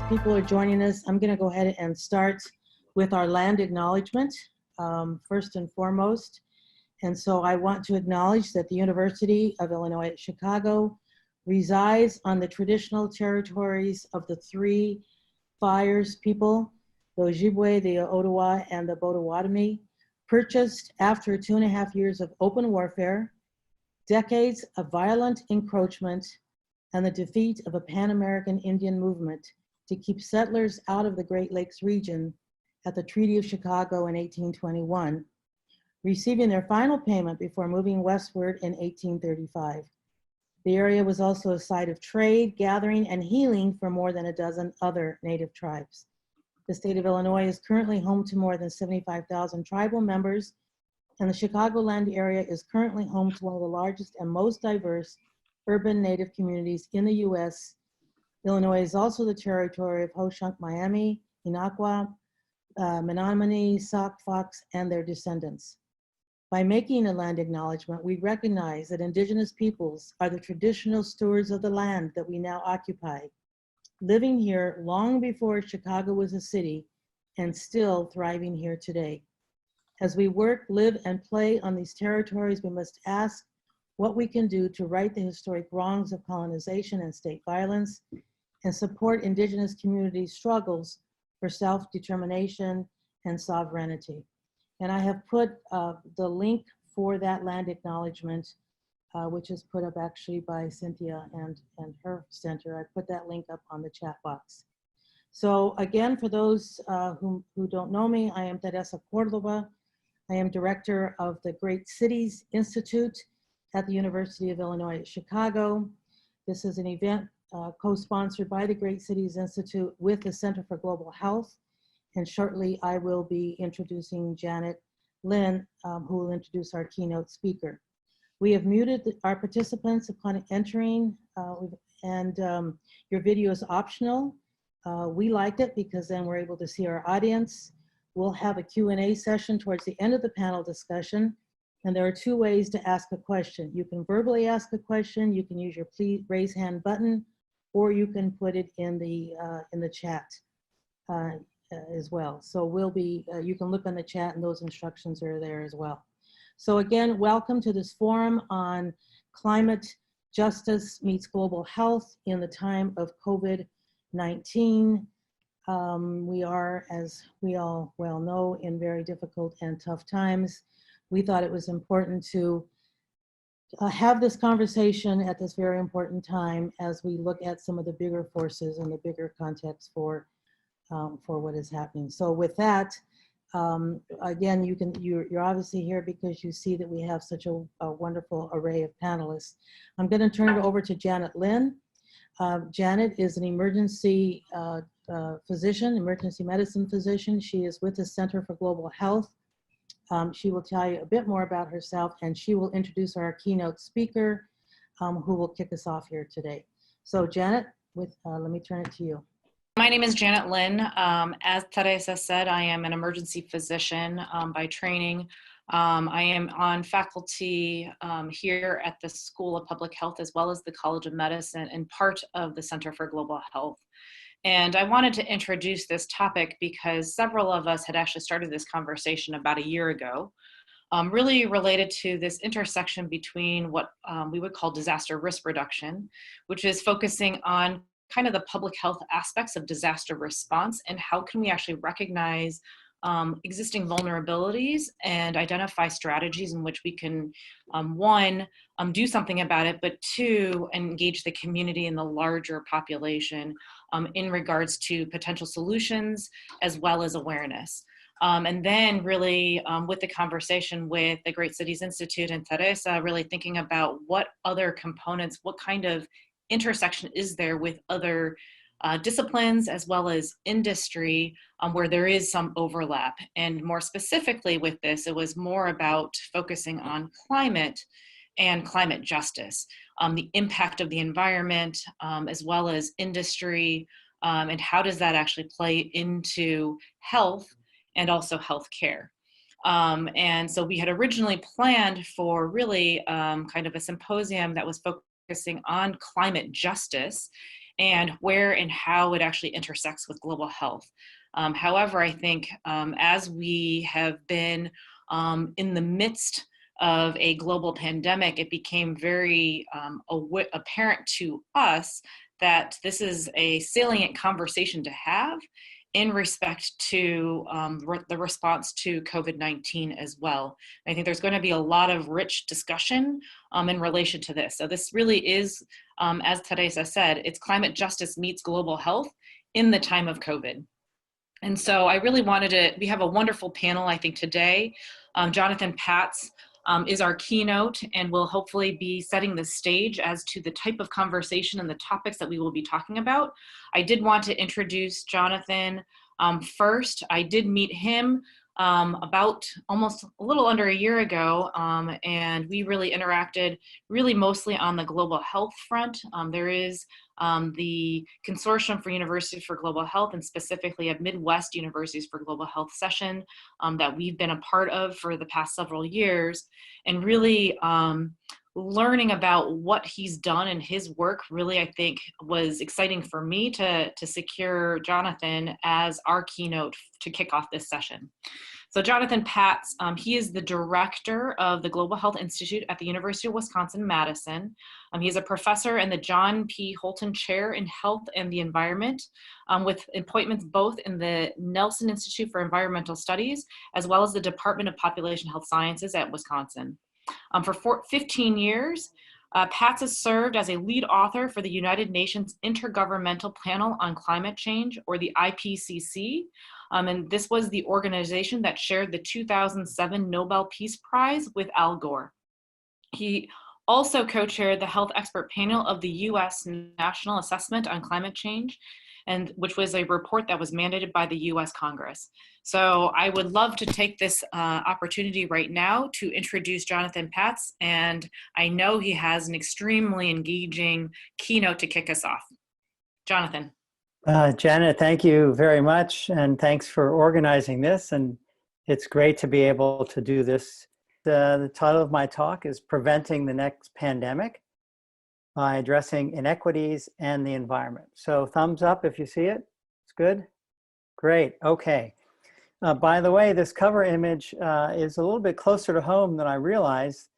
people are joining us, I'm going to go ahead and start with our land acknowledgement, first and foremost. And so I want to acknowledge that the University of Illinois at Chicago resides on the traditional territories of the three Fires people, the Ojibwe, the Ottawa, and the Potawatomi, purchased after 2.5 years of open warfare, decades of violent encroachment, and the defeat of a Pan-American Indian movement to keep settlers out of the Great Lakes region at the Treaty of Chicago in 1821, receiving their final payment before moving westward in 1835. The area was also a site of trade, gathering, and healing for more than a dozen other Native tribes. The state of Illinois is currently home to more than 75,000 tribal members, and the Chicagoland area is currently home to one of the largest and most diverse urban Native communities in the US. Illinois is also the territory of Ho-Chunk, Miami, Inakwa, Menominee, Sauk, Fox, and their descendants. By making a land acknowledgement, we recognize that Indigenous peoples are the traditional stewards of the land that we now occupy, living here long before Chicago was a city and still thriving here today. As we work, live, and play on these territories, we must ask what we can do to right the historic wrongs of colonization and state violence and support Indigenous communities' struggles for self-determination and sovereignty. And I have put the link for that land acknowledgement, which is put up actually by Cynthia and her center. I put that link up on the chat box. So again, for those who don't know me, I am Teresa Cordova. I am director of the Great Cities Institute at the University of Illinois at Chicago. This is an event co-sponsored by the Great Cities Institute with the Center for Global Health. And shortly, I will be introducing Janet Lynn, who will introduce our keynote speaker. We have muted our participants upon entering, and your video is optional. We liked it because then we're able to see our audience. We'll have a Q&A session towards the end of the panel discussion. And there are two ways to ask a question. You can verbally ask a question, you can use your please raise hand button, or you can put it in the chat as well. So we'll be, you can look on the chat and those instructions are there as well. So again, welcome to this forum on climate justice meets global health in the time of COVID-19. We are, as we all well know, in very difficult and tough times. We thought it was important to have this conversation at this very important time as we look at some of the bigger forces and the bigger context for what is happening. So with that, again, you're obviously here because you see that we have such a wonderful array of panelists. I'm going to turn it over to Janet Lynn. Janet is an emergency physician, emergency medicine physician. She is with the Center for Global Health. She will tell you a bit more about herself, and she will introduce our keynote speaker, who will kick us off here today. So Janet, let me turn it to you. My name is Janet Lynn. As Teresa said, I am an emergency physician by training. I am on faculty here at the School of Public Health as well as the College of Medicine and part of the Center for Global Health. And I wanted to introduce this topic because several of us had actually started this conversation about a year ago, really related to this intersection between what we would call disaster risk reduction, which is focusing on kind of the public health aspects of disaster response and how can we actually recognize existing vulnerabilities and identify strategies in which we can, one, do something about it, but two, engage the community and the larger population in regards to potential solutions as well as awareness. And then really with the conversation with the Great Cities Institute and Teresa, really thinking about what other components, what kind of intersection is there with other disciplines as well as industry where there is some overlap. And more specifically with this, it was more about focusing on climate and climate justice, the impact of the environment as well as industry, and how does that actually play into health and also healthcare. And so we had originally planned for really kind of a symposium that was focusing on climate justice and where and how it actually intersects with global health. However, I think as we have been in the midst of a global pandemic, it became very apparent to us that this is a salient conversation to have in respect to the response to COVID-19 as well. I think there's going to be a lot of rich discussion in relation to this. So this really is, as Teresa said, it's climate justice meets global health in the time of COVID. And so I really wanted to, we have a wonderful panel, I think, today. Jonathan Patz is our keynote and will hopefully be setting the stage as to the type of conversation and the topics that we will be talking about. I did want to introduce Jonathan first. I did meet him about almost a little under a year ago, and we really interacted really mostly on the global health front. There is the Consortium for Universities for Global Health, and specifically a Midwest Universities for Global Health session that we've been a part of for the past several years, and really learning about what he's done and his work really, I think, was exciting for me to secure Jonathan as our keynote to kick off this session. So Jonathan Patz, he is the director of the Global Health Institute at the University of Wisconsin-Madison. He is a professor in the John P. Holton Chair in Health and the Environment, with appointments both in the Nelson Institute for Environmental Studies, as well as the Department of Population Health Sciences at Wisconsin. For 15 years, Patz has served as a lead author for the United Nations Intergovernmental Panel on Climate Change, or the IPCC, and this was the organization that shared the 2007 Nobel Peace Prize with Al Gore. He also co-chaired the Health Expert Panel of the U.S. National Assessment on Climate Change, and which was a report that was mandated by the U.S. Congress. So I would love to take this opportunity right now to introduce Jonathan Patz, and I know he has an extremely engaging keynote to kick us off. Jonathan. Janet, thank you very much, and thanks for organizing this, and it's great to be able to do this. The title of my talk is Preventing the Next Pandemic by Addressing Inequities and the Environment. So thumbs up if you see it. It's good? Great, okay. By the way, this cover image is a little bit closer to home than I realized.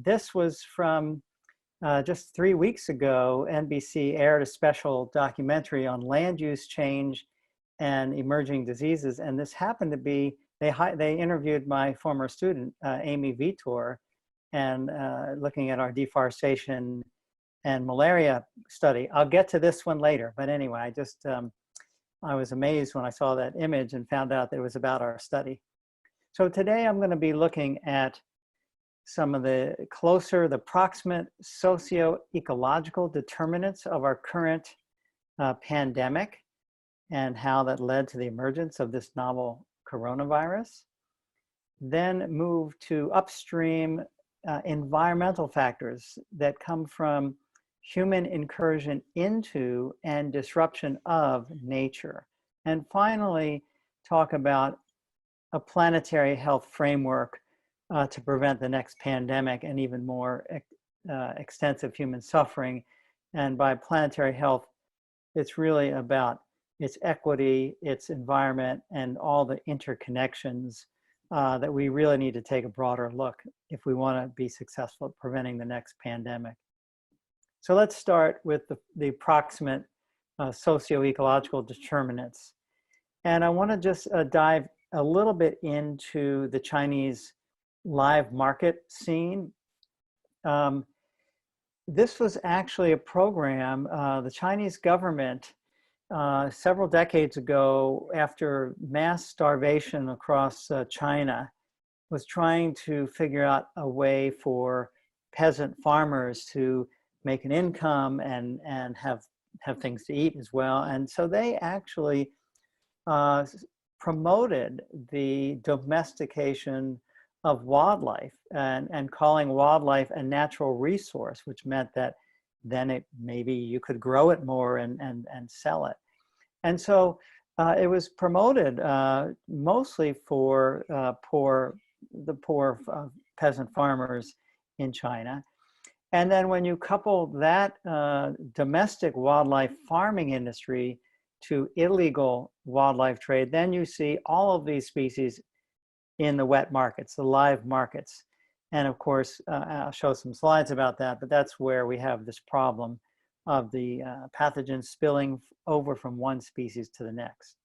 This was from just 3 weeks ago. NBC aired a special documentary on land use change and emerging diseases, and this happened to be, they interviewed my former student, Amy Vitor, and looking at our deforestation and malaria study. I'll get to this one later, but anyway, I just, I was amazed when I saw that image and found out that it was about our study. So today I'm going to be looking at some of the proximate socio-ecological determinants of our current pandemic and how that led to the emergence of this novel coronavirus. Then move to upstream environmental factors that come from human incursion into and disruption of nature. And finally, talk about a planetary health framework to prevent the next pandemic and even more extensive human suffering. And by planetary health, it's really about its equity, its environment, and all the interconnections that we really need to take a broader look if we want to be successful at preventing the next pandemic. So let's start with the proximate socio-ecological determinants. And I want to just dive a little bit into the Chinese live market scene. This was actually a program the Chinese government several decades ago, after mass starvation across China, was trying to figure out a way for peasant farmers to make an income and have things to eat as well. And so they actually promoted the domestication of wildlife and calling wildlife a natural resource, which meant that then maybe you could grow it more and sell it. And so it was promoted mostly for the poor peasant farmers in China. And then when you couple that domestic wildlife farming industry to illegal wildlife trade, then you see all of these species in the wet markets, the live markets. And of course, I'll show some slides about that, but that's where we have this problem of the pathogens spilling over from one species to the next.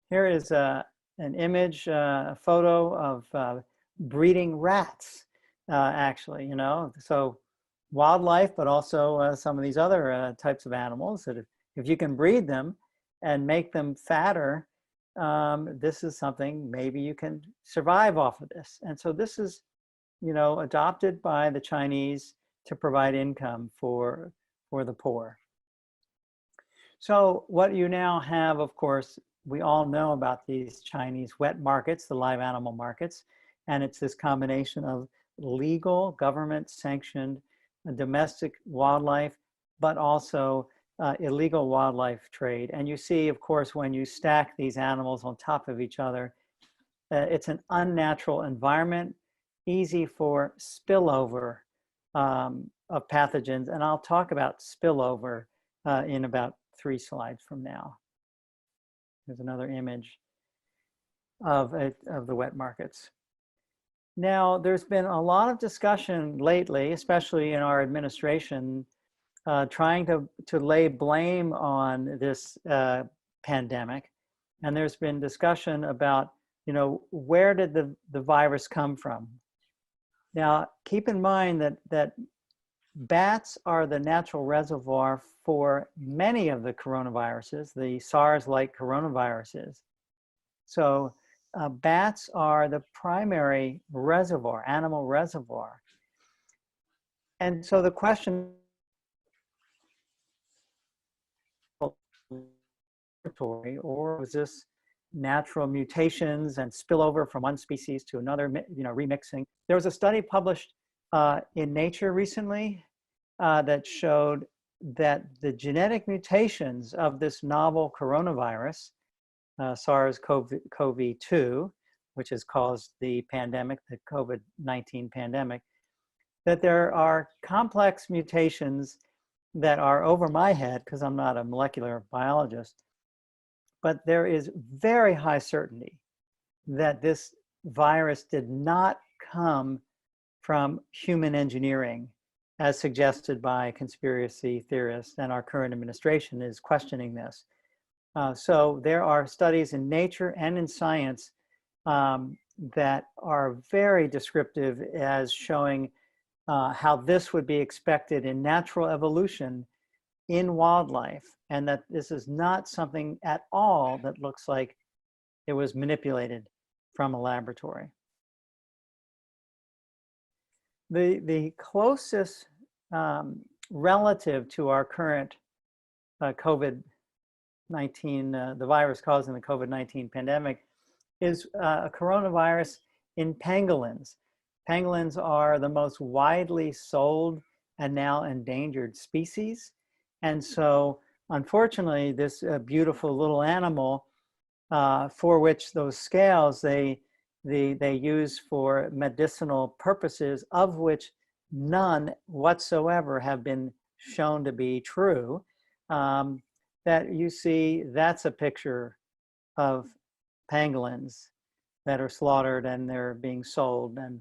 Here is an image, a photo of breeding rats, actually, you know, so wildlife, but also some of these other types of animals that if you can breed them and make them fatter, this is something maybe you can survive off of this. And so this is, you know, adopted by the Chinese to provide income for the poor. So what you now have, of course, we all know about these Chinese wet markets, the live animal markets, and it's this combination of legal, government-sanctioned domestic wildlife, but also illegal wildlife trade. And you see, of course, when you stack these animals on top of each other, it's an unnatural environment, easy for spillover of pathogens. And I'll talk about spillover in about 3 slides from now. Here's another image of the wet markets. Now, there's been a lot of discussion lately, especially in our administration, trying to lay blame on this pandemic. And there's been discussion about, you know, where did the virus come from? Now, keep in mind that bats are the natural reservoir for many of the coronaviruses, the SARS-like coronaviruses. So bats are the primary reservoir, animal reservoir. And so the question, or was this natural mutations and spillover from one species to another, you know, remixing? There was a study published in Nature recently that showed that the genetic mutations of this novel coronavirus, SARS-CoV-2, which has caused the pandemic, the COVID-19 pandemic, that there are complex mutations that are over my head because I'm not a molecular biologist, but there is very high certainty that this virus did not come from human engineering, as suggested by conspiracy theorists, and our current administration is questioning this. So there are studies in Nature and in Science that are very descriptive as showing how this would be expected in natural evolution in wildlife, and that this is not something at all that looks like it was manipulated from a laboratory. The closest relative to our current COVID-19, the virus causing the COVID-19 pandemic, is a coronavirus in pangolins. Pangolins are the most widely sold and now endangered species. And so, unfortunately, this beautiful little animal for which those scales they use for medicinal purposes, of which none whatsoever have been shown to be true, that you see, that's a picture of pangolins that are slaughtered and they're being sold, and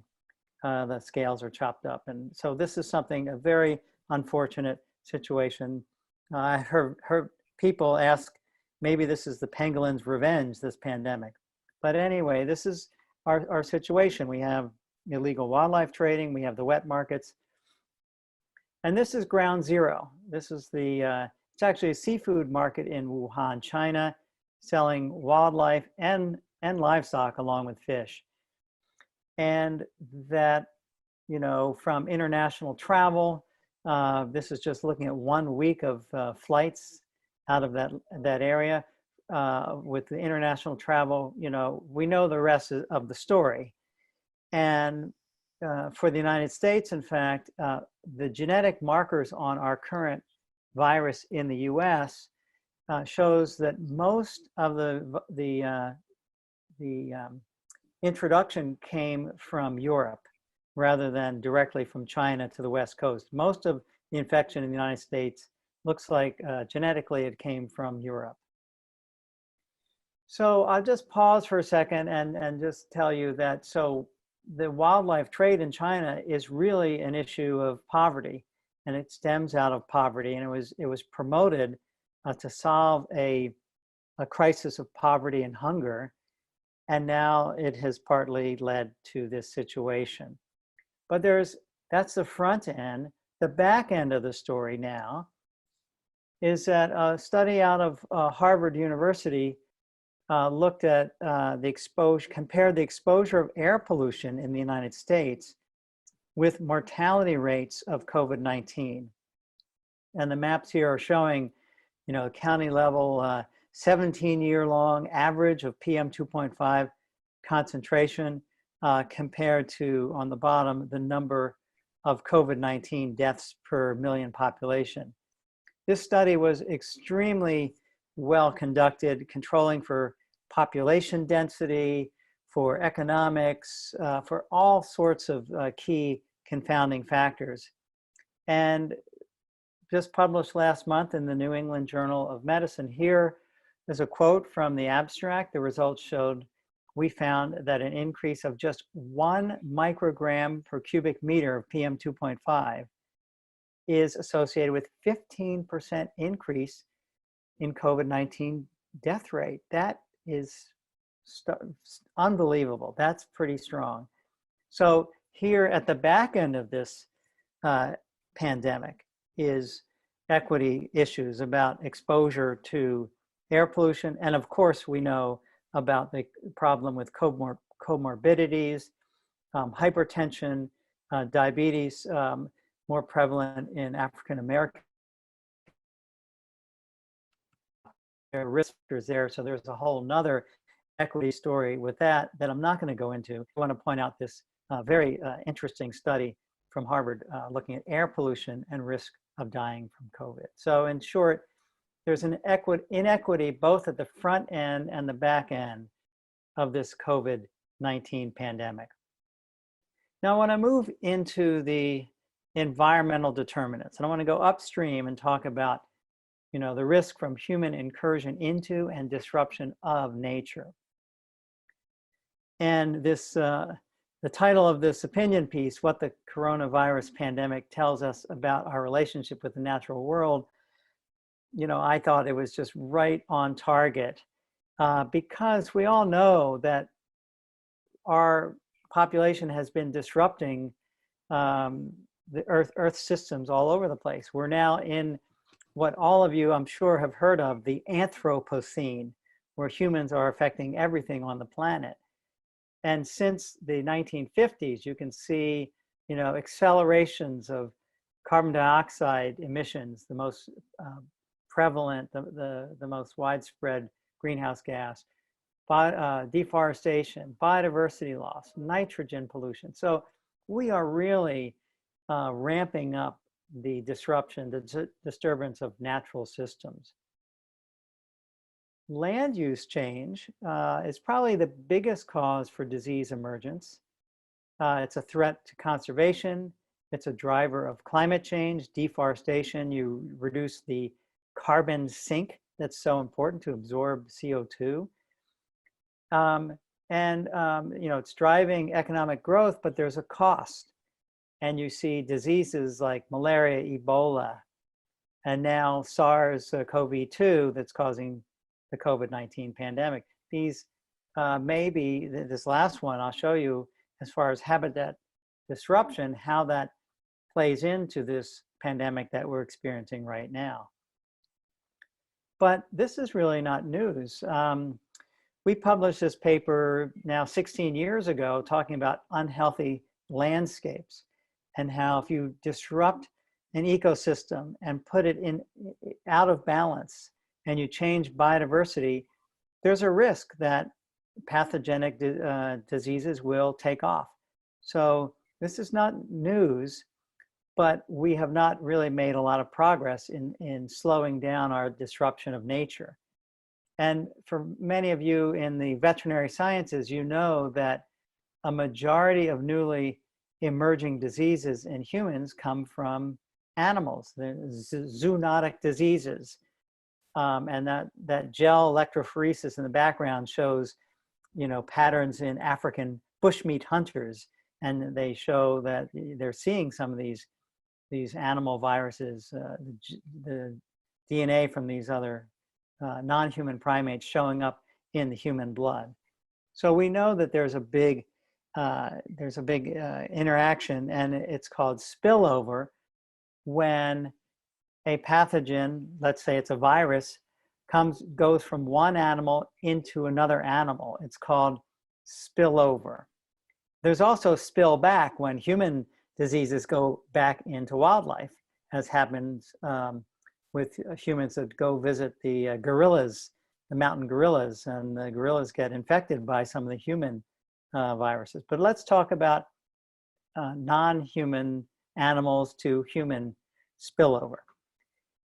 the scales are chopped up. And so this is something, a very unfortunate situation. I heard people ask, maybe this is the pangolins' revenge, this pandemic. But anyway, this is our situation. We have illegal wildlife trading, we have the wet markets. And this is ground zero. This is it's actually a seafood market in Wuhan, China, selling wildlife and livestock along with fish. And that, you know, from international travel, this is just looking at 1 week of flights out of that area. With the international travel, you know, we know the rest of the story. And for the United States, in fact, the genetic markers on our current virus in the US shows that most of the introduction came from Europe. rather than directly from China to the West Coast. Most of the infection in the United States looks like genetically it came from Europe. So I'll just pause for a second and just tell you that so the wildlife trade in China is really an issue of poverty, and it stems out of poverty, and it was promoted to solve a crisis of poverty and hunger, and now it has partly led to this situation. But that's the front end. The back end of the story now is that a study out of Harvard University looked at compared the exposure of air pollution in the United States with mortality rates of COVID-19. And the maps here are showing, county level 17-year-long average of PM 2.5 concentration compared to, on the bottom, the number of COVID-19 deaths per million population. This study was extremely well conducted, controlling for population density, for economics, for all sorts of key confounding factors. And just published last month in the New England Journal of Medicine. Here is a quote from the abstract. The results showed we found that an increase of just 1 microgram per cubic meter of PM 2.5 is associated with 15% increase in COVID-19 death rate. That is unbelievable. That's pretty strong. So here at the back end of this pandemic is equity issues about exposure to air pollution. And of course, we know about the problem with comorbidities, hypertension, diabetes, more prevalent in African American risk factors there. So there's a whole nother equity story with that I'm not going to go into. I want to point out this very interesting study from Harvard looking at air pollution and risk of dying from COVID. So in short, there's an inequity both at the front end and the back end of this COVID-19 pandemic. Now I want to move into the environmental determinants, and I want to go upstream and talk about the risk from human incursion into and disruption of nature. And this, the title of this opinion piece, What the Coronavirus Pandemic Tells Us About Our Relationship with the Natural World, I thought it was just right on target because we all know that our population has been disrupting the Earth systems all over the place. We're now in what all of you, I'm sure, have heard of, the Anthropocene, where humans are affecting everything on the planet. And since the 1950s, you can see, accelerations of carbon dioxide emissions, the most prevalent, the most widespread greenhouse gas, deforestation, biodiversity loss, nitrogen pollution. So we are really ramping up the disruption, the disturbance of natural systems. Land use change is probably the biggest cause for disease emergence. It's a threat to conservation. It's a driver of climate change, deforestation. You reduce the carbon sink that's so important to absorb CO2. It's driving economic growth, but there's a cost. And you see diseases like malaria, Ebola, and now SARS-CoV-2 that's causing the COVID-19 pandemic. These maybe this last one I'll show you as far as habitat disruption, how that plays into this pandemic that we're experiencing right now. But this is really not news. We published this paper now 16 years ago talking about unhealthy landscapes and how if you disrupt an ecosystem and put it out of balance and you change biodiversity, there's a risk that pathogenic diseases will take off. So this is not news, but we have not really made a lot of progress in slowing down our disruption of nature. And for many of you in the veterinary sciences, you know that a majority of newly emerging diseases in humans come from animals, the zoonotic diseases. And that gel electrophoresis in the background shows, patterns in African bushmeat hunters, and they show that they're seeing some of these animal viruses, the DNA from these other non-human primates showing up in the human blood. So we know that there's a big interaction, and it's called spillover, when a pathogen, let's say it's a virus, goes from one animal into another animal. It's called spillover. There's also spill back when human diseases go back into wildlife, as happens with humans that go visit the gorillas, the mountain gorillas, and the gorillas get infected by some of the human viruses. But let's talk about non-human animals to human spillover.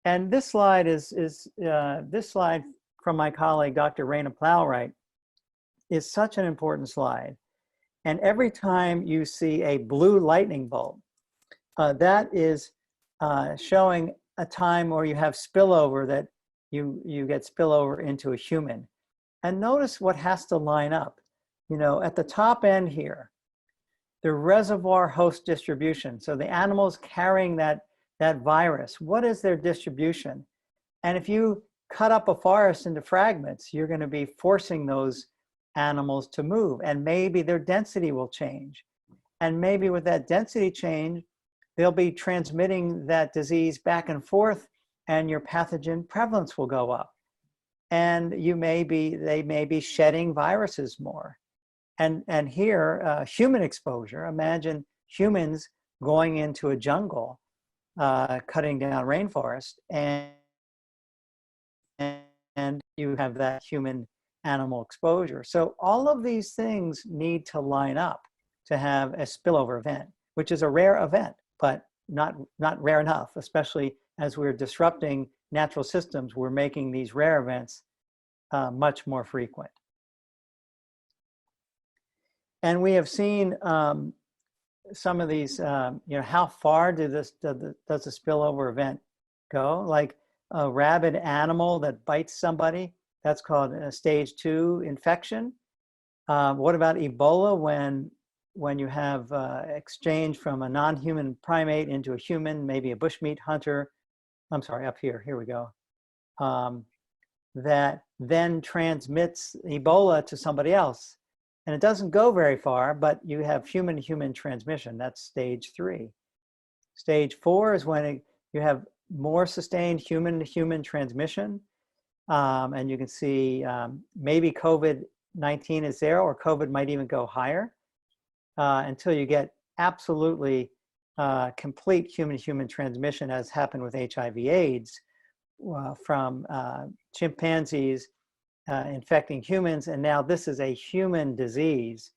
And this slide this slide from my colleague, Dr. Raina Plowright, is such an important slide. And every time you see a blue lightning bolt, that is showing a time where you have spillover, that you get spillover into a human. And notice what has to line up. At the top end here, the reservoir host distribution. So the animals carrying that virus, what is their distribution? And if you cut up a forest into fragments, you're going to be forcing those animals to move, and maybe their density will change. And maybe with that density change, they'll be transmitting that disease back and forth, and your pathogen prevalence will go up. And they may be shedding viruses more. And here, human exposure, imagine humans going into a jungle, cutting down rainforest, and you have that human animal exposure. So all of these things need to line up to have a spillover event, which is a rare event, but not rare enough, especially as we're disrupting natural systems. We're making these rare events much more frequent. And we have seen some of these, how far does the spillover event go? Like a rabid animal that bites somebody, that's called a stage 2 infection. What about Ebola, when you have exchange from a non-human primate into a human, maybe a bushmeat hunter? I'm sorry, up here we go. That then transmits Ebola to somebody else. And it doesn't go very far, but you have human-to-human transmission. That's stage 3. Stage 4 is when you have more sustained human-to-human transmission. And you can see maybe COVID-19 is there, or COVID might even go higher until you get absolutely complete human-to-human transmission, as happened with HIV/AIDS from chimpanzees infecting humans. And now this is a human disease,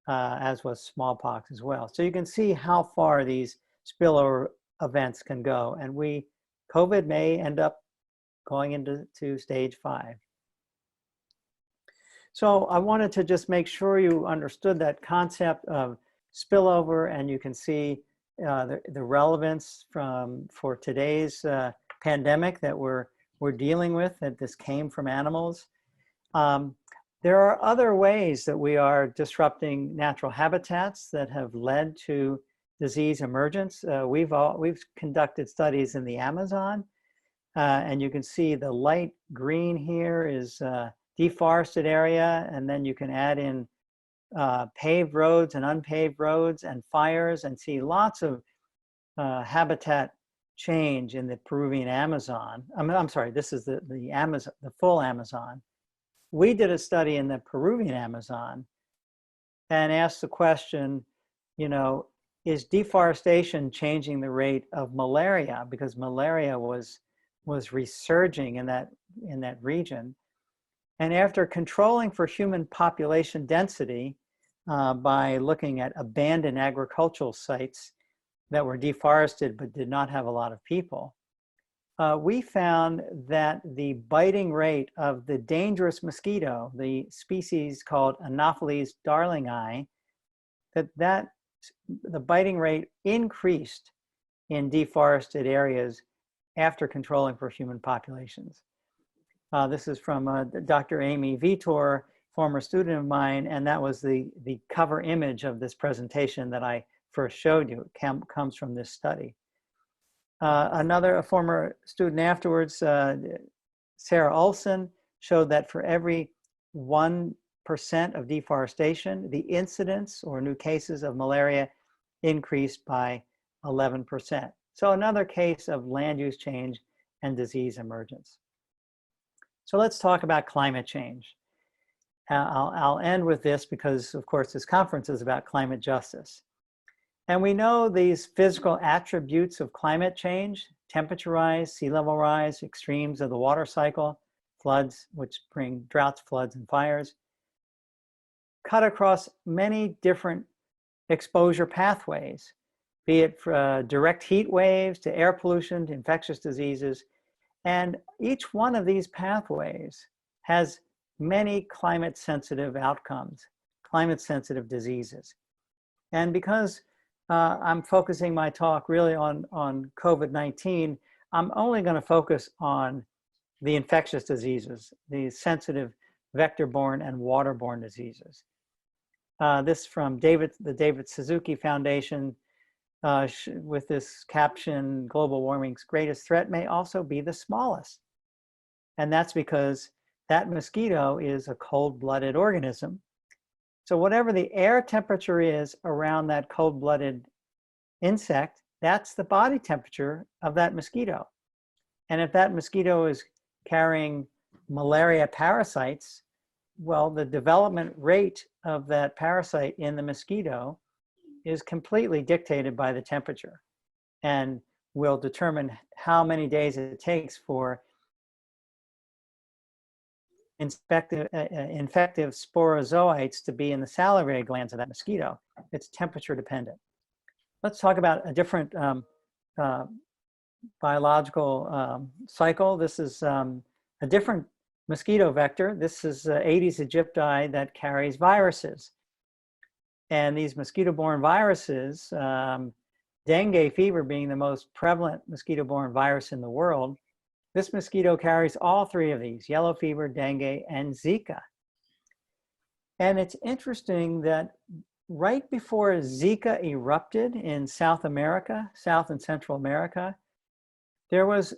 as was smallpox as well. So you can see how far these spillover events can go. And COVID may end up going into stage 5. So I wanted to just make sure you understood that concept of spillover, and you can see the relevance for today's pandemic that we're dealing with, that this came from animals. There are other ways that we are disrupting natural habitats that have led to disease emergence. We've conducted studies in the Amazon, and you can see the light green here is deforested area, and then you can add in paved roads and unpaved roads and fires, and see lots of habitat change in the Peruvian Amazon. I'm sorry, this is the Amazon, the full Amazon. We did a study in the Peruvian Amazon and asked the question, is deforestation changing the rate of malaria? Because malaria was resurging in that region. And after controlling for human population density by looking at abandoned agricultural sites that were deforested but did not have a lot of people, we found that the biting rate of the dangerous mosquito, the species called Anopheles darlingi, that the biting rate increased in deforested areas after controlling for human populations. This is from Dr. Amy Vitor, former student of mine, and that was the cover image of this presentation that I first showed you. It comes from this study. A former student afterwards, Sarah Olson, showed that for every 1% of deforestation, the incidence or new cases of malaria increased by 11%. So another case of land use change and disease emergence. So let's talk about climate change. I'll end with this because, of course, this conference is about climate justice. And we know these physical attributes of climate change: temperature rise, sea level rise, extremes of the water cycle, floods, which bring droughts, floods, and fires, cut across many different exposure pathways, be it direct heat waves to air pollution to infectious diseases. And each one of these pathways has many climate-sensitive outcomes, climate-sensitive diseases. And because I'm focusing my talk really on COVID-19, I'm only going to focus on the infectious diseases, the sensitive vector-borne and waterborne diseases. This from the David Suzuki Foundation with this caption, "Global warming's greatest threat may also be the smallest." And that's because that mosquito is a cold-blooded organism. So whatever the air temperature is around that cold-blooded insect, that's the body temperature of that mosquito. And if that mosquito is carrying malaria parasites, well, the development rate of that parasite in the mosquito is completely dictated by the temperature and will determine how many days it takes for infective sporozoites to be in the salivary glands of that mosquito. It's temperature dependent. Let's talk about a different biological cycle. This is a different mosquito vector. This is Aedes aegypti that carries viruses. And these mosquito-borne viruses, dengue fever being the most prevalent mosquito-borne virus in the world, this mosquito carries all three of these: yellow fever, dengue, and Zika. And it's interesting that right before Zika erupted in South America, South and Central America, there was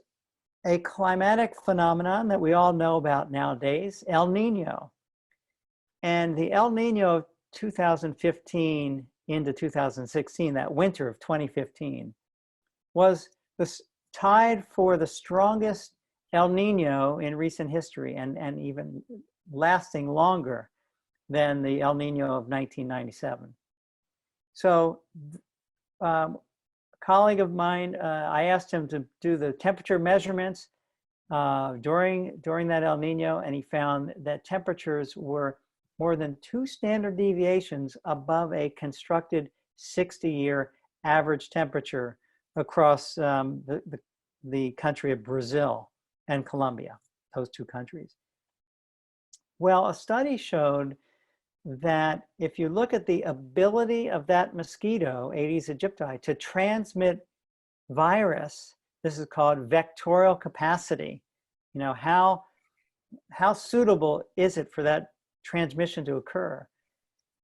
a climatic phenomenon that we all know about nowadays, El Nino. And the El Nino of 2015 into 2016, that winter of 2015, was tied for the strongest El Nino in recent history, and even lasting longer than the El Nino of 1997. So a colleague of mine, I asked him to do the temperature measurements during that El Nino, and he found that temperatures were more than 2 standard deviations above a constructed 60-year average temperature across the country of Brazil and Colombia, those two countries. Well, a study showed that if you look at the ability of that mosquito, Aedes aegypti, to transmit virus, this is called vectorial capacity. You know, how suitable is it for that transmission to occur?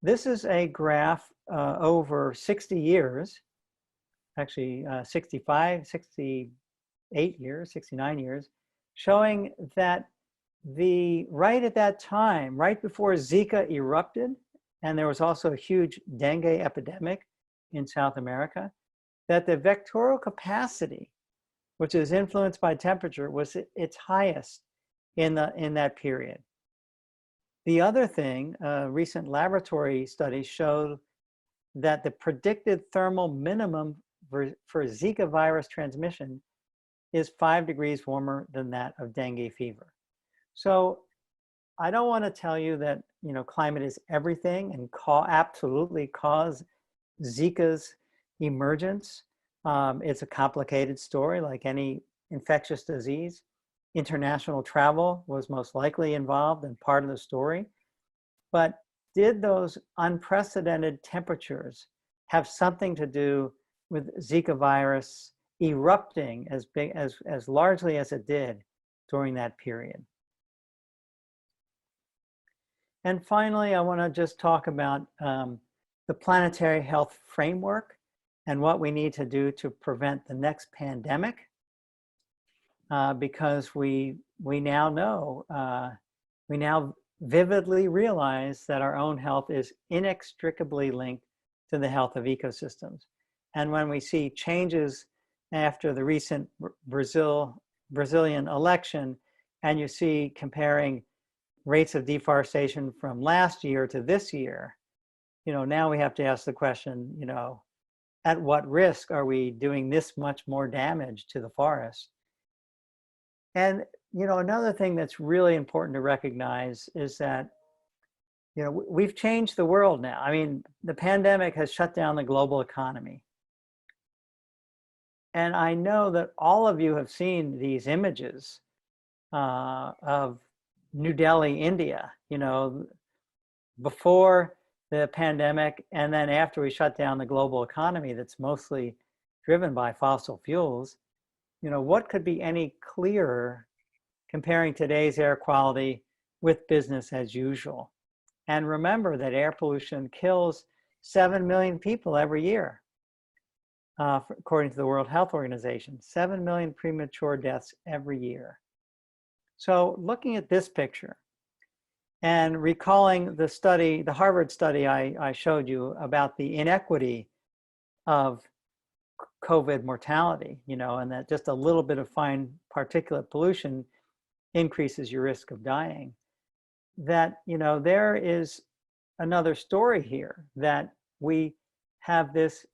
This is a graph over 60 years, actually 65, 68 years, 69 years, showing that right at that time, right before Zika erupted, and there was also a huge dengue epidemic in South America, that the vectorial capacity, which is influenced by temperature, was its highest in that period. The other thing, recent laboratory studies showed that the predicted thermal minimum for Zika virus transmission is 5 degrees warmer than that of dengue fever. So I don't want to tell you that, you know, climate is everything and absolutely cause Zika's emergence. It's a complicated story like any infectious disease. International travel was most likely involved and part of the story. But did those unprecedented temperatures have something to do with Zika virus erupting as largely as it did during that period. And finally, I want to just talk about the planetary health framework and what we need to do to prevent the next pandemic, because we now know, we now vividly realize that our own health is inextricably linked to the health of ecosystems. And when we see changes after the recent Brazilian election, and you see comparing rates of deforestation from last year to this year, now we have to ask the question, at what risk are we doing this much more damage to the forest? And, another thing that's really important to recognize is that, we've changed the world now. I mean, the pandemic has shut down the global economy. And I know that all of you have seen these images of New Delhi, India, before the pandemic and then after we shut down the global economy that's mostly driven by fossil fuels. What could be any clearer comparing today's air quality with business as usual? And remember that air pollution kills 7 million people every year, according to the World Health Organization, 7 million premature deaths every year. So looking at this picture and recalling the study, the Harvard study I showed you about the inequity of COVID mortality, and that just a little bit of fine particulate pollution increases your risk of dying, that, there is another story here, that we have this,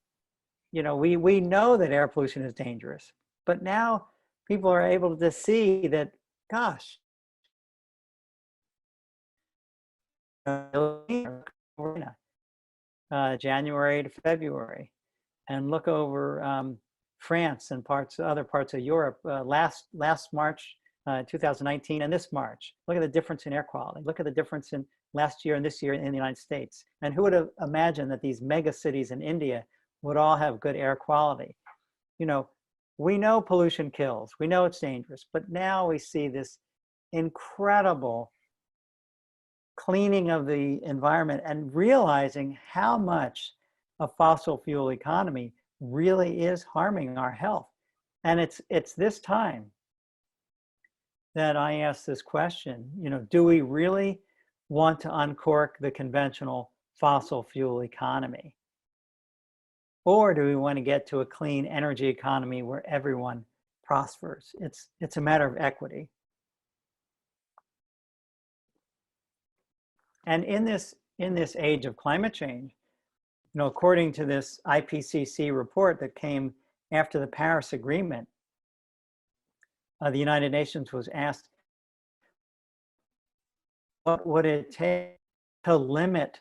we know that air pollution is dangerous, but now people are able to see that, gosh, January to February, and look over France and other parts of Europe last March 2019 and this March. Look at the difference in air quality. Look at the difference in last year and this year in the United States. And who would have imagined that these mega cities in India would all have good air quality? We know pollution kills. We know it's dangerous. But now we see this incredible cleaning of the environment and realizing how much a fossil fuel economy really is harming our health. And it's this time that I ask this question, do we really want to uncork the conventional fossil fuel economy? Or do we want to get to a clean energy economy where everyone prospers? It's a matter of equity. And in this age of climate change, according to this IPCC report that came after the Paris Agreement, the United Nations was asked, what would it take to limit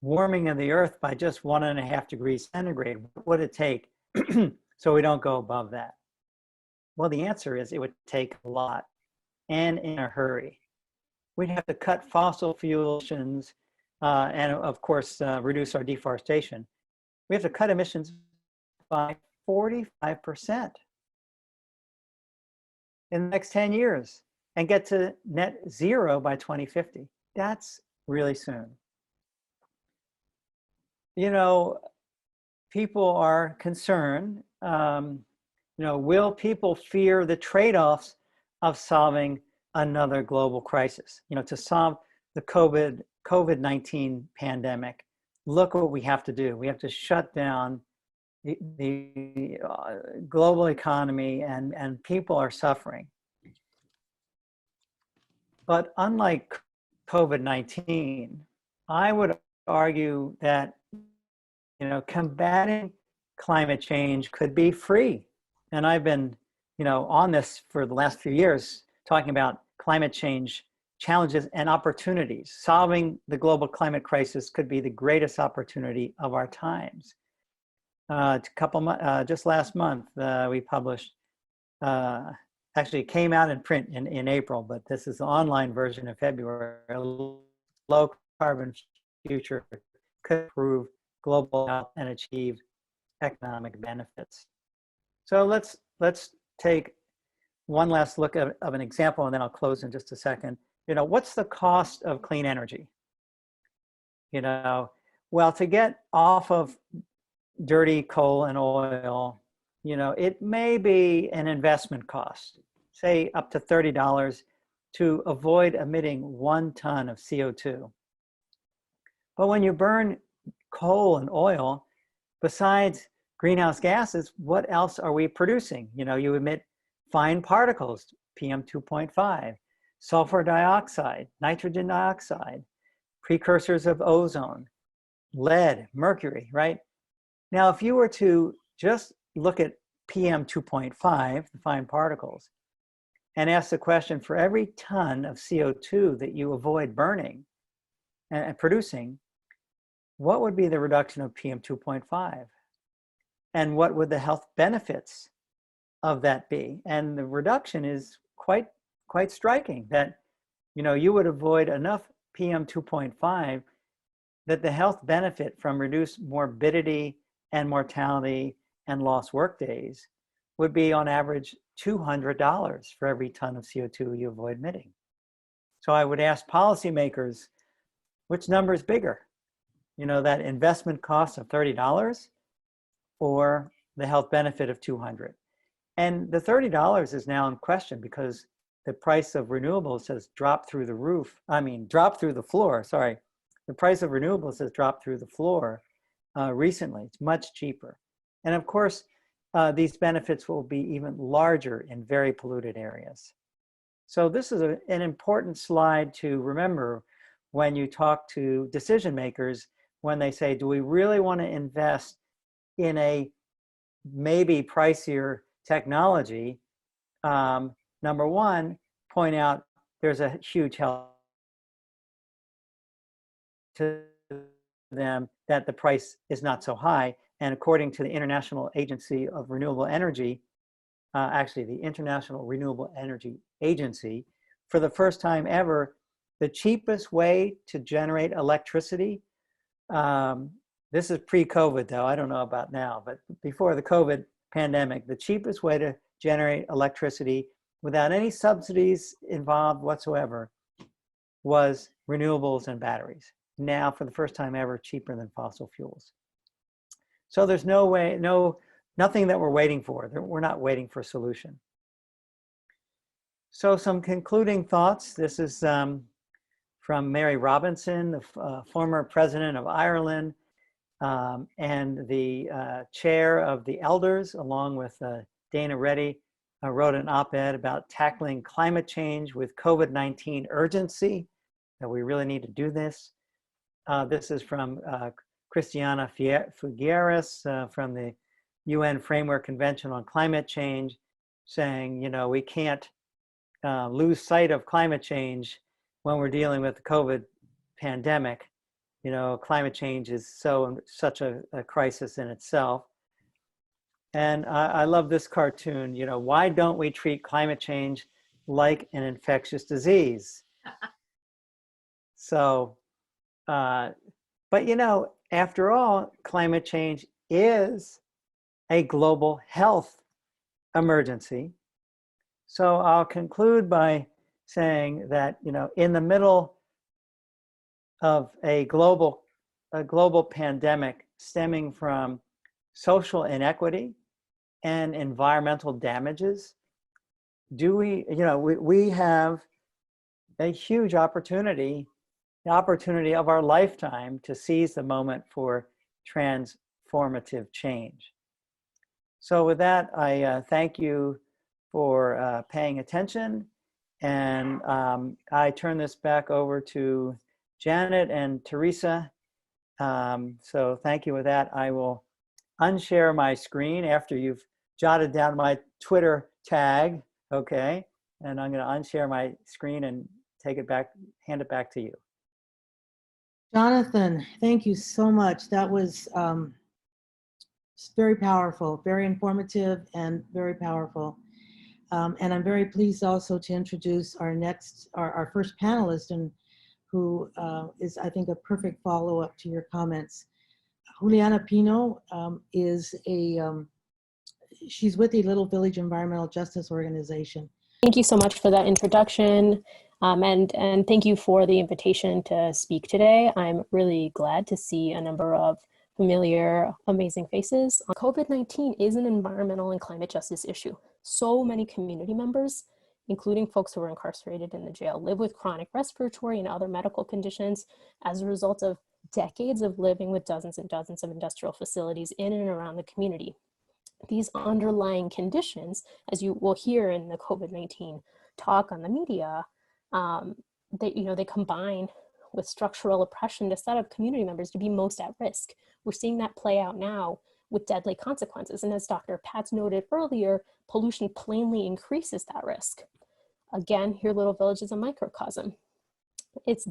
warming of the Earth by just 1.5 degrees centigrade? What would it take so we don't go above that? Well, the answer is it would take a lot, and in a hurry. We'd have to cut fossil fuel emissions and, of course, reduce our deforestation. We have to cut emissions by 45% in the next 10 years and get to net zero by 2050. That's really soon. People are concerned, will people fear the trade-offs of solving another global crisis? To solve the COVID-19 pandemic, look what we have to do. We have to shut down the global economy, and people are suffering. But unlike COVID-19, I would argue that combating climate change could be free. And I've been on this for the last few years, talking about climate change challenges and opportunities. Solving the global climate crisis could be the greatest opportunity of our times. Just last month, we published, actually it came out in print in April, but this is the online version in February. A low carbon future could improve global health and achieve economic benefits. So let's take one last look of an example, and then I'll close in just a second. You know, what's the cost of clean energy? You know, well, to get off of dirty coal and oil, you know, it may be an investment cost, say up to $30 to avoid emitting 1 ton of CO2. But when you burn coal and oil, besides greenhouse gases, what else are we producing? You know, you emit fine particles, PM 2.5, sulfur dioxide, nitrogen dioxide, precursors of ozone, lead, mercury, right? Now, if you were to just look at PM 2.5, the fine particles, and ask the question, for every ton of CO2 that you avoid burning and producing, what would be the reduction of PM 2.5? And what would the health benefits of that be? And the reduction is quite striking, that, you know, you would avoid enough PM 2.5 that the health benefit from reduced morbidity and mortality and lost work days would be on average $200 for every ton of CO2 you avoid emitting. So I would ask policymakers, which number is bigger? You know, that investment cost of $30 or the health benefit of $200? And the $30 is now in question because the price of renewables has dropped through the roof. I mean, dropped through the floor, sorry. The price of renewables has dropped through the floor recently. It's much cheaper. And of course, these benefits will be even larger in very polluted areas. So this is an important slide to remember when you talk to decision makers, when they say, do we really want to invest in a maybe pricier technology? Number one, point out there's a huge health to them that the price is not so high. And according to the International Agency of Renewable Energy, actually the International Renewable Energy Agency, for the first time ever, the cheapest way to generate electricity, this is pre-COVID though, I don't know about now, but before the COVID pandemic, the cheapest way to generate electricity without any subsidies involved whatsoever was renewables and batteries. Now, for the first time ever, cheaper than fossil fuels. So there's no way, nothing that we're waiting for. We're not waiting for a solution. So some concluding thoughts. This is from Mary Robinson, the former president of Ireland, and the chair of the elders, along with Dana Reddy, wrote an op-ed about tackling climate change with COVID-19 urgency, that we really need to do this. This is from Christiana Figueres from the UN Framework Convention on Climate Change, saying, you know, we can't lose sight of climate change when we're dealing with the COVID pandemic. You know, climate change is such a crisis in itself. And I love this cartoon, you know, why don't we treat climate change like an infectious disease? So, but you know, after all, climate change is a global health emergency. So I'll conclude by saying that, you know, in the middle of a global pandemic stemming from social inequity and environmental damages, we have a huge opportunity, the opportunity of our lifetime to seize the moment for transformative change. So with that, I thank you for paying attention, and I turn this back over to Janet and Teresa. So thank you. With that, I will unshare my screen after you've jotted down my Twitter tag, okay? And I'm going to unshare my screen and take it back, hand it back to you. Jonathan, thank you so much. That was very powerful, very informative, and very powerful. And I'm very pleased also to introduce our first panelist, and who is, I think, a perfect follow-up to your comments. Juliana Pino she's with the Little Village Environmental Justice Organization. Thank you so much for that introduction, and thank you for the invitation to speak today. I'm really glad to see a number of familiar, amazing faces. COVID-19 is an environmental and climate justice issue. So many community members, including folks who are incarcerated in the jail, live with chronic respiratory and other medical conditions as a result of decades of living with dozens and dozens of industrial facilities in and around the community. These underlying conditions, as you will hear in the COVID-19 talk on the media, they combine with structural oppression to set up community members to be most at risk. We're seeing that play out now with deadly consequences. And as Dr. Patz noted earlier, pollution plainly increases that risk. Again, here Little Village is a microcosm. It's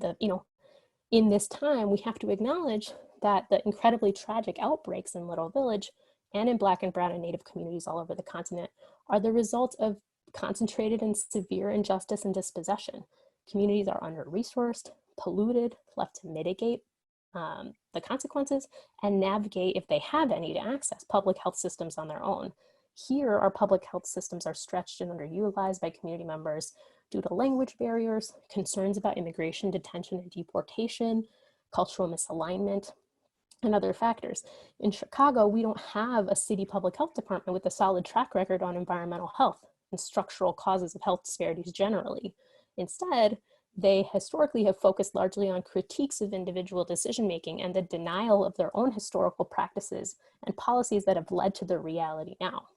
in this time, we have to acknowledge that the incredibly tragic outbreaks in Little Village and in Black and Brown and Native communities all over the continent are the result of concentrated and severe injustice and dispossession. Communities are under-resourced, polluted, left to mitigate the consequences and navigate, if they have any, to access public health systems on their own. Here, our public health systems are stretched and underutilized by community members due to language barriers, concerns about immigration, detention, and deportation, cultural misalignment, and other factors. In Chicago, we don't have a city public health department with a solid track record on environmental health and structural causes of health disparities generally. Instead, they historically have focused largely on critiques of individual decision-making and the denial of their own historical practices and policies that have led to their reality now.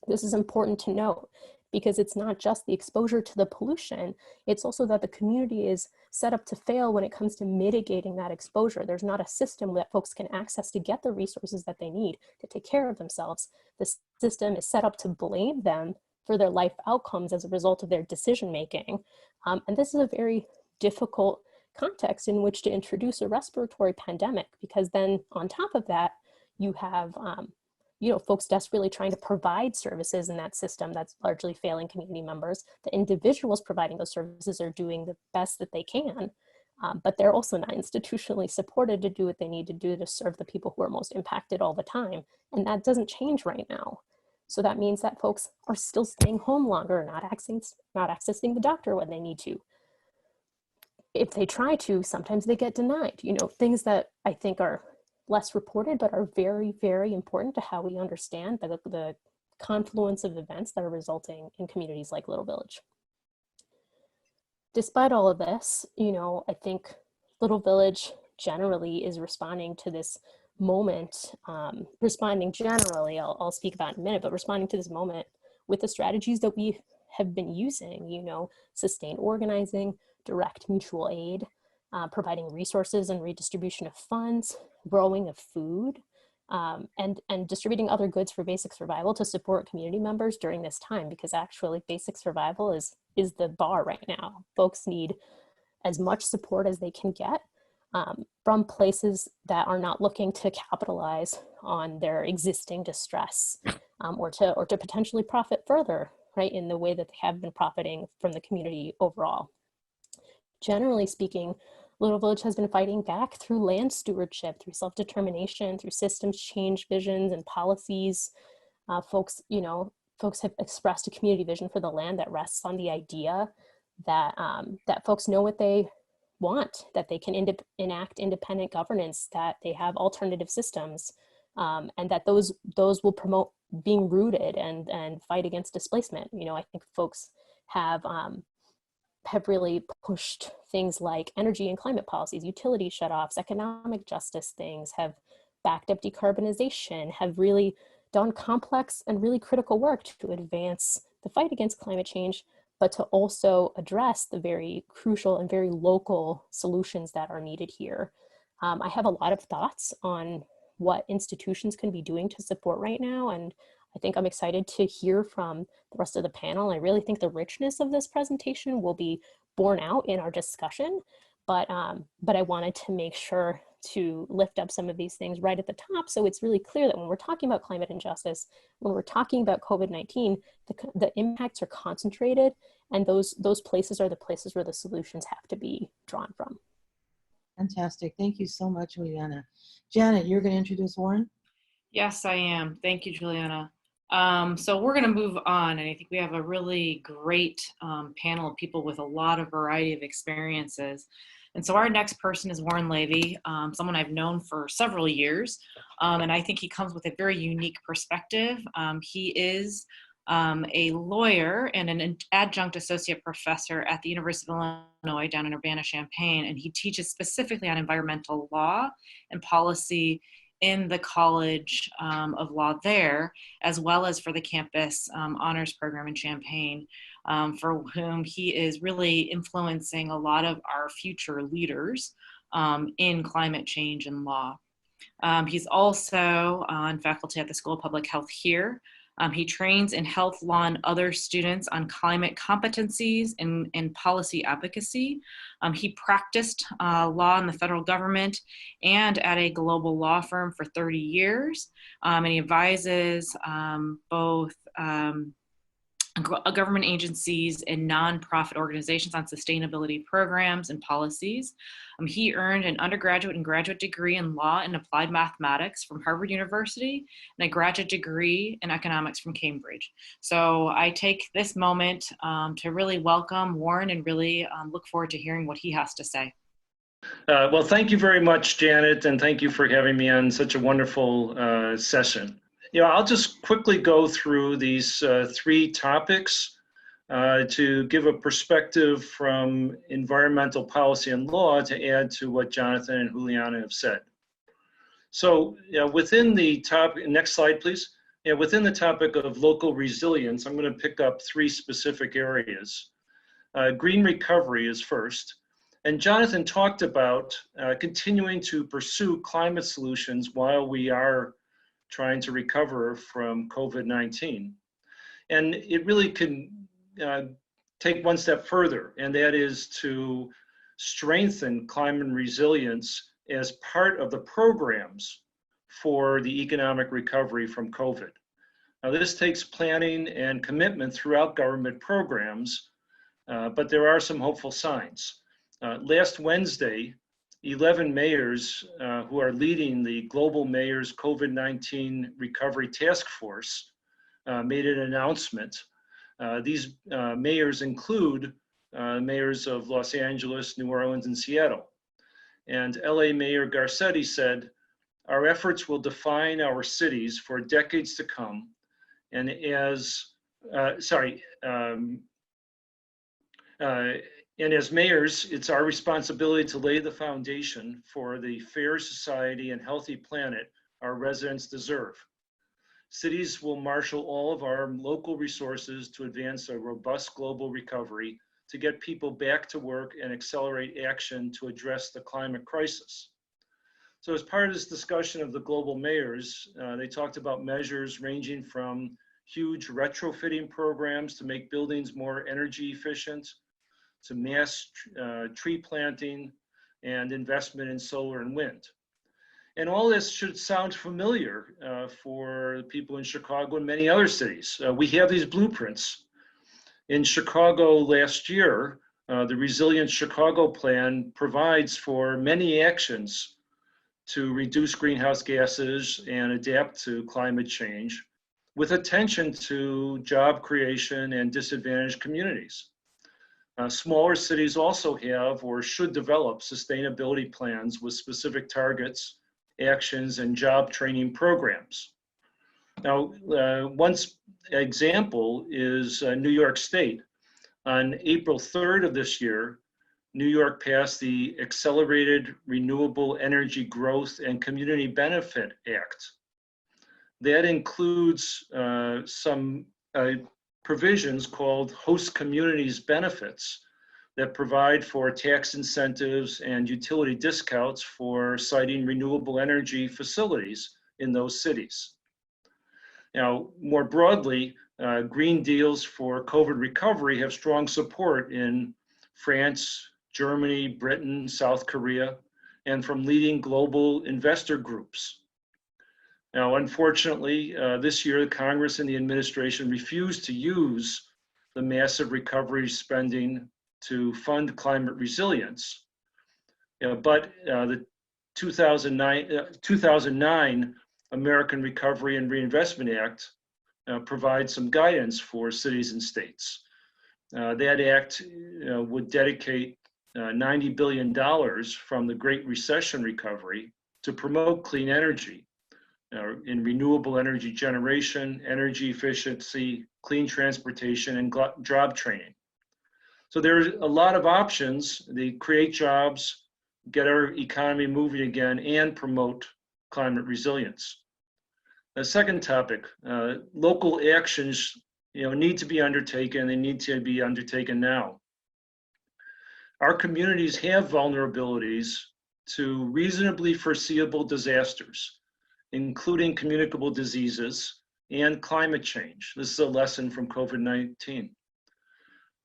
This is important to note because it's not just the exposure to the pollution, it's also that the community is set up to fail when it comes to mitigating that exposure. There's not a system that folks can access to get the resources that they need to take care of themselves. The system is set up to blame them for their life outcomes as a result of their decision-making. And this is a very difficult context in which to introduce a respiratory pandemic, because then on top of that, you have folks desperately trying to provide services in that system that's largely failing community members. The individuals providing those services are doing the best that they can, but they're also not institutionally supported to do what they need to do to serve the people who are most impacted all the time. And that doesn't change right now. So that means that folks are still staying home longer, not accessing the doctor when they need to. If they try to, sometimes they get denied. Things that I think are less reported, but are very, very important to how we understand the confluence of events that are resulting in communities like Little Village. Despite all of this, I think Little Village generally is responding to this moment, responding generally, I'll speak about in a minute, but responding to this moment with the strategies that we have been using, sustained organizing, direct mutual aid, providing resources and redistribution of funds, growing of food, and distributing other goods for basic survival to support community members during this time, because actually basic survival is the bar right now. Folks need as much support as they can get from places that are not looking to capitalize on their existing distress or to potentially profit further, right, in the way that they have been profiting from the community overall. Generally speaking, Little Village has been fighting back through land stewardship, through self-determination, through systems change visions and policies. Folks have expressed a community vision for the land that rests on the idea that folks know what they want, that they can enact independent governance, that they have alternative systems, and that those will promote being rooted and fight against displacement. I think folks have really pushed things like energy and climate policies, utility shutoffs, economic justice things, have backed up decarbonization, have really done complex and really critical work to advance the fight against climate change, but to also address the very crucial and very local solutions that are needed here. I have a lot of thoughts on what institutions can be doing to support right now, and I think I'm excited to hear from the rest of the panel. I really think the richness of this presentation will be borne out in our discussion, but I wanted to make sure to lift up some of these things right at the top, so it's really clear that when we're talking about climate injustice, when we're talking about COVID-19, the impacts are concentrated, and those places are the places where the solutions have to be drawn from. Fantastic. Thank you so much, Juliana. Janet, you're going to introduce Warren? Yes, I am. Thank you, Juliana. So we're going to move on, and I think we have a really great panel of people with a lot of variety of experiences. And so our next person is Warren Levy, someone I've known for several years, and I think he comes with a very unique perspective. He is a lawyer and an adjunct associate professor at the University of Illinois down in Urbana-Champaign, and he teaches specifically on environmental law and policy in the College of Law there, as well as for the campus honors program in Champaign, for whom he is really influencing a lot of our future leaders in climate change and law. He's also on faculty at the School of Public Health here. He trains in health law and other students on climate competencies and policy advocacy. He practiced law in the federal government and at a global law firm for 30 years. And he advises both government agencies and nonprofit organizations on sustainability programs and policies. He earned an undergraduate and graduate degree in law and applied mathematics from Harvard University and a graduate degree in economics from Cambridge. So I take this moment to really welcome Warren and really look forward to hearing what he has to say. Well, thank you very much, Janet, and thank you for having me on such a wonderful session. I'll just quickly go through these three topics to give a perspective from environmental policy and law to add to what Jonathan and Juliana have said. So within the topic, next slide, please. Within the topic of local resilience, I'm going to pick up three specific areas. Green recovery is first. And Jonathan talked about continuing to pursue climate solutions while we are trying to recover from COVID-19. And it really can take one step further, and that is to strengthen climate resilience as part of the programs for the economic recovery from COVID. Now, this takes planning and commitment throughout government programs, but there are some hopeful signs. Last Wednesday, 11 mayors who are leading the Global Mayors COVID-19 Recovery Task Force made an announcement. These mayors include mayors of Los Angeles, New Orleans, and Seattle. And LA Mayor Garcetti said, "Our efforts will define our cities for decades to come. And and as mayors, it's our responsibility to lay the foundation for the fair society and healthy planet our residents deserve. Cities will marshal all of our local resources to advance a robust global recovery, to get people back to work and accelerate action to address the climate crisis." So as part of this discussion of the global mayors, they talked about measures ranging from huge retrofitting programs to make buildings more energy efficient, to mass tree planting and investment in solar and wind. And all this should sound familiar for people in Chicago and many other cities. We have these blueprints. In Chicago last year, the Resilient Chicago Plan provides for many actions to reduce greenhouse gases and adapt to climate change, with attention to job creation and disadvantaged communities. Smaller cities also have or should develop sustainability plans with specific targets, actions, and job training programs. Now, one example is New York State. On April 3rd of this year, New York passed the Accelerated Renewable Energy Growth and Community Benefit Act. That includes some provisions called host communities benefits that provide for tax incentives and utility discounts for siting renewable energy facilities in those cities. Now, more broadly, green deals for COVID recovery have strong support in France, Germany, Britain, South Korea, and from leading global investor groups. Now, unfortunately, this year, Congress and the administration refused to use the massive recovery spending to fund climate resilience. But the 2009 American Recovery and Reinvestment Act provides some guidance for cities and states. That act would dedicate $90 billion from the Great Recession recovery to promote clean energy in renewable energy generation, energy efficiency, clean transportation, and job training. So there's a lot of options. They create jobs, get our economy moving again, and promote climate resilience. The second topic, local actions need to be undertaken. They need to be undertaken now. Our communities have vulnerabilities to reasonably foreseeable disasters, including communicable diseases and climate change. This is a lesson from COVID-19.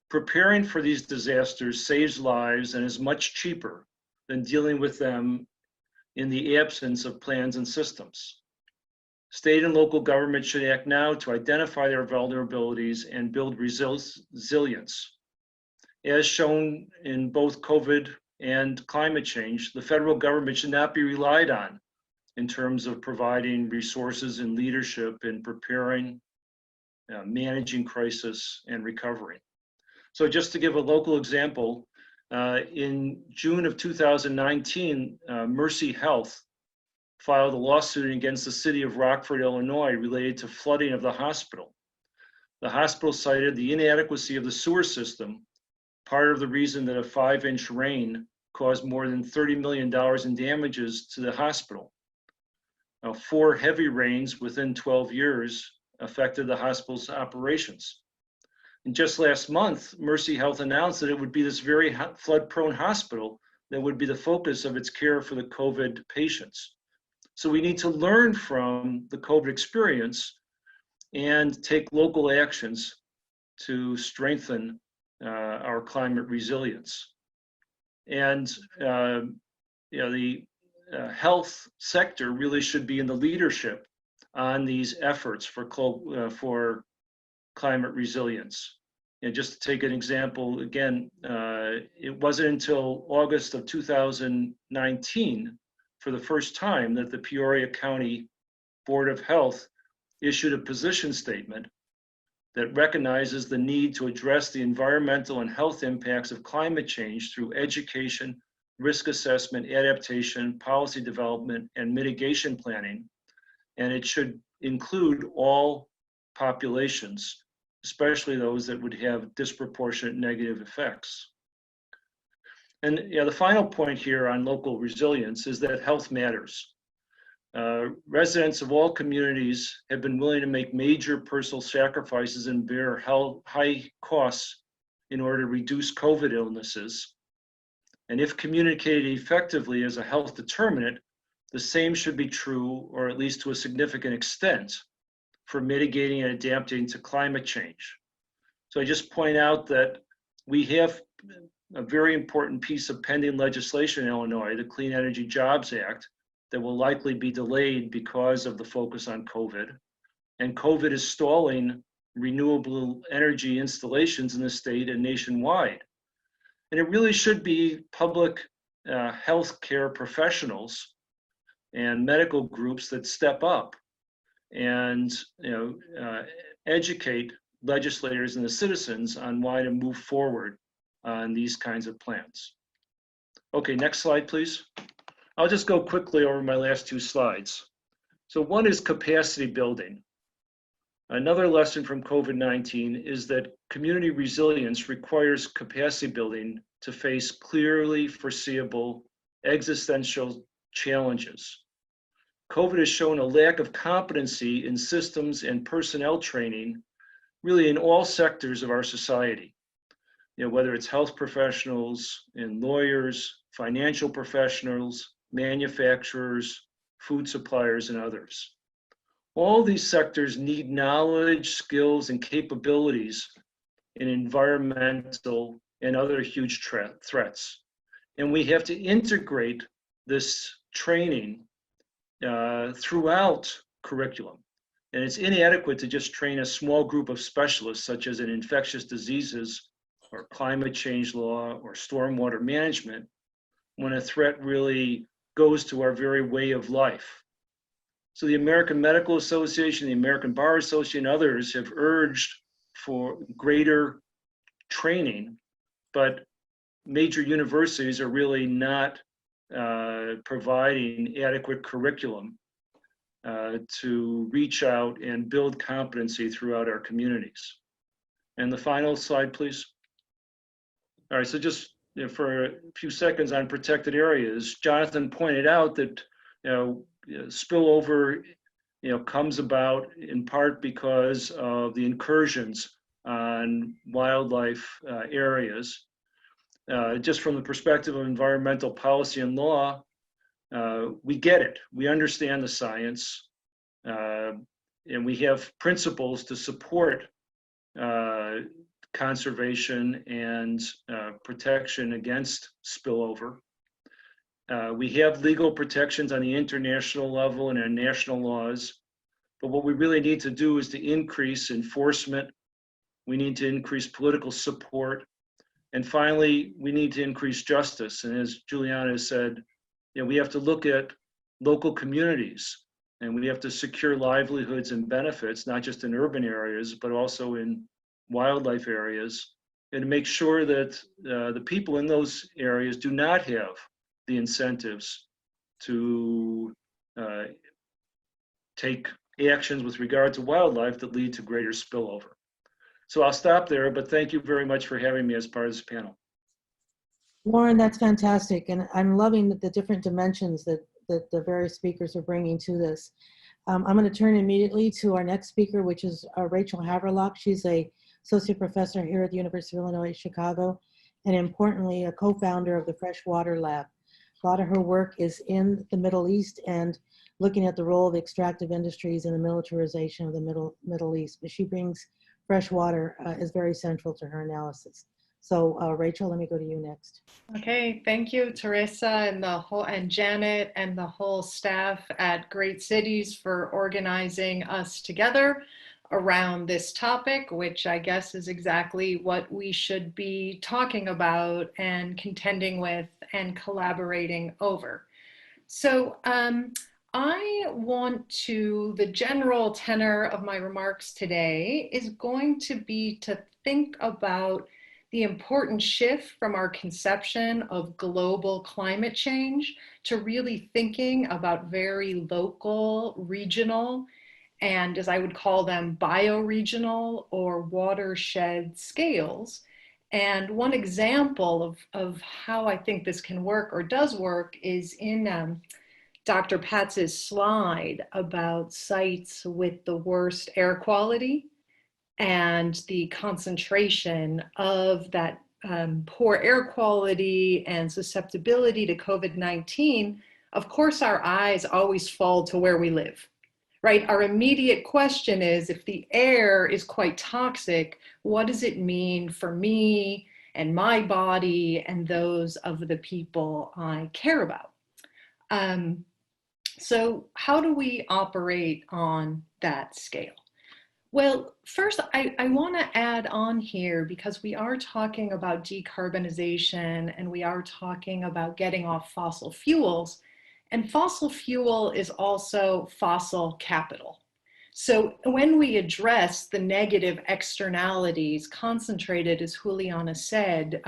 Preparing for these disasters saves lives and is much cheaper than dealing with them in the absence of plans and systems. State and local governments should act now to identify their vulnerabilities and build resilience. As shown in both COVID and climate change, the federal government should not be relied on in terms of providing resources and leadership in preparing, managing crisis and recovery. So just to give a local example, in June of 2019, Mercy Health filed a lawsuit against the city of Rockford, Illinois, related to flooding of the hospital. The hospital cited the inadequacy of the sewer system, part of the reason that a 5-inch rain caused more than $30 million in damages to the hospital. 4 heavy rains within 12 years affected the hospital's operations. And just last month, Mercy Health announced that it would be this very flood-prone hospital that would be the focus of its care for the COVID patients. So we need to learn from the COVID experience and take local actions to strengthen our climate resilience. And the health sector really should be in the leadership on these efforts for climate resilience. And just to take an example, again, it wasn't until August of 2019, for the first time, that the Peoria County Board of Health issued a position statement that recognizes the need to address the environmental and health impacts of climate change through education, risk assessment, adaptation, policy development, and mitigation planning. And it should include all populations, especially those that would have disproportionate negative effects. And the final point here on local resilience is that health matters. Residents of all communities have been willing to make major personal sacrifices and bear high costs in order to reduce COVID illnesses. And if communicated effectively as a health determinant, the same should be true, or at least to a significant extent, for mitigating and adapting to climate change. So I just point out that we have a very important piece of pending legislation in Illinois, the Clean Energy Jobs Act, that will likely be delayed because of the focus on COVID. And COVID is stalling renewable energy installations in the state and nationwide. And it really should be public health care professionals and medical groups that step up and educate legislators and the citizens on why to move forward on these kinds of plans. Okay, next slide, please. I'll just go quickly over my last 2 slides. So one is capacity building. Another lesson from COVID-19 is that community resilience requires capacity building to face clearly foreseeable existential challenges. COVID has shown a lack of competency in systems and personnel training, really in all sectors of our society. Whether it's health professionals and lawyers, financial professionals, manufacturers, food suppliers, and others. All these sectors need knowledge, skills, and capabilities in environmental and other huge threats. And we have to integrate this training throughout curriculum. And it's inadequate to just train a small group of specialists, such as in infectious diseases or climate change law or stormwater management, when a threat really goes to our very way of life. So the American Medical Association, the American Bar Association, and others have urged for greater training, but major universities are really not providing adequate curriculum to reach out and build competency throughout our communities. And the final slide, please. All right, so just for a few seconds on protected areas, Jonathan pointed out that spillover comes about in part because of the incursions on wildlife areas. Just from the perspective of environmental policy and law, we get it. We understand the science, and we have principles to support conservation and protection against spillover. We have legal protections on the international level and in national laws, but what we really need to do is to increase enforcement. We need to increase political support. And finally, we need to increase justice. And as Juliana said, we have to look at local communities, and we have to secure livelihoods and benefits, not just in urban areas, but also in wildlife areas, and to make sure that the people in those areas do not have the incentives to take actions with regard to wildlife that lead to greater spillover. So I'll stop there, but thank you very much for having me as part of this panel. Lauren, that's fantastic. And I'm loving the different dimensions that the various speakers are bringing to this. I'm going to turn immediately to our next speaker, which is Rachel Haverlock. She's a associate professor here at the University of Illinois Chicago, and importantly, a co-founder of the Freshwater Lab. A lot of her work is in the Middle East and looking at the role of extractive industries in the militarization of the Middle East. But she brings fresh water is very central to her analysis. So Rachel, let me go to you next. Okay, thank you, Teresa, and Janet and the whole staff at Great Cities for organizing us together around this topic, which I guess is exactly what we should be talking about and contending with and collaborating over. So the general tenor of my remarks today is going to be to think about the important shift from our conception of global climate change to really thinking about very local, regional, and as I would call them, bioregional or watershed scales. And one example of how I think this can work or does work is in Dr. Patz's slide about sites with the worst air quality and the concentration of that poor air quality and susceptibility to COVID-19. Of course, our eyes always fall to where we live, right? Our immediate question is, if the air is quite toxic, what does it mean for me and my body and those of the people I care about? So how do we operate on that scale? Well, first, I want to add on here, because we are talking about decarbonization and we are talking about getting off fossil fuels, and fossil fuel is also fossil capital. So when we address the negative externalities concentrated, as Juliana said,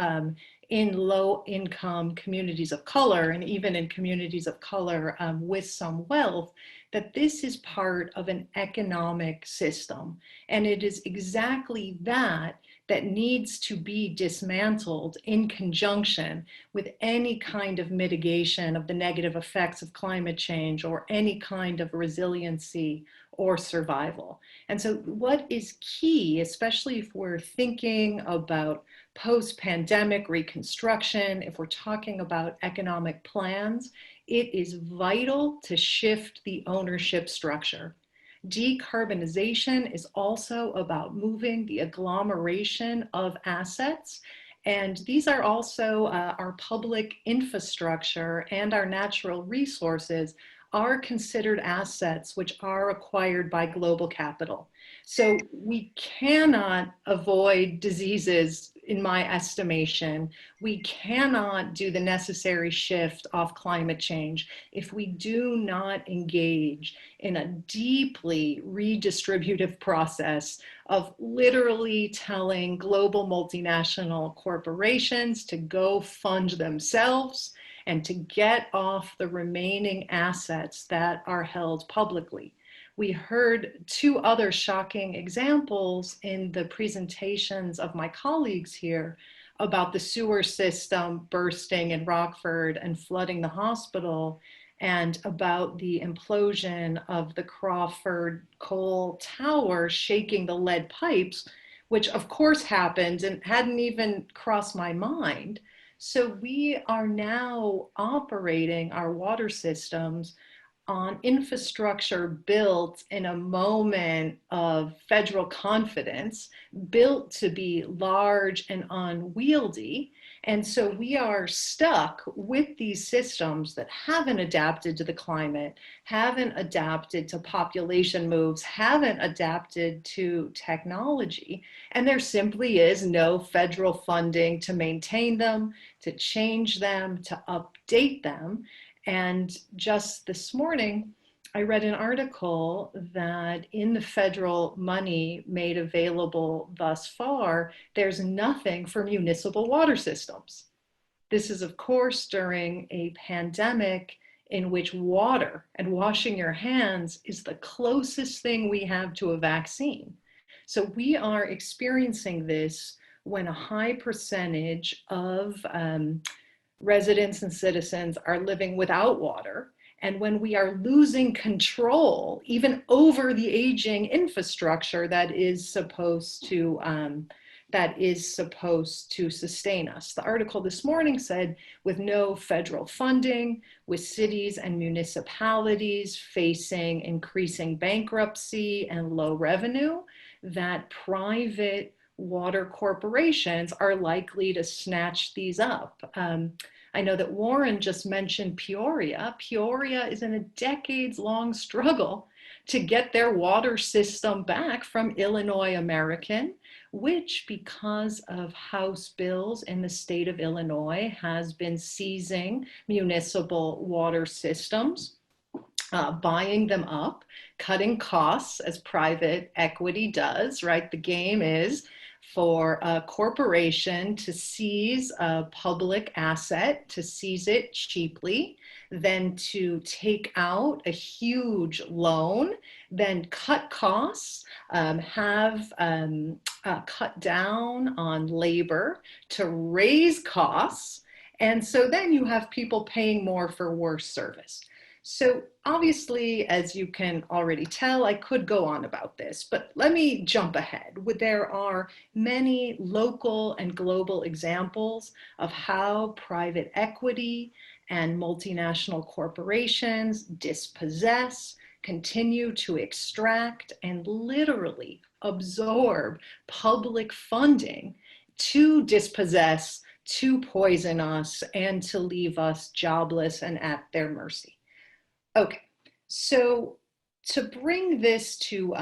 in low-income communities of color, and even in communities of color with some wealth, that this is part of an economic system. And it is exactly that needs to be dismantled in conjunction with any kind of mitigation of the negative effects of climate change or any kind of resiliency or survival. And so what is key, especially if we're thinking about post-pandemic reconstruction, if we're talking about economic plans, it is vital to shift the ownership structure. Decarbonization is also about moving the agglomeration of assets. And these are also our public infrastructure and our natural resources are considered assets which are acquired by global capital. So we cannot avoid diseases in my estimation, we cannot do the necessary shift off climate change if we do not engage in a deeply redistributive process of literally telling global multinational corporations to go fund themselves and to get off the remaining assets that are held publicly. We heard two other shocking examples in the presentations of my colleagues here about the sewer system bursting in Rockford and flooding the hospital, and about the implosion of the Crawford coal tower shaking the lead pipes, which of course happened and hadn't even crossed my mind. So we are now operating our water systems on infrastructure built in a moment of federal confidence, built to be large and unwieldy. And so we are stuck with these systems that haven't adapted to the climate, haven't adapted to population moves, haven't adapted to technology. And there simply is no federal funding to maintain them, to change them, to update them. And just this morning, I read an article that in the federal money made available thus far, there's nothing for municipal water systems. This is, of course, during a pandemic in which water and washing your hands is the closest thing we have to a vaccine. So we are experiencing this when a high percentage of residents and citizens are living without water, and when we are losing control even over the aging infrastructure that is supposed to sustain us. The article this morning said, with no federal funding, with cities and municipalities facing increasing bankruptcy and low revenue, that private water corporations are likely to snatch these up. I know that Warren just mentioned Peoria. Peoria is in a decades-long struggle to get their water system back from Illinois American, which, because of House bills in the state of Illinois, has been seizing municipal water systems, buying them up, cutting costs as private equity does, right? The game is for a corporation to seize a public asset, to seize it cheaply, then to take out a huge loan, then cut costs, cut down on labor to raise costs. And so then you have people paying more for worse service. So obviously, as you can already tell, I could go on about this, but let me jump ahead. There are many local and global examples of how private equity and multinational corporations dispossess, continue to extract, and literally absorb public funding to dispossess, to poison us, and to leave us jobless and at their mercy. Okay, so to bring this to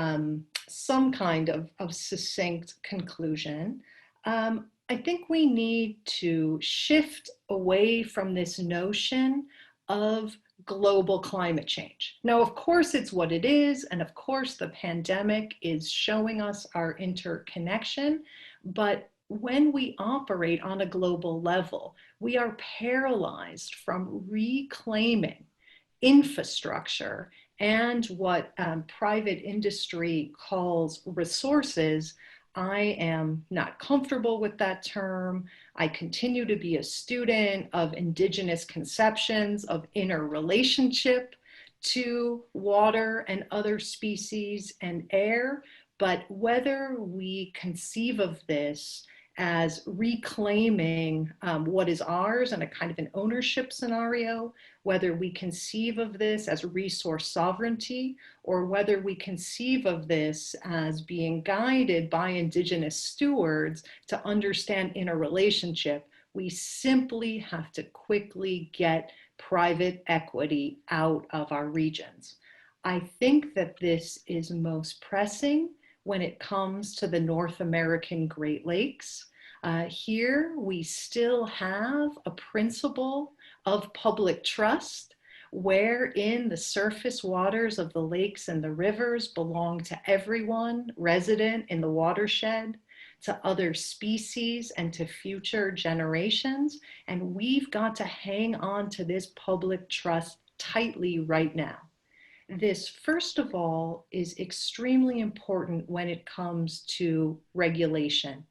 some kind of succinct conclusion, I think we need to shift away from this notion of global climate change. Now, of course, it's what it is, and of course, the pandemic is showing us our interconnection, but when we operate on a global level, we are paralyzed from reclaiming infrastructure and what private industry calls resources. I am not comfortable with that term. I continue to be a student of indigenous conceptions of interrelationship to water and other species and air, but whether we conceive of this as reclaiming what is ours in a kind of an ownership scenario, whether we conceive of this as resource sovereignty, or whether we conceive of this as being guided by indigenous stewards to understand interrelationship, we simply have to quickly get private equity out of our regions. I think that this is most pressing when it comes to the North American Great Lakes. Here, we still have a principle of public trust, wherein the surface waters of the lakes and the rivers belong to everyone resident in the watershed, to other species, and to future generations. And we've got to hang on to this public trust tightly right now. This, first of all, is extremely important when it comes to regulation.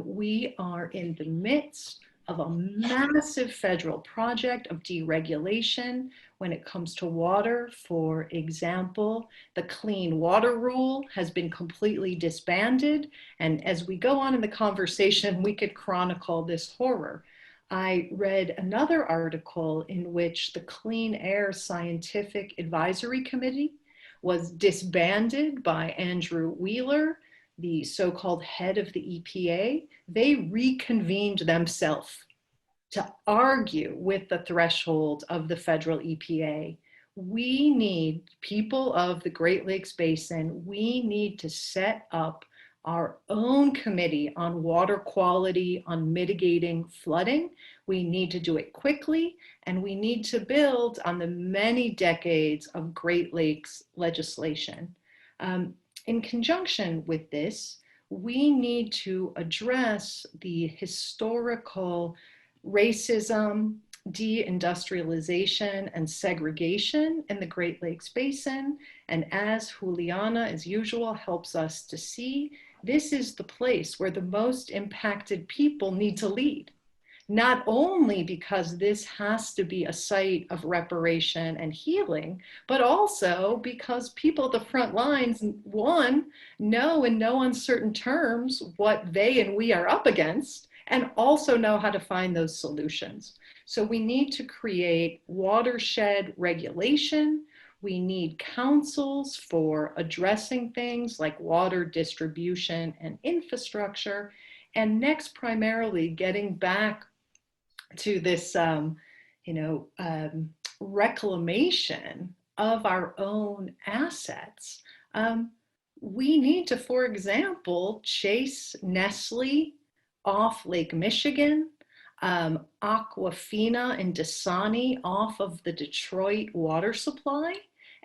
We are in the midst of a massive federal project of deregulation when it comes to water. For example, the Clean Water Rule has been completely disbanded. And as we go on in the conversation, we could chronicle this horror. I read another article in which the Clean Air Scientific Advisory Committee was disbanded by Andrew Wheeler, the so-called head of the EPA. They reconvened themselves to argue with the threshold of the federal EPA. We need, people of the Great Lakes Basin, we need to set up our own committee on water quality, on mitigating flooding. We need to do it quickly, and we need to build on the many decades of Great Lakes legislation. In conjunction with this, we need to address the historical racism, deindustrialization, and segregation in the Great Lakes Basin. And as Juliana, as usual, helps us to see, this is the place where the most impacted people need to lead. Not only because this has to be a site of reparation and healing, but also because people at the front lines, one, know in no uncertain terms what they and we are up against, and also know how to find those solutions. So we need to create watershed regulation. We need councils for addressing things like water distribution and infrastructure. And next, primarily getting back to this, reclamation of our own assets. We need to, for example, chase Nestle off Lake Michigan, Aquafina and Dasani off of the Detroit water supply.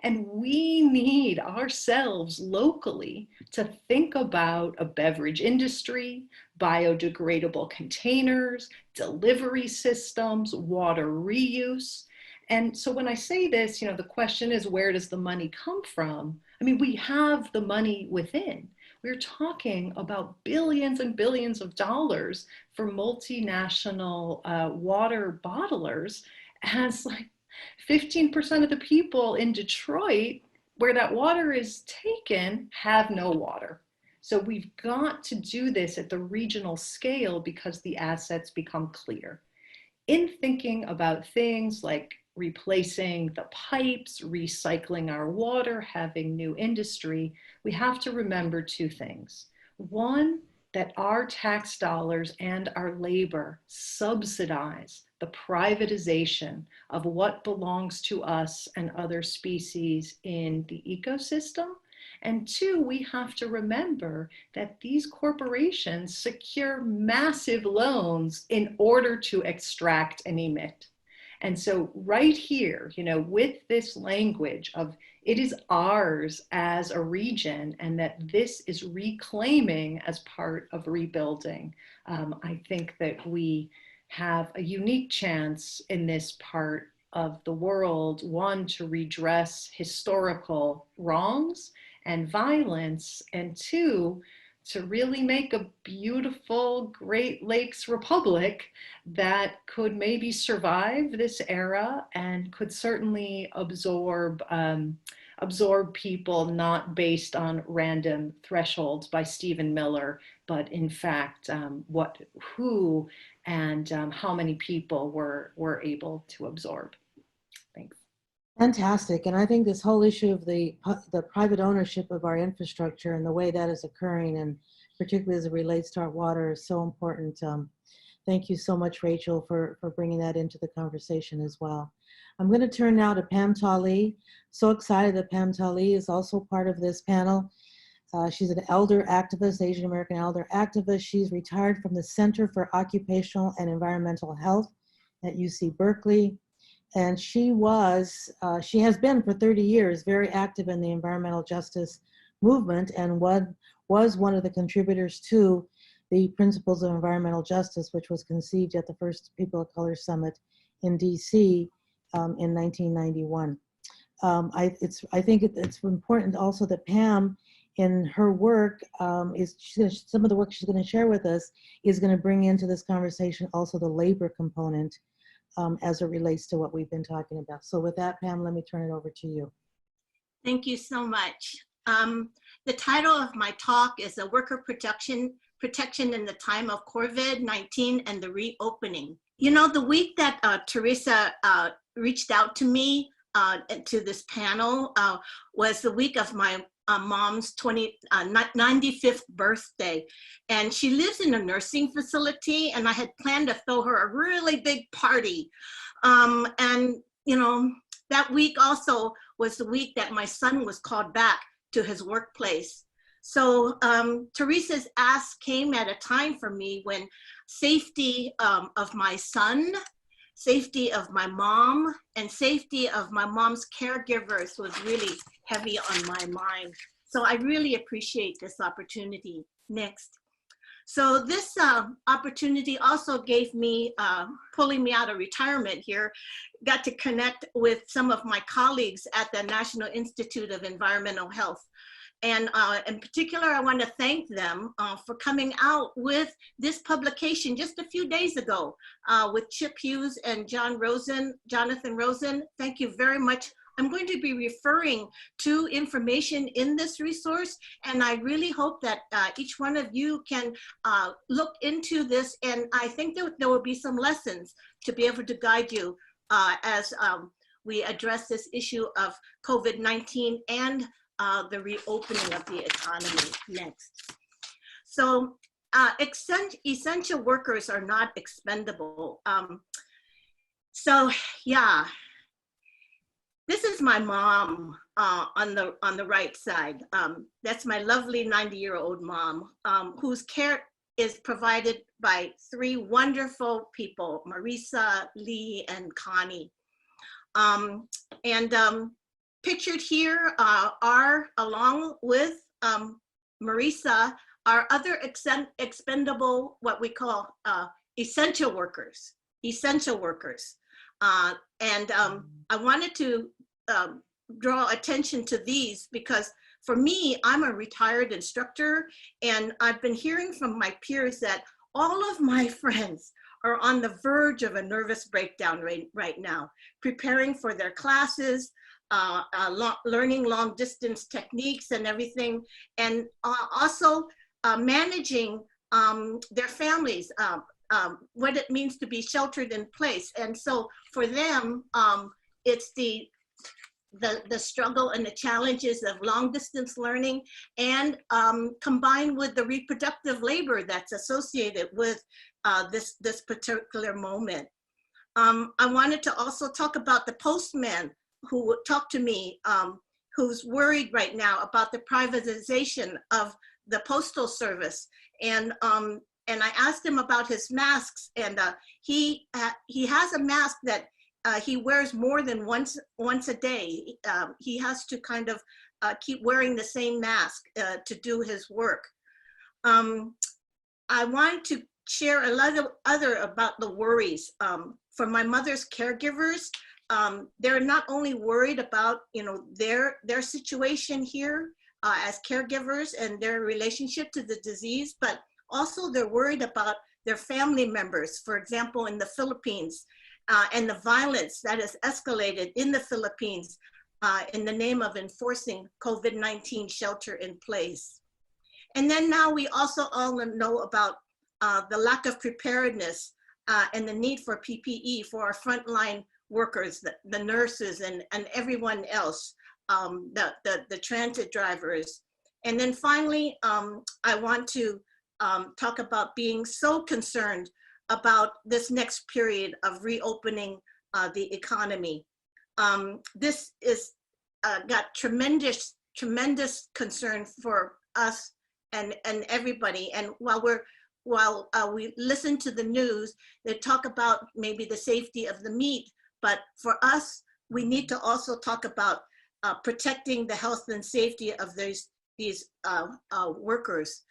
And we need ourselves locally to think about a beverage industry, biodegradable containers, delivery systems, water reuse. And so when I say this, the question is, where does the money come from? I mean, we have the money within. We're talking about billions and billions of dollars for multinational water bottlers, as like 15% of the people in Detroit where that water is taken have no water. So we've got to do this at the regional scale because the assets become clear. In thinking about things like replacing the pipes, recycling our water, having new industry, we have to remember two things. One, that our tax dollars and our labor subsidize the privatization of what belongs to us and other species in the ecosystem. And two, we have to remember that these corporations secure massive loans in order to extract and emit. And so right here, with this language of it is ours as a region and that this is reclaiming as part of rebuilding, I think that we have a unique chance in this part of the world, one, to redress historical wrongs and violence, and two, to really make a beautiful Great Lakes Republic that could maybe survive this era and could certainly absorb people, not based on random thresholds by Stephen Miller, but in fact, who and how many people were able to absorb. Thanks. Fantastic. And I think this whole issue of the private ownership of our infrastructure and the way that is occurring, and particularly as it relates to our water, is so important. Thank you so much, Rachel, for bringing that into the conversation as well. I'm going to turn now to Pam Talley. So excited that Pam Talley is also part of this panel. She's an elder activist, Asian American elder activist. She's retired from the Center for Occupational and Environmental Health at UC Berkeley. And she has been for 30 years very active in the environmental justice movement, and was one of the contributors to the Principles of Environmental Justice, which was conceived at the first People of Color Summit in DC in 1991. I think it's important also that Pam, in her work, some of the work she's going to share with us is going to bring into this conversation also the labor component as it relates to what we've been talking about. So with that, Pam, let me turn it over to you. Thank you so much. The title of my talk is "A Worker Protection in the Time of COVID-19 and the Reopening." You know, the week that Teresa reached out to me to this panel was the week of my mom's 95th birthday. And she lives in a nursing facility, and I had planned to throw her a really big party. And, you know, that week also was the week that my son was called back to his workplace. So Teresa's ask came at a time for me when safety of my son, safety of my mom, and safety of my mom's caregivers was really heavy on my mind. So I really appreciate this opportunity. Next. So this opportunity also gave me, pulling me out of retirement here, got to connect with some of my colleagues at the National Institute of Environmental Health. And in particular, I want to thank them for coming out with this publication just a few days ago with Chip Hughes and Jonathan Rosen. Thank you very much. I'm going to be referring to information in this resource, and I really hope that each one of you can look into this, and I think that there will be some lessons to be able to guide you as we address this issue of COVID-19 and the reopening of the economy. Next. So essential workers are not expendable. So yeah, this is my mom on the right side. That's my lovely 90-year-old mom whose care is provided by three wonderful people, Marisa, Lee, and Connie. Pictured here are, along with Marisa, are other expendable, what we call essential workers. I wanted to draw attention to these because for me, I'm a retired instructor, and I've been hearing from my peers that all of my friends are on the verge of a nervous breakdown right now, preparing for their classes, learning long distance techniques and everything, and also managing their families, what it means to be sheltered in place. And so for them, it's the struggle and the challenges of long distance learning, and combined with the reproductive labor that's associated with this particular moment. I wanted to also talk about the postman who talked to me, who's worried right now about the privatization of the postal service. And I asked him about his masks, and he has a mask that he wears more than once a day. He has to kind of keep wearing the same mask to do his work. I wanted to share a lot of other about the worries. For my mother's caregivers, they're not only worried about their situation here as caregivers and their relationship to the disease, but also they're worried about their family members, for example, in the Philippines, and the violence that has escalated in the Philippines in the name of enforcing COVID-19 shelter in place. And then now we also all know about the lack of preparedness and the need for PPE for our frontline workers, the nurses and everyone else, the transit drivers. And then finally, I want to talk about being so concerned about this next period of reopening the economy. This is got tremendous concern for us and everybody. And while we listen to the news, they talk about maybe the safety of the meat, but for us, we need to also talk about protecting the health and safety of these workers.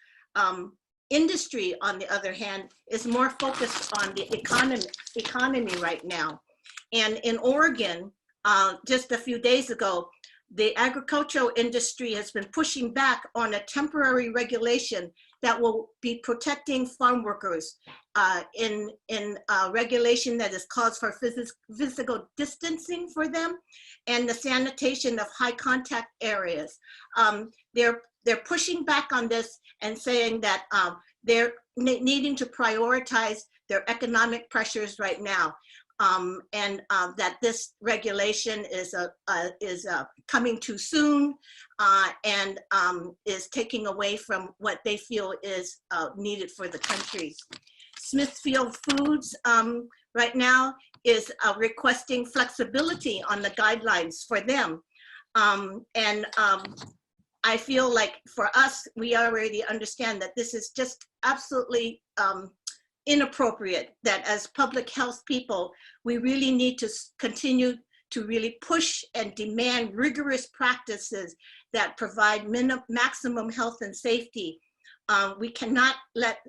Industry, on the other hand, is more focused on the economy right now. And in Oregon, just a few days ago, the agricultural industry has been pushing back on a temporary regulation that will be protecting farm workers in regulation that is calls for physical distancing for them and the sanitation of high contact areas. They're pushing back on this and saying that they're needing to prioritize their economic pressures right now. And that this regulation is coming too soon and is taking away from what they feel is needed for the countries. Smithfield Foods right now is requesting flexibility on the guidelines for them. I feel like for us, we already understand that this is just absolutely inappropriate, that as public health people, we really need to continue to really push and demand rigorous practices that provide maximum health and safety. We cannot let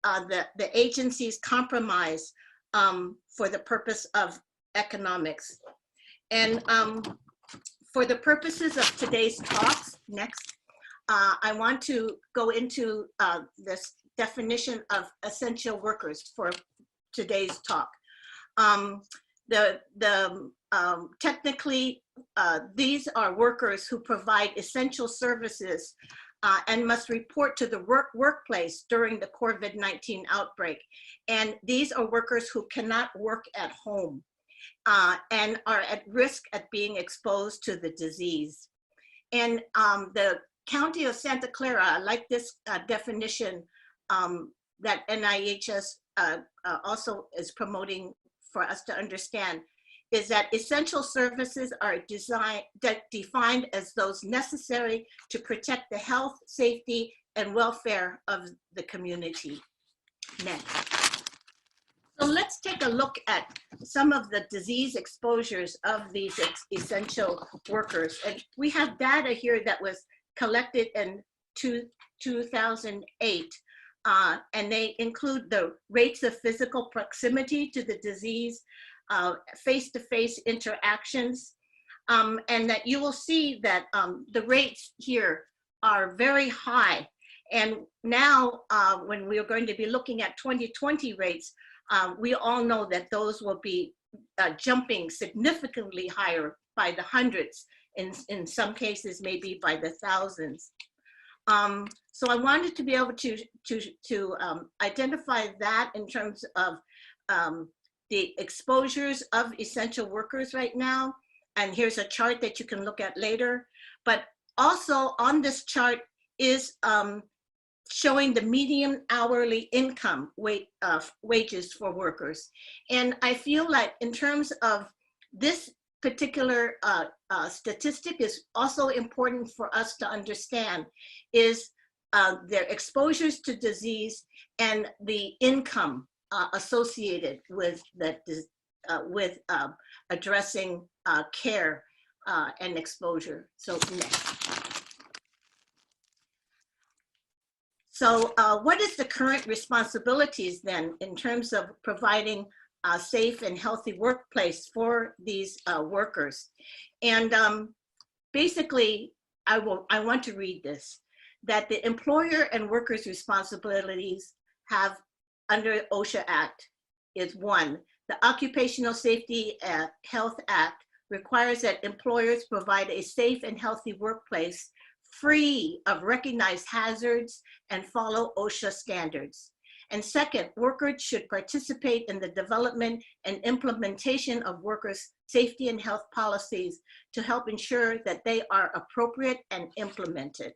the agencies compromise for the purpose of economics. And for the purposes of today's talks, next, I want to go into this definition of essential workers for today's talk. Technically, these are workers who provide essential services and must report to the workplace during the COVID-19 outbreak. And these are workers who cannot work at home and are at risk at being exposed to the disease. And the County of Santa Clara, I like this definition that NIHS also is promoting for us to understand, is that essential services are defined as those necessary to protect the health, safety, and welfare of the community. Next. So let's take a look at some of the disease exposures of these essential workers. And we have data here that was collected in 2008. And they include the rates of physical proximity to the disease, face-to-face interactions, and that you will see that the rates here are very high. And now when we are going to be looking at 2020 rates, we all know that those will be jumping significantly higher by the hundreds, in some cases maybe by the thousands. So I wanted to be able to identify that in terms of the exposures of essential workers right now. And here's a chart that you can look at later. But also on this chart is showing the median hourly income wages for workers. And I feel like in terms of this particular statistic is also important for us to understand is their exposures to disease and the income associated with that, with addressing care and exposure. So next. So what is the current responsibilities then in terms of providing a safe and healthy workplace for these workers? And basically, I want to read this, that the employer and workers' responsibilities have under OSHA Act is 1, the Occupational Safety Health Act requires that employers provide a safe and healthy workplace free of recognized hazards and follow OSHA standards. And second, workers should participate in the development and implementation of workers' safety and health policies to help ensure that they are appropriate and implemented.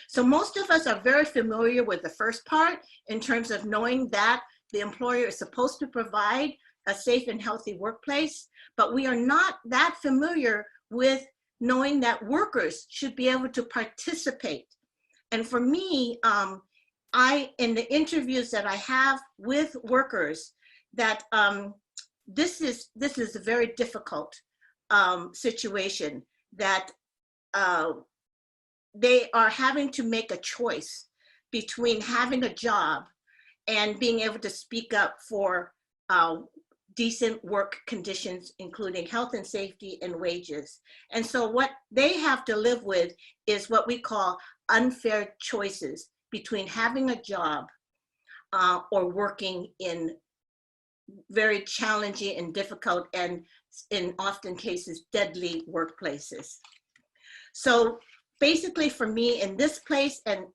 So most of us are very familiar with the first part in terms of knowing that the employer is supposed to provide a safe and healthy workplace, but we are not that familiar with knowing that workers should be able to participate And for me, in the interviews that I have with workers, that this is a very difficult situation, that they are having to make a choice between having a job and being able to speak up for decent work conditions, including health and safety and wages. And so what they have to live with is what we call unfair choices between having a job or working in very challenging and difficult, and in often cases, deadly workplaces. So basically for me in this place, and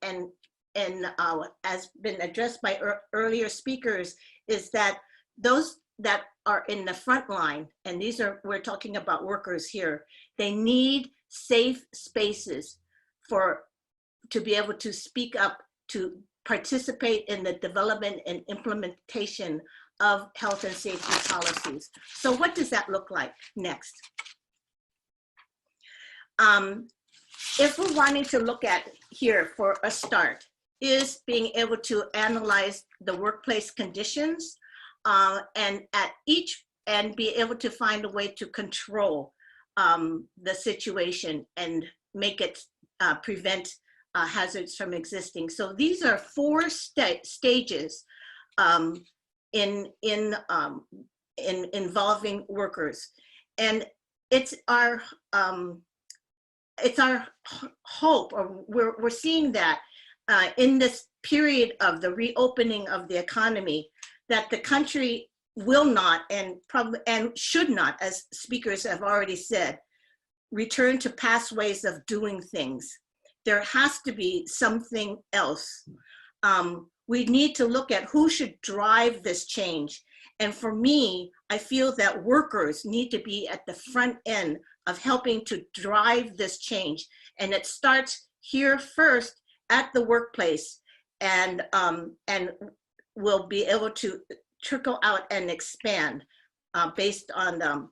as been addressed by earlier speakers, is that those that are in the front line, and we're talking about workers here, they need safe spaces to be able to speak up, to participate in the development and implementation of health and safety policies. So what does that look like? Next. If we're wanting to look at here for a start, is being able to analyze the workplace conditions and be able to find a way to control the situation and make it prevent hazards from existing. So these are 4 stages in involving workers, and it's our hope, or we're seeing that in this period of the reopening of the economy, that the country will not and should not, as speakers have already said, return to past ways of doing things. There has to be something else. We need to look at who should drive this change. And for me, I feel that workers need to be at the front end of helping to drive this change. And it starts here first at the workplace, and will be able to trickle out and expand based on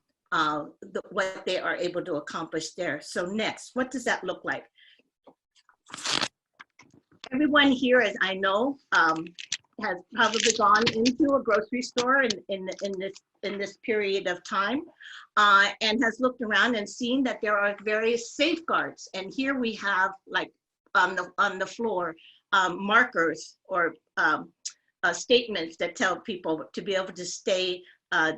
what they are able to accomplish there. So next, what does that look like? Everyone here, as I know, has probably gone into a grocery store in this period of time, and has looked around and seen that there are various safeguards. And here we have, like on the floor, markers or statements that tell people to be able to stay a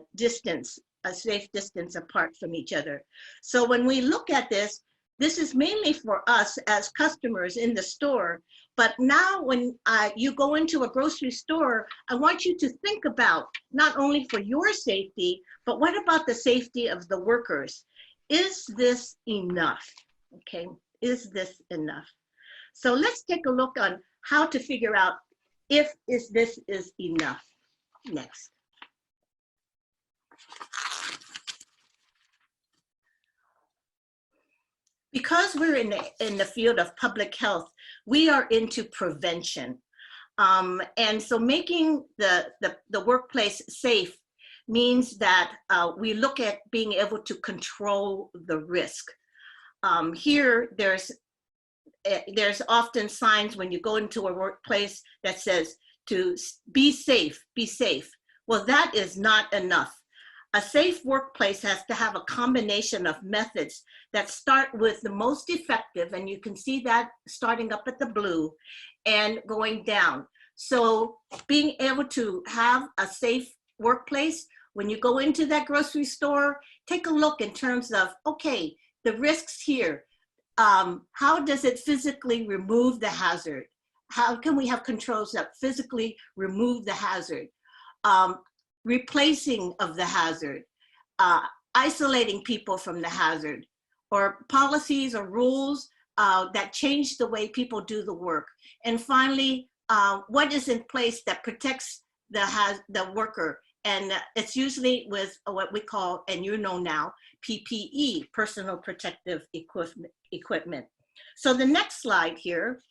safe distance apart from each other. So when we look at this, this is mainly for us as customers in the store. But now when you go into a grocery store, I want you to think about not only for your safety, but what about the safety of the workers? Is this enough? Okay, is this enough? So let's take a look on how to figure out if this is enough. Next. Because we're in the field of public health, we are into prevention. And so making the workplace safe means that we look at being able to control the risk. Here, there's often signs when you go into a workplace that says to be safe, be safe. Well, that is not enough. A safe workplace has to have a combination of methods that start with the most effective, and you can see that starting up at the blue and going down. So being able to have a safe workplace, when you go into that grocery store, take a look in terms of, okay, the risks here, how does it physically remove the hazard? How can we have controls that physically remove the hazard? Replacing of the hazard, isolating people from the hazard, or policies or rules that change the way people do the work. And finally, what is in place that protects the worker? And it's usually with what we call, and you know now, PPE, personal protective equipment. So the next slide here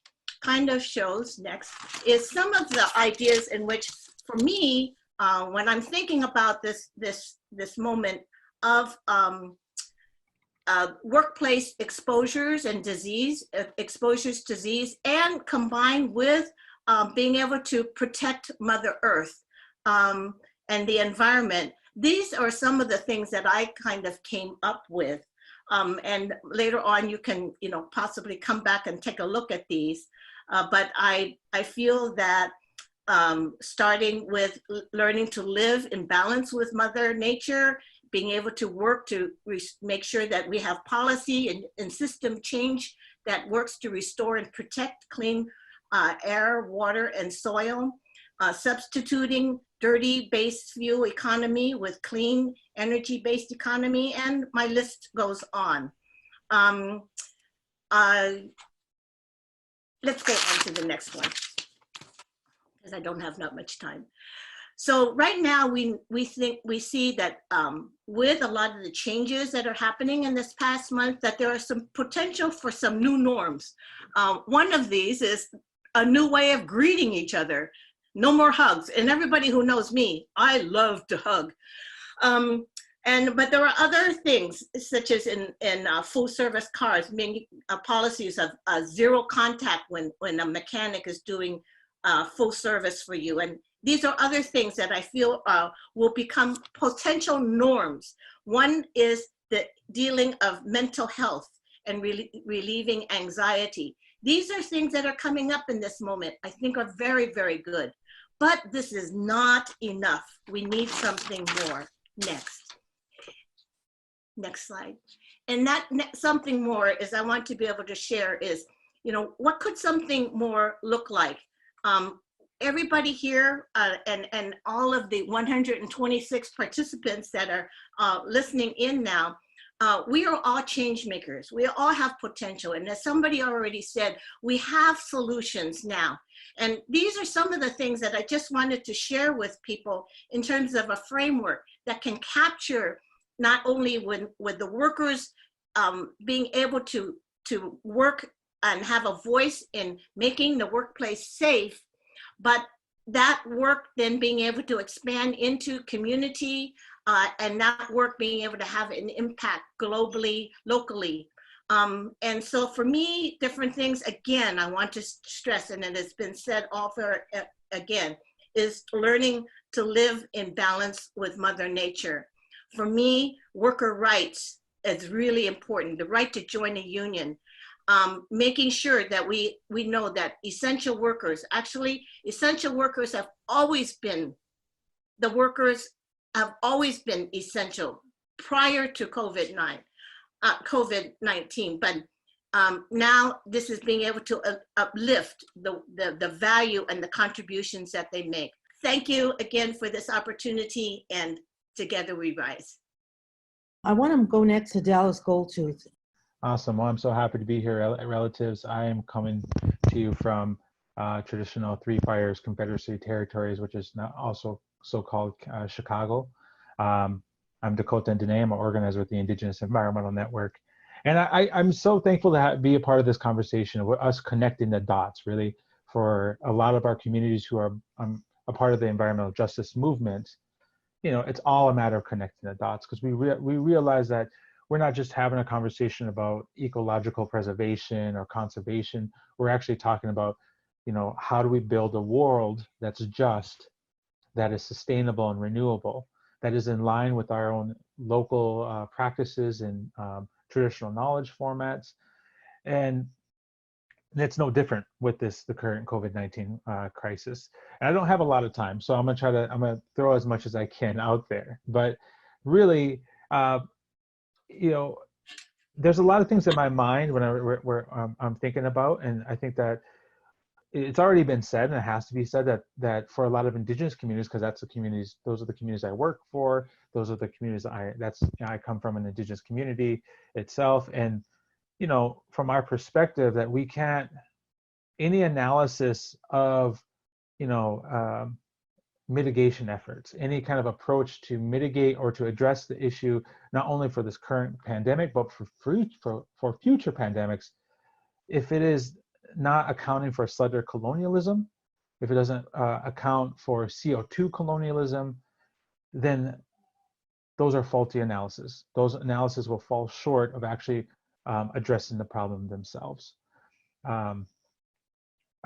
kind of shows, next, is some of the ideas in which, for me, when I'm thinking about this moment of workplace exposures and exposures to disease, and combined with being able to protect Mother Earth and the environment. These are some of the things that I kind of came up with. And later on, you can, possibly come back and take a look at these. But I feel that starting with learning to live in balance with Mother Nature, being able to work to make sure that we have policy and system change that works to restore and protect clean air, water, and soil, substituting dirty-based fuel economy with clean energy-based economy, and my list goes on. Let's go on to the next one, because I don't have that much time. So right now we see that with a lot of the changes that are happening in this past month, that there are some potential for some new norms. One of these is a new way of greeting each other. No more hugs. And everybody who knows me, I love to hug. But there are other things, such as in full service cars, being policies of zero contact when a mechanic is doing full service for you. And these are other things that I feel will become potential norms. One is the dealing of mental health and relieving anxiety. These are things that are coming up in this moment, I think are very, very good. But this is not enough. We need something more. Next slide. And that something more is I want to be able to share is, what could something more look like? Everybody here and all of the 126 participants that are listening in now, we are all change makers. We all have potential. And as somebody already said, we have solutions now. And these are some of the things that I just wanted to share with people in terms of a framework that can capture not only with the workers being able to work and have a voice in making the workplace safe, but that work then being able to expand into community and that work being able to have an impact globally, locally. And so for me, different things, again, I want to stress, and it has been said over again, is learning to live in balance with Mother Nature. For me, worker rights is really important, the right to join a union. Making sure that we know that essential workers have always been, the workers have always been essential prior to COVID-19, but now this is being able to uplift the value and the contributions that they make. Thank you again for this opportunity, and together we rise. I want to go next to Dallas Goldtooth. Awesome. Well, I'm so happy to be here, relatives. I am coming to you from traditional Three Fires Confederacy territories, which is now also so-called Chicago. I'm Dakota and Dene. I'm an organizer with the Indigenous Environmental Network. And I'm so thankful to be a part of this conversation, with us connecting the dots, really, for a lot of our communities who are a part of the environmental justice movement. It's all a matter of connecting the dots, because we realize that we're not just having a conversation about ecological preservation or conservation. We're actually talking about, how do we build a world that's just, that is sustainable and renewable, that is in line with our own local practices and traditional knowledge formats. And it's no different with the current COVID-19 crisis. And I don't have a lot of time, so I'm gonna throw as much as I can out there. But really, there's a lot of things in my mind when I'm thinking about, and I think that it's already been said, and it has to be said, that for a lot of Indigenous communities, because those are the communities I work for, those are the communities I come from, an Indigenous community itself, and from our perspective, that we can't, any analysis of mitigation efforts, any kind of approach to mitigate or to address the issue, not only for this current pandemic, but for future pandemics, if it is not accounting for settler colonialism, if it doesn't account for CO2 colonialism, then those are faulty analysis. Those analyses will fall short of actually addressing the problem themselves.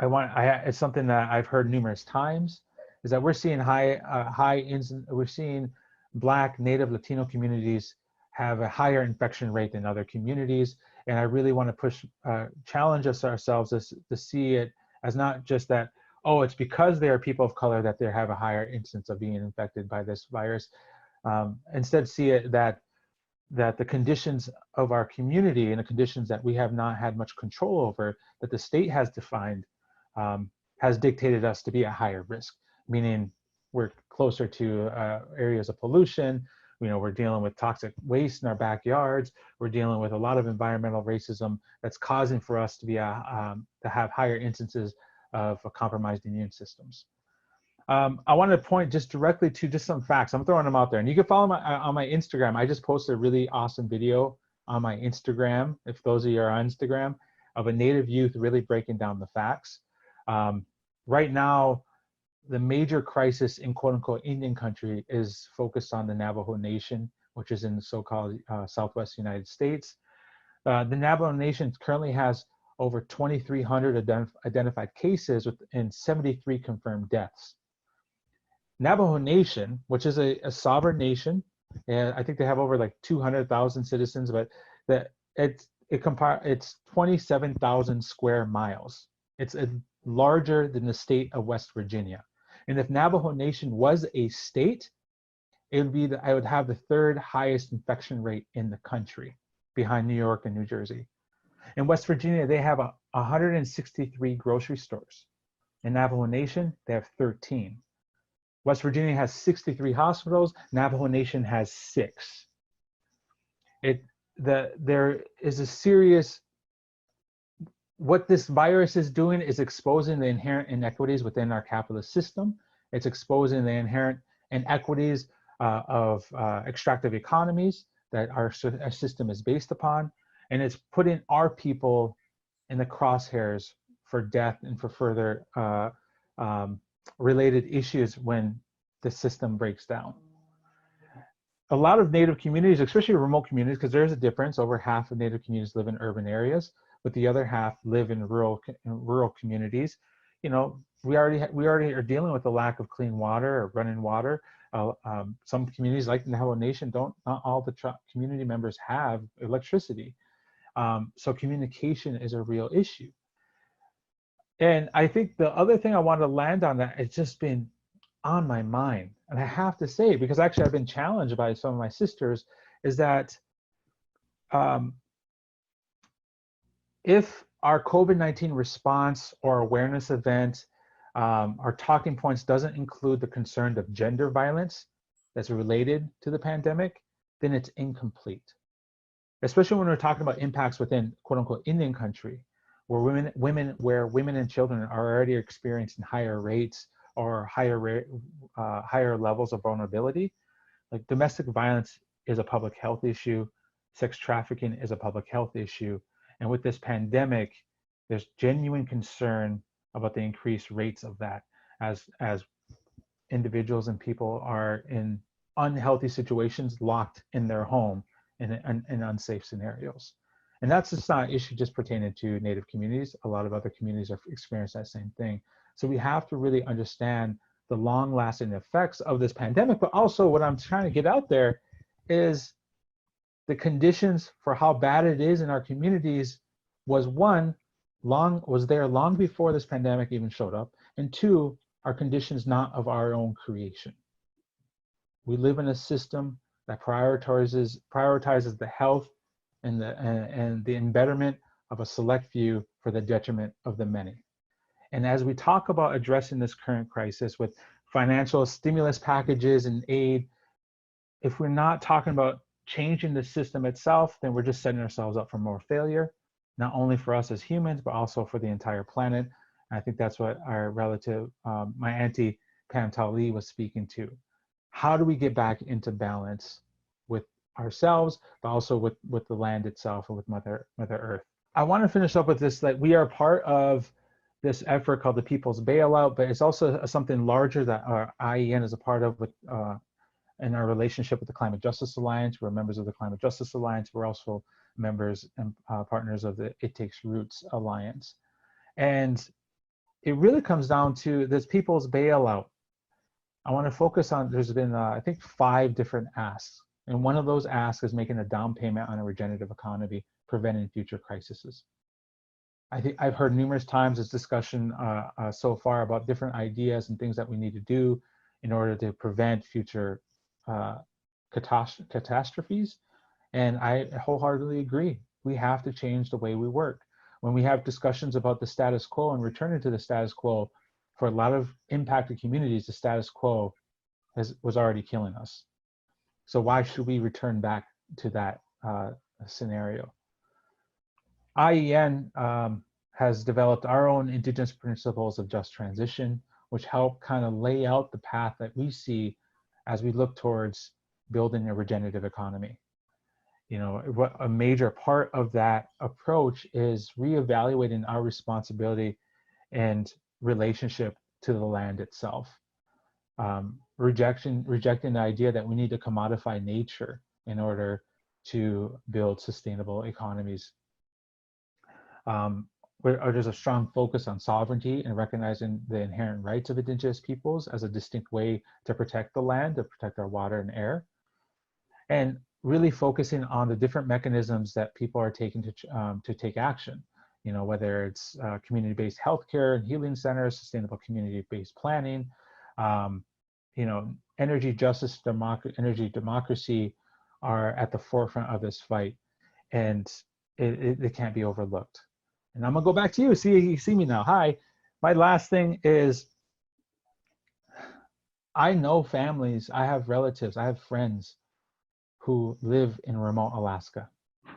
It's something that I've heard numerous times, is that we're seeing we're seeing Black, Native, Latino communities have a higher infection rate than other communities. And I really want to challenge ourselves to see it as not just that, oh, it's because they are people of color that they have a higher instance of being infected by this virus. Instead, see it that the conditions of our community and the conditions that we have not had much control over, that the state has defined, has dictated us to be at higher risk, meaning we're closer to areas of pollution. We're dealing with toxic waste in our backyards. We're dealing with a lot of environmental racism that's causing for us to be to have higher instances of compromised immune systems. I wanted to point just directly to just some facts. I'm throwing them out there, and you can follow on my Instagram. I just posted a really awesome video on my Instagram, if those of you are on Instagram, of a Native youth really breaking down the facts. Right now, the major crisis in quote unquote Indian country is focused on the Navajo Nation, which is in the so-called Southwest United States. The Navajo Nation currently has over 2,300 identified cases and 73 confirmed deaths. Navajo Nation, which is a sovereign nation, and I think they have over like 200,000 citizens, but it's 27,000 square miles. It's larger than the state of West Virginia. And if Navajo Nation was a state, it would be I would have the third highest infection rate in the country, behind New York and New Jersey. In West Virginia, they have 163 grocery stores. In Navajo Nation, they have 13. West Virginia has 63 hospitals. Navajo Nation has 6. There is a serious, what this virus is doing is exposing the inherent inequities within our capitalist system. It's exposing the inherent inequities of extractive economies that our system is based upon. And it's putting our people in the crosshairs for death and for further related issues when the system breaks down. A lot of Native communities, especially remote communities, because there's a difference, over half of Native communities live in urban areas, but the other half live in rural communities. We already are dealing with the lack of clean water or running water. Some communities like the Navajo Nation not all the community members have electricity. So communication is a real issue. And I think the other thing I wanted to land on that, it's just been on my mind, and I have to say, because actually I've been challenged by some of my sisters, is that if our COVID-19 response or awareness event, our talking points doesn't include the concern of gender violence that's related to the pandemic, then it's incomplete. Especially when we're talking about impacts within quote unquote Indian country, where women and children are already experiencing higher rates or higher levels of vulnerability. Like domestic violence is a public health issue, sex trafficking is a public health issue, and with this pandemic, there's genuine concern about the increased rates of that as individuals and people are in unhealthy situations, locked in their home in unsafe scenarios. And that's just not an issue just pertaining to Native communities. A lot of other communities have experienced that same thing. So we have to really understand the long-lasting effects of this pandemic, but also what I'm trying to get out there is the conditions for how bad it is in our communities was there long before this pandemic even showed up, and 2, are conditions not of our own creation. We live in a system that prioritizes the health and the embetterment of a select few for the detriment of the many. And as we talk about addressing this current crisis with financial stimulus packages and aid, if we're not talking about changing the system itself, then we're just setting ourselves up for more failure, not only for us as humans, but also for the entire planet. And I think that's what our relative, my auntie Pam Tali was speaking to. How do we get back into balance with ourselves, but also with the land itself and with Mother Earth? I want to finish up with this, that we are part of this effort called the People's Bailout, but it's also something larger that our IEN is a part of with in our relationship with the Climate Justice Alliance. We're members of the Climate Justice Alliance. We're also members and partners of the It Takes Roots Alliance. And it really comes down to this people's bailout. I want to focus on, there's been, I think, 5 different asks. And one of those asks is making a down payment on a regenerative economy, preventing future crises. I think I've heard numerous times this discussion so far about different ideas and things that we need to do in order to prevent future catastrophes. And I wholeheartedly agree. We have to change the way we work. When we have discussions about the status quo and returning to the status quo, for a lot of impacted communities, the status quo was already killing us. So why should we return back to that scenario? IEN has developed our own indigenous principles of just transition, which help kind of lay out the path that we see as we look towards building a regenerative economy. You know, what a major part of that approach is reevaluating our responsibility and relationship to the land itself. Rejecting the idea that we need to commodify nature in order to build sustainable economies. There's a strong focus on sovereignty and recognizing the inherent rights of indigenous peoples as a distinct way to protect the land, to protect our water and air. And really focusing on the different mechanisms that people are taking to take action. You know, whether it's community-based healthcare and healing centers, sustainable community-based planning, you know, energy justice, energy democracy are at the forefront of this fight, and it can't be overlooked. And I'm gonna go back to you. You see me now. Hi. My last thing is, I know families, I have relatives, I have friends who live in remote Alaska,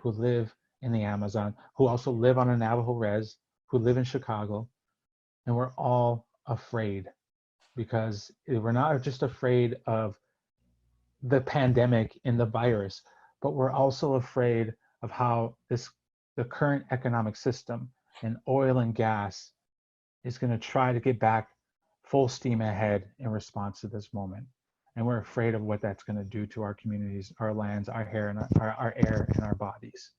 who live in the Amazon, who also live on a Navajo res, who live in Chicago, and we're all afraid, because we're not just afraid of the pandemic and the virus, but we're also afraid of how the current economic system and oil and gas is going to try to get back full steam ahead in response to this moment. And we're afraid of what that's going to do to our communities, our lands, our air, and our air and our bodies.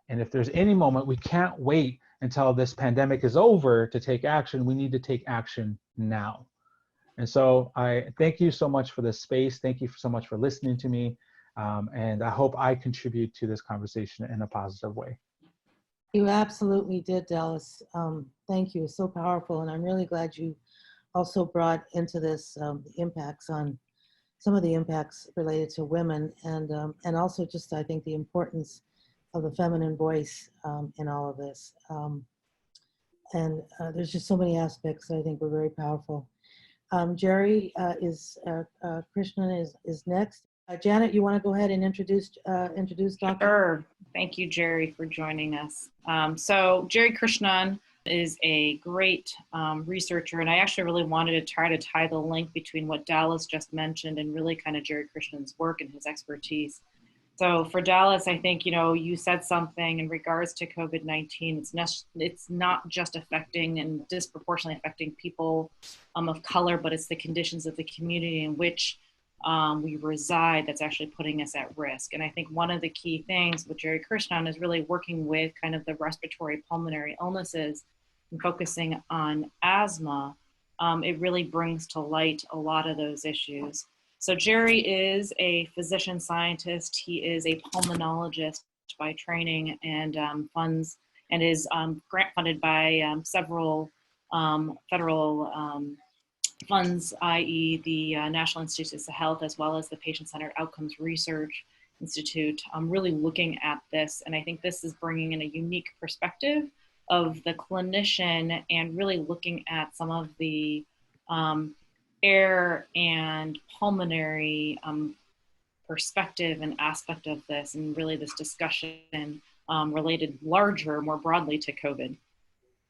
And if there's any moment, we can't wait until this pandemic is over to take action. We need to take action now. And so I thank you so much for this space. Thank you so much for listening to me. And I hope I contribute to this conversation in a positive way. You absolutely did, Dallas. Thank you. So powerful. And I'm really glad you also brought into this the impacts on some of the impacts related to women, and also just, I think, the importance of the feminine voice in all of this. There's just so many aspects that I think were very powerful. Jerry Krishnan is next. Janet, you want to go ahead and introduce Dr. Sure. Thank you, Jerry, for joining us. So Jerry Krishnan is a great researcher, and I actually really wanted to try to tie the link between what Dallas just mentioned and really kind of Jerry Krishnan's work and his expertise. So for Dallas, I think, you know, you said something in regards to COVID-19. It's not just affecting and disproportionately affecting people of color, but it's the conditions of the community in which we reside that's actually putting us at risk. And I think one of the key things with Jerry Krishnan is really working with kind of the respiratory pulmonary illnesses and focusing on asthma. It really brings to light a lot of those issues. So Jerry is a physician scientist. He is a pulmonologist by training, and is grant funded by several federal funds, i.e. the National Institutes of Health, as well as the Patient-Centered Outcomes Research Institute, really looking at this. And I think this is bringing in a unique perspective of the clinician and really looking at some of the air and pulmonary perspective and aspect of this, and really this discussion related more broadly to COVID.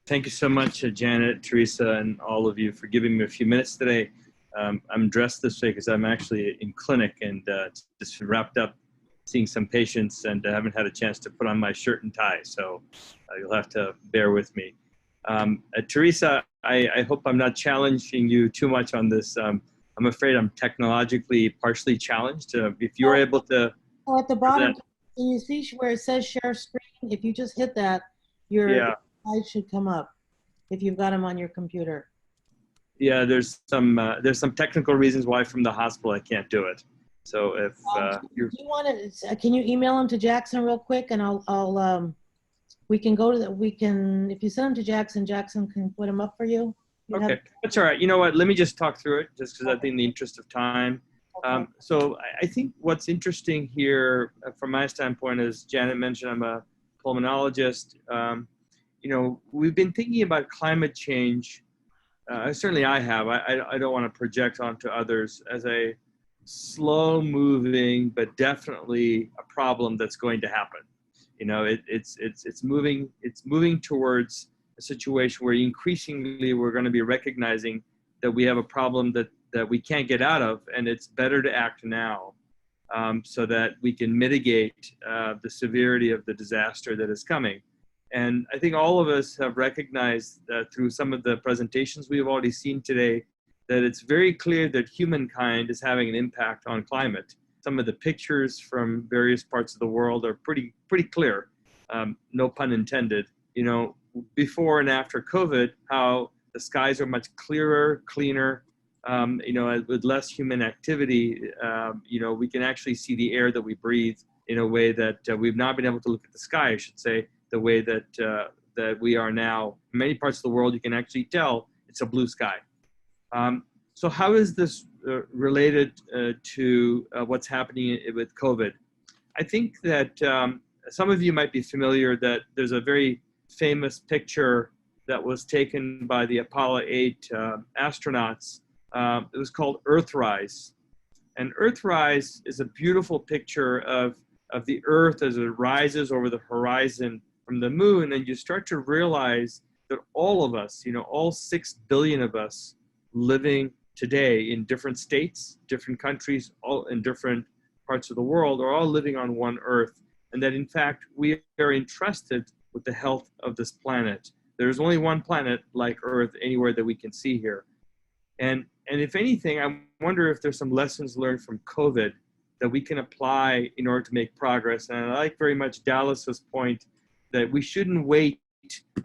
Thank you so much, Janet, Teresa, and all of you for giving me a few minutes today. I'm dressed this way because I'm actually in clinic and just wrapped up seeing some patients, and I haven't had a chance to put on my shirt and tie, so you'll have to bear with me. Teresa, I hope I'm not challenging you too much on this I'm afraid I'm technologically partially challenged. If you're able to, Oh, at the bottom, can you see where it says share screen? If you just hit that, your yeah, slides should come up if you've got them on your computer. yeah, there's some technical reasons why from the hospital I can't do it. So if you're, Do you want to? Can you email them to Jackson real quick, and we can go to the, we can, if you send them to Jackson, Jackson can put them up for you. You have- okay, that's all right. You know what? Let me just talk through it, just because I think in the interest of time. Okay. So I think what's interesting here, from my standpoint, as Janet mentioned, I'm a pulmonologist. You know, we've been thinking about climate change. Certainly I have. I don't want to project onto others as a slow-moving, but definitely a problem that's going to happen. You know, it's moving towards a situation where increasingly we're going to be recognizing that we have a problem that we can't get out of, and it's better to act now, so that we can mitigate the severity of the disaster that is coming. And I think all of us have recognized through some of the presentations we've already seen today that it's very clear that humankind is having an impact on climate. Some of the pictures from various parts of the world are pretty clear, no pun intended. You know, before and after COVID, how the skies are much clearer, cleaner. You know, with less human activity, you know, we can actually see the air that we breathe in a way that we've not been able to look at the sky, I should say, the way that that we are now. In many parts of the world, you can actually tell it's a blue sky. So how is this related to what's happening with COVID? I think that some of you might be familiar that there's a very famous picture that was taken by the Apollo 8 astronauts. It was called Earthrise. And Earthrise is a beautiful picture of the Earth as it rises over the horizon from the moon, and you start to realize that all of us, you know, all 6 billion of us living today in different states, different countries, all in different parts of the world, are all living on one Earth, and that in fact we are entrusted with the health of this planet. There's only one planet like Earth anywhere that we can see here. And if anything, I wonder if there's some lessons learned from COVID that we can apply in order to make progress. And I like very much Dallas's point that we shouldn't wait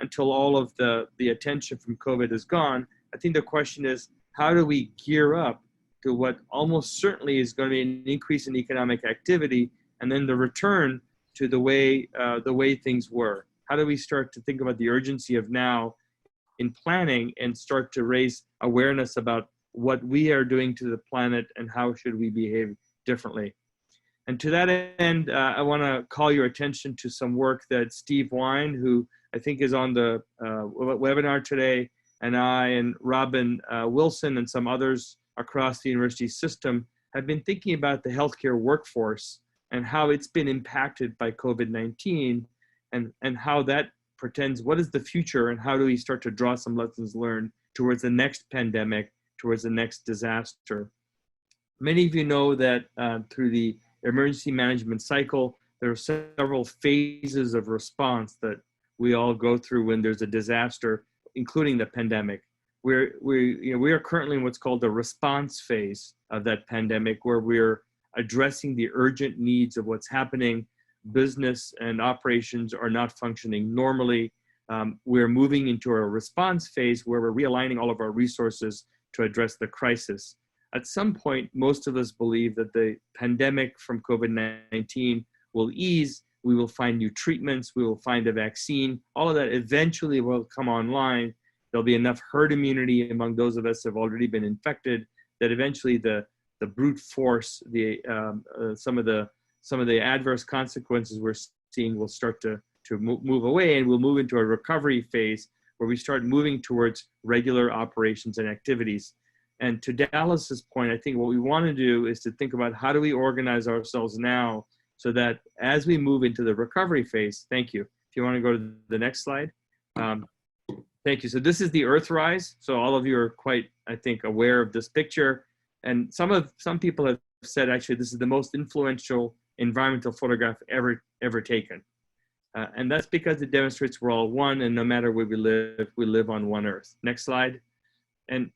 until all of the attention from COVID is gone. I think the question is, how do we gear up to what almost certainly is going to be an increase in economic activity, and then the return to the way things were? How do we start to think about the urgency of now in planning and start to raise awareness about what we are doing to the planet and how should we behave differently? And to that end, I want to call your attention to some work that Steve Wine, who I think is on the webinar today, and I and Robin Wilson and some others across the university system have been thinking about the healthcare workforce and how it's been impacted by COVID-19 and how that portends what is the future and how do we start to draw some lessons learned towards the next pandemic, towards the next disaster. Many of you know that through the emergency management cycle, there are several phases of response that we all go through when there's a disaster, including the pandemic. We are currently in what's called the response phase of that pandemic, where we're addressing the urgent needs of what's happening. Business and operations are not functioning normally. We're moving into a response phase where we're realigning all of our resources to address the crisis. At some point, most of us believe that the pandemic from COVID-19 will ease. We will find new treatments. We will find a vaccine. All of that eventually will come online. There'll be enough herd immunity among those of us who have already been infected that eventually the brute force, some of the adverse consequences we're seeing will start to move away, and we'll move into a recovery phase where we start moving towards regular operations and activities. And to Dallas's point, I think what we want to do is to think about how do we organize ourselves now so that as we move into the recovery phase, thank you. If you want to go to the next slide. Thank you. So this is the Earthrise. So all of you are quite, I think, aware of this picture. And some people have said, actually, this is the most influential environmental photograph ever taken. And that's because it demonstrates we're all one, and no matter where we live on one Earth. Next slide. And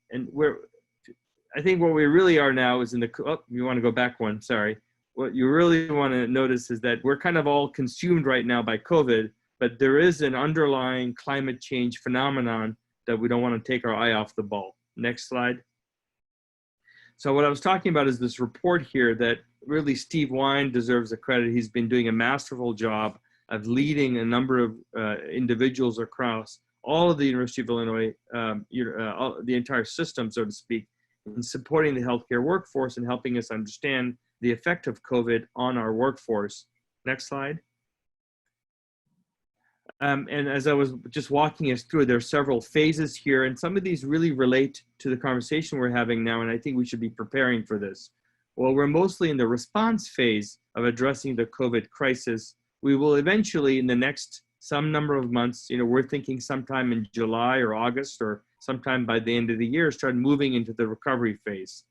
I think what we really are now is in the, oh, you want to go back one, sorry. What you really want to notice is that we're kind of all consumed right now by COVID, but there is an underlying climate change phenomenon that we don't want to take our eye off the ball. Next slide. So what I was talking about is this report here that really Steve Wine deserves the credit. He's been doing a masterful job of leading a number of individuals across all of the University of Illinois, the entire system, so to speak, in supporting the healthcare workforce and helping us understand the effect of COVID on our workforce. Next slide. And as I was just walking us through, there are several phases here, and some of these really relate to the conversation we're having now, and I think we should be preparing for this. Well, we're mostly in the response phase of addressing the COVID crisis. We will eventually, in the next some number of months, we're thinking sometime in July or August or sometime by the end of the year, start moving into the recovery phase.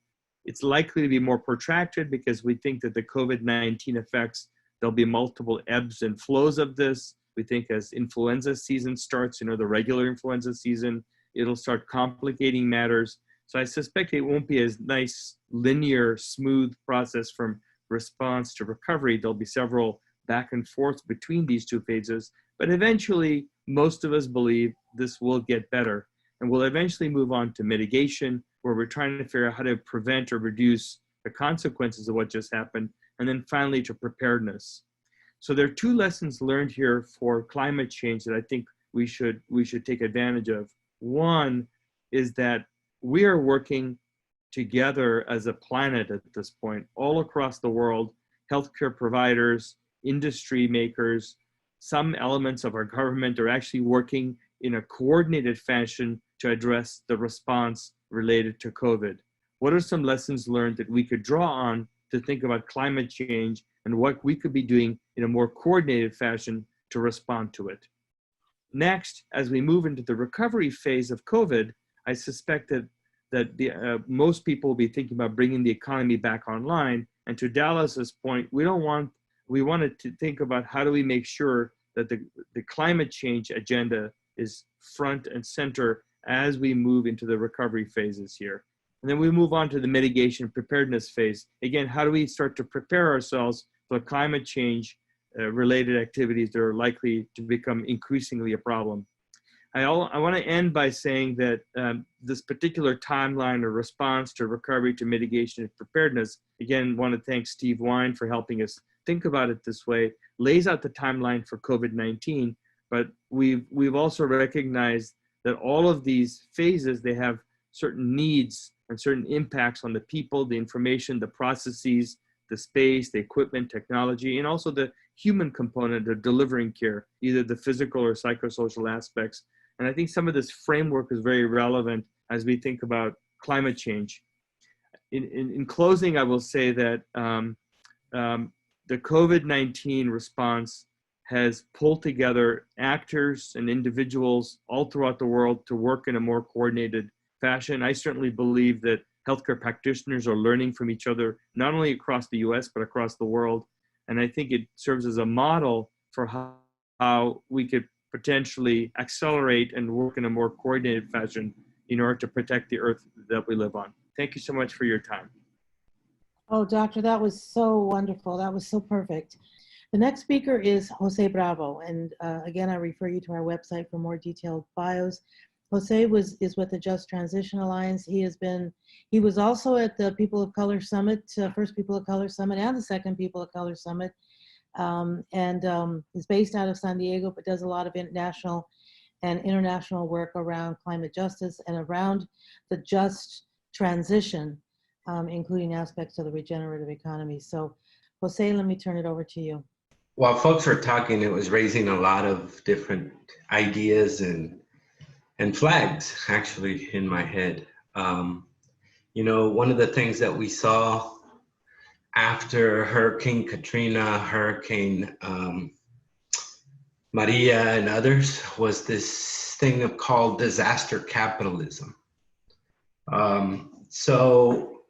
It's likely to be more protracted because we think that the COVID-19 effects, there'll be multiple ebbs and flows of this. We think as influenza season starts, the regular influenza season, it'll start complicating matters. So I suspect it won't be as nice, linear, smooth process from response to recovery. There'll be several back and forth between these two phases, but eventually most of us believe this will get better. And we'll eventually move on to mitigation, where we're trying to figure out how to prevent or reduce the consequences of what just happened. And then finally to preparedness. So there are two lessons learned here for climate change that I think we should take advantage of. One is that we are working together as a planet at this point, all across the world, healthcare providers, industry makers, some elements of our government are actually working in a coordinated fashion to address the response related to COVID. What are some lessons learned that we could draw on to think about climate change and what we could be doing in a more coordinated fashion to respond to it? Next, as we move into the recovery phase of COVID, I suspect that most people will be thinking about bringing the economy back online. And to Dallas's point, we wanted to think about how do we make sure that the climate change agenda is front and center as we move into the recovery phases here. And then we move on to the mitigation preparedness phase. Again, how do we start to prepare ourselves for climate change related activities that are likely to become increasingly a problem? I want to end by saying that this particular timeline or response to recovery, to mitigation and preparedness, again, want to thank Steve Wine for helping us think about it this way, lays out the timeline for COVID-19, but we've also recognized that all of these phases, they have certain needs and certain impacts on the people, the information, the processes, the space, the equipment, technology, and also the human component of delivering care, either the physical or psychosocial aspects. And I think some of this framework is very relevant as we think about climate change. In closing, I will say that the COVID-19 response has pulled together actors and individuals all throughout the world to work in a more coordinated fashion. I certainly believe that healthcare practitioners are learning from each other, not only across the US, but across the world. And I think it serves as a model for how we could potentially accelerate and work in a more coordinated fashion in order to protect the earth that we live on. Thank you so much for your time. Oh, doctor, that was so wonderful. That was so perfect. The next speaker is Jose Bravo. And again, I refer you to our website for more detailed bios. Jose is with the Just Transition Alliance. He was also at the People of Color Summit, first People of Color Summit and the second People of Color Summit. Is based out of San Diego, but does a lot of national and international work around climate justice and around the just transition, including aspects of the regenerative economy. So Jose, let me turn it over to you. While folks were talking, it was raising a lot of different ideas and flags actually in my head. One of the things that we saw after Hurricane Katrina, Hurricane Maria, and others was this thing called disaster capitalism. So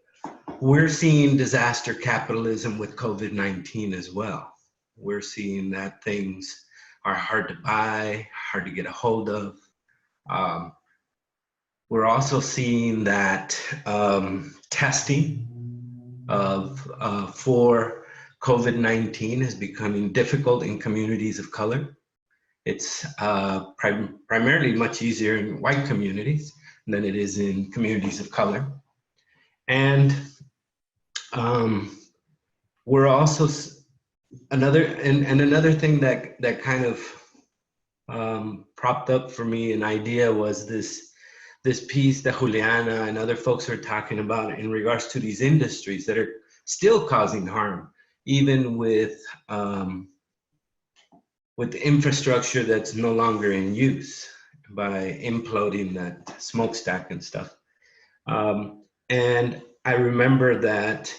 we're seeing disaster capitalism with COVID-19 as well. We're seeing that things are hard to buy, hard to get a hold of. We're also seeing that testing for COVID-19 is becoming difficult in communities of color. It's primarily much easier in white communities than it is in communities of color. And we're also another thing that kind of propped up for me an idea was this piece that Juliana and other folks are talking about in regards to these industries that are still causing harm, even with the infrastructure that's no longer in use by imploding that smokestack and stuff. And I remember that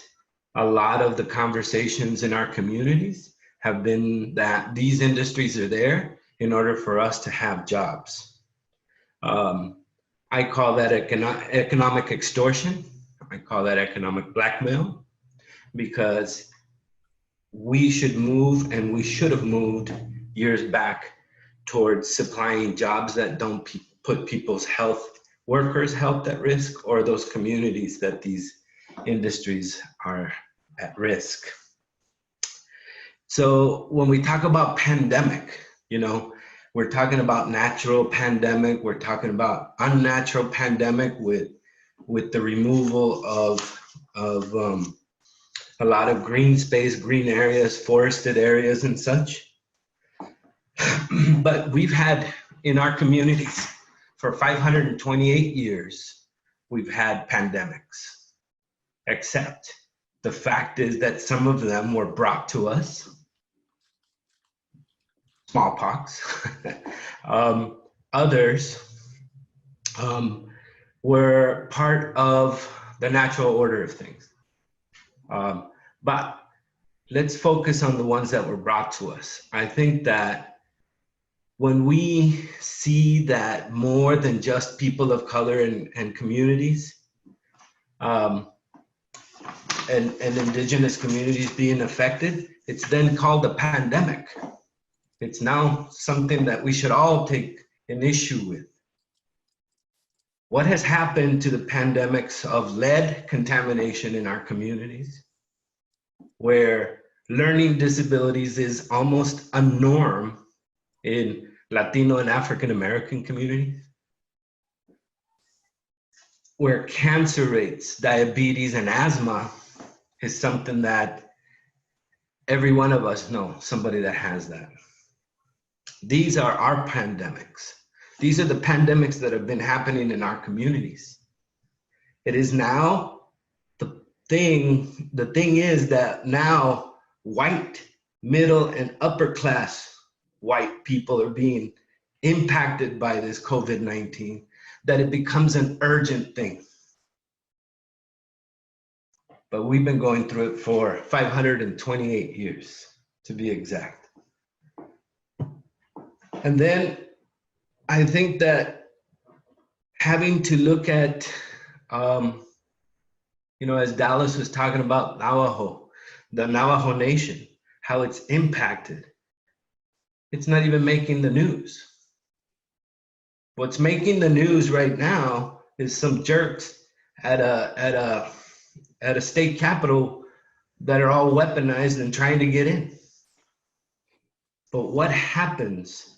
a lot of the conversations in our communities have been that these industries are there in order for us to have jobs. I call that economic extortion. I call that economic blackmail, because we should move, and we should have moved years back towards supplying jobs that don't put people's health, workers' health at risk, or those communities that these industries are at risk. So when we talk about pandemic, you know, we're talking about natural pandemic, we're talking about unnatural pandemic with the removal of a lot of green space, green areas, forested areas and such. But we've had in our communities for 528 years, we've had pandemics, except the fact is that some of them were brought to us, smallpox. Others were part of the natural order of things. But let's focus on the ones that were brought to us. I think that when we see that more than just people of color and communities, and indigenous communities being affected, it's then called a pandemic. It's now something that we should all take an issue with. What has happened to the pandemics of lead contamination in our communities, where learning disabilities is almost a norm in Latino and African American communities, where cancer rates, diabetes, and asthma is something that every one of us know somebody that has that. These are our pandemics. These are the pandemics that have been happening in our communities. It is now the thing is that now white, middle, and upper class white people are being impacted by this COVID-19, that it becomes an urgent thing. But we've been going through it for 528 years, to be exact. And then I think that having to look at, you know, as Dallas was talking about Navajo, the Navajo Nation, how it's impacted. It's not even making the news. What's making the news right now is some jerks at a state capitol that are all weaponized and trying to get in. But what happens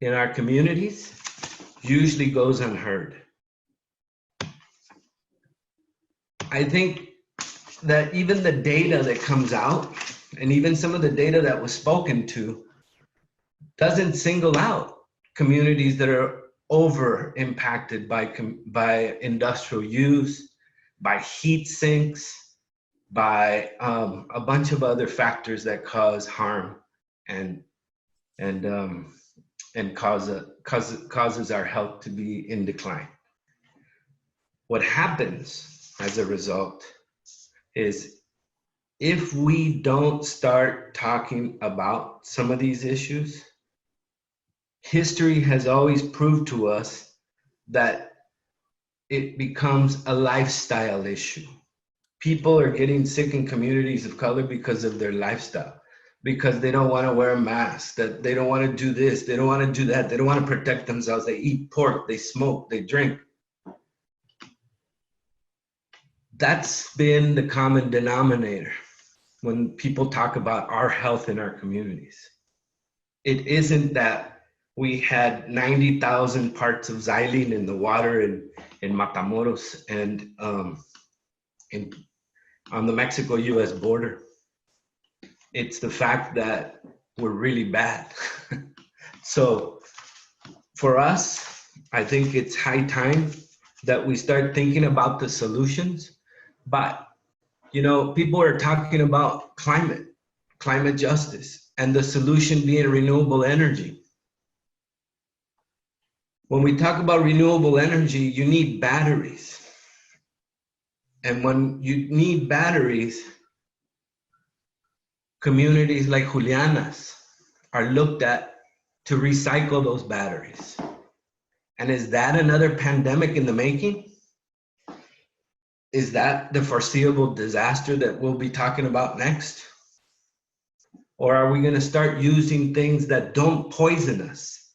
in our communities usually goes unheard. I think that even the data that comes out, and even some of the data that was spoken to, doesn't single out communities that are over impacted by industrial use, by heat sinks, by a bunch of other factors that cause harm and causes our health to be in decline. What happens as a result is, if we don't start talking about some of these issues, history has always proved to us that it becomes a lifestyle issue. People are getting sick in communities of color because of their lifestyle, because they don't want to wear a mask, that they don't want to do this, they don't want to do that, they don't want to protect themselves, they eat pork, they smoke, they drink. That's been the common denominator when people talk about our health in our communities. It isn't that we had 90,000 parts of xylene in the water in Matamoros and on the Mexico-US border. It's the fact that we're really bad. So for us, I think it's high time that we start thinking about the solutions. But, you know, people are talking about climate justice, and the solution being renewable energy. When we talk about renewable energy, you need batteries. And when you need batteries, communities like Juliana's are looked at to recycle those batteries. And is that another pandemic in the making? Is that the foreseeable disaster that we'll be talking about next? Or are we going to start using things that don't poison us,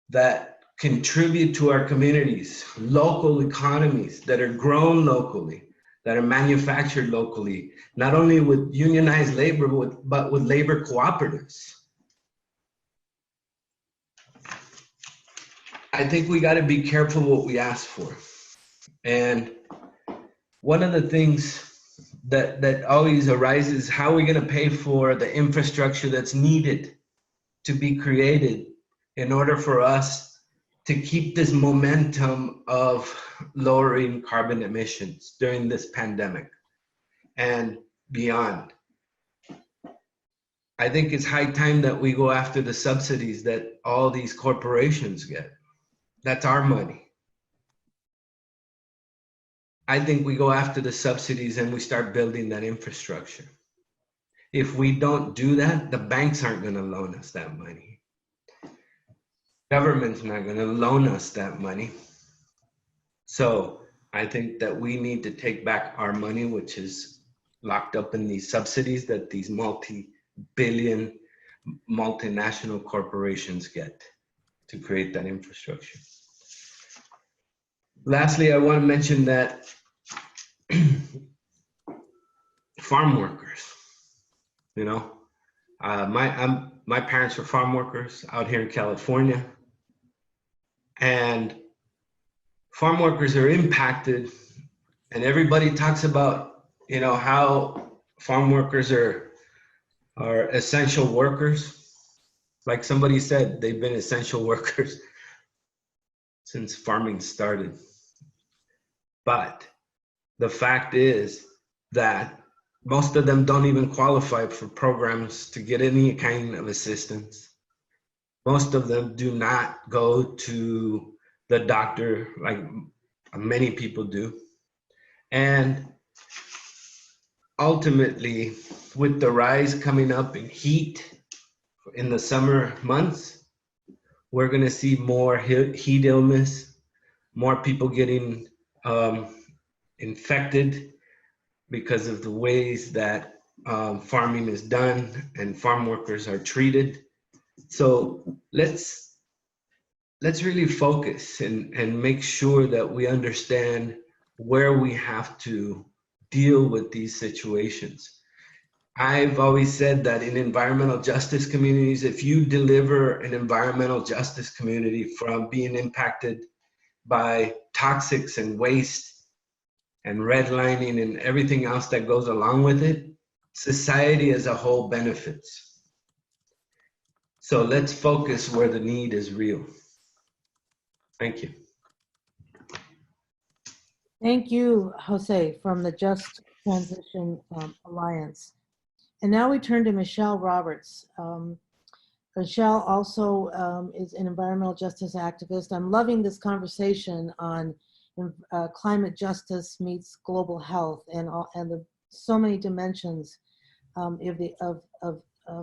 that contribute to our communities, local economies that are grown locally, that are manufactured locally, not only with unionized labor, but with labor cooperatives? I think we got to be careful what we ask for. And one of the things that always arises, how are we going to pay for the infrastructure that's needed to be created in order for us to keep this momentum of lowering carbon emissions during this pandemic and beyond? I think it's high time that we go after the subsidies that all these corporations get. That's our money. I think we go after the subsidies and we start building that infrastructure. If we don't do that, the banks aren't going to loan us that money. Government's not going to loan us that money. So I think that we need to take back our money, which is locked up in these subsidies that these multi-billion multinational corporations get to create that infrastructure. Lastly, I want to mention that farm workers, you know, my parents were farm workers out here in California, and farm workers are impacted, and everybody talks about, you know, how farm workers are essential workers. Like somebody said, they've been essential workers since farming started. But the fact is that most of them don't even qualify for programs to get any kind of assistance. Most of them do not go to the doctor like many people do. And ultimately, with the rise coming up in heat in the summer months, we're going to see more heat illness, more people getting infected because of the ways that farming is done and farm workers are treated. So let's really focus and make sure that we understand where we have to deal with these situations. I've always said that in environmental justice communities, if you deliver an environmental justice community from being impacted by toxics and waste and redlining and everything else that goes along with it, society as a whole benefits. So let's focus where the need is real. Thank you. Thank you, Jose, from the Just Transition Alliance. And now we turn to Michelle Roberts. Michelle also is an environmental justice activist. I'm loving this conversation on climate justice meets global health and so many dimensions of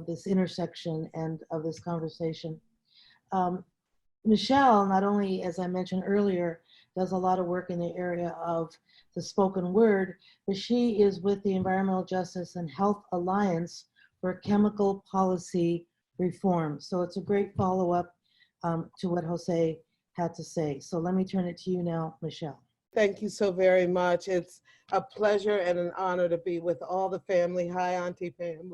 this intersection and of this conversation. Michelle, not only, as I mentioned earlier, does a lot of work in the area of the spoken word, but she is with the Environmental Justice and Health Alliance for Chemical Policy Reform. So it's a great follow-up to what Jose had to say. So let me turn it to you now, Michelle. Thank you so very much. It's a pleasure and an honor to be with all the family. Hi, Auntie Pam.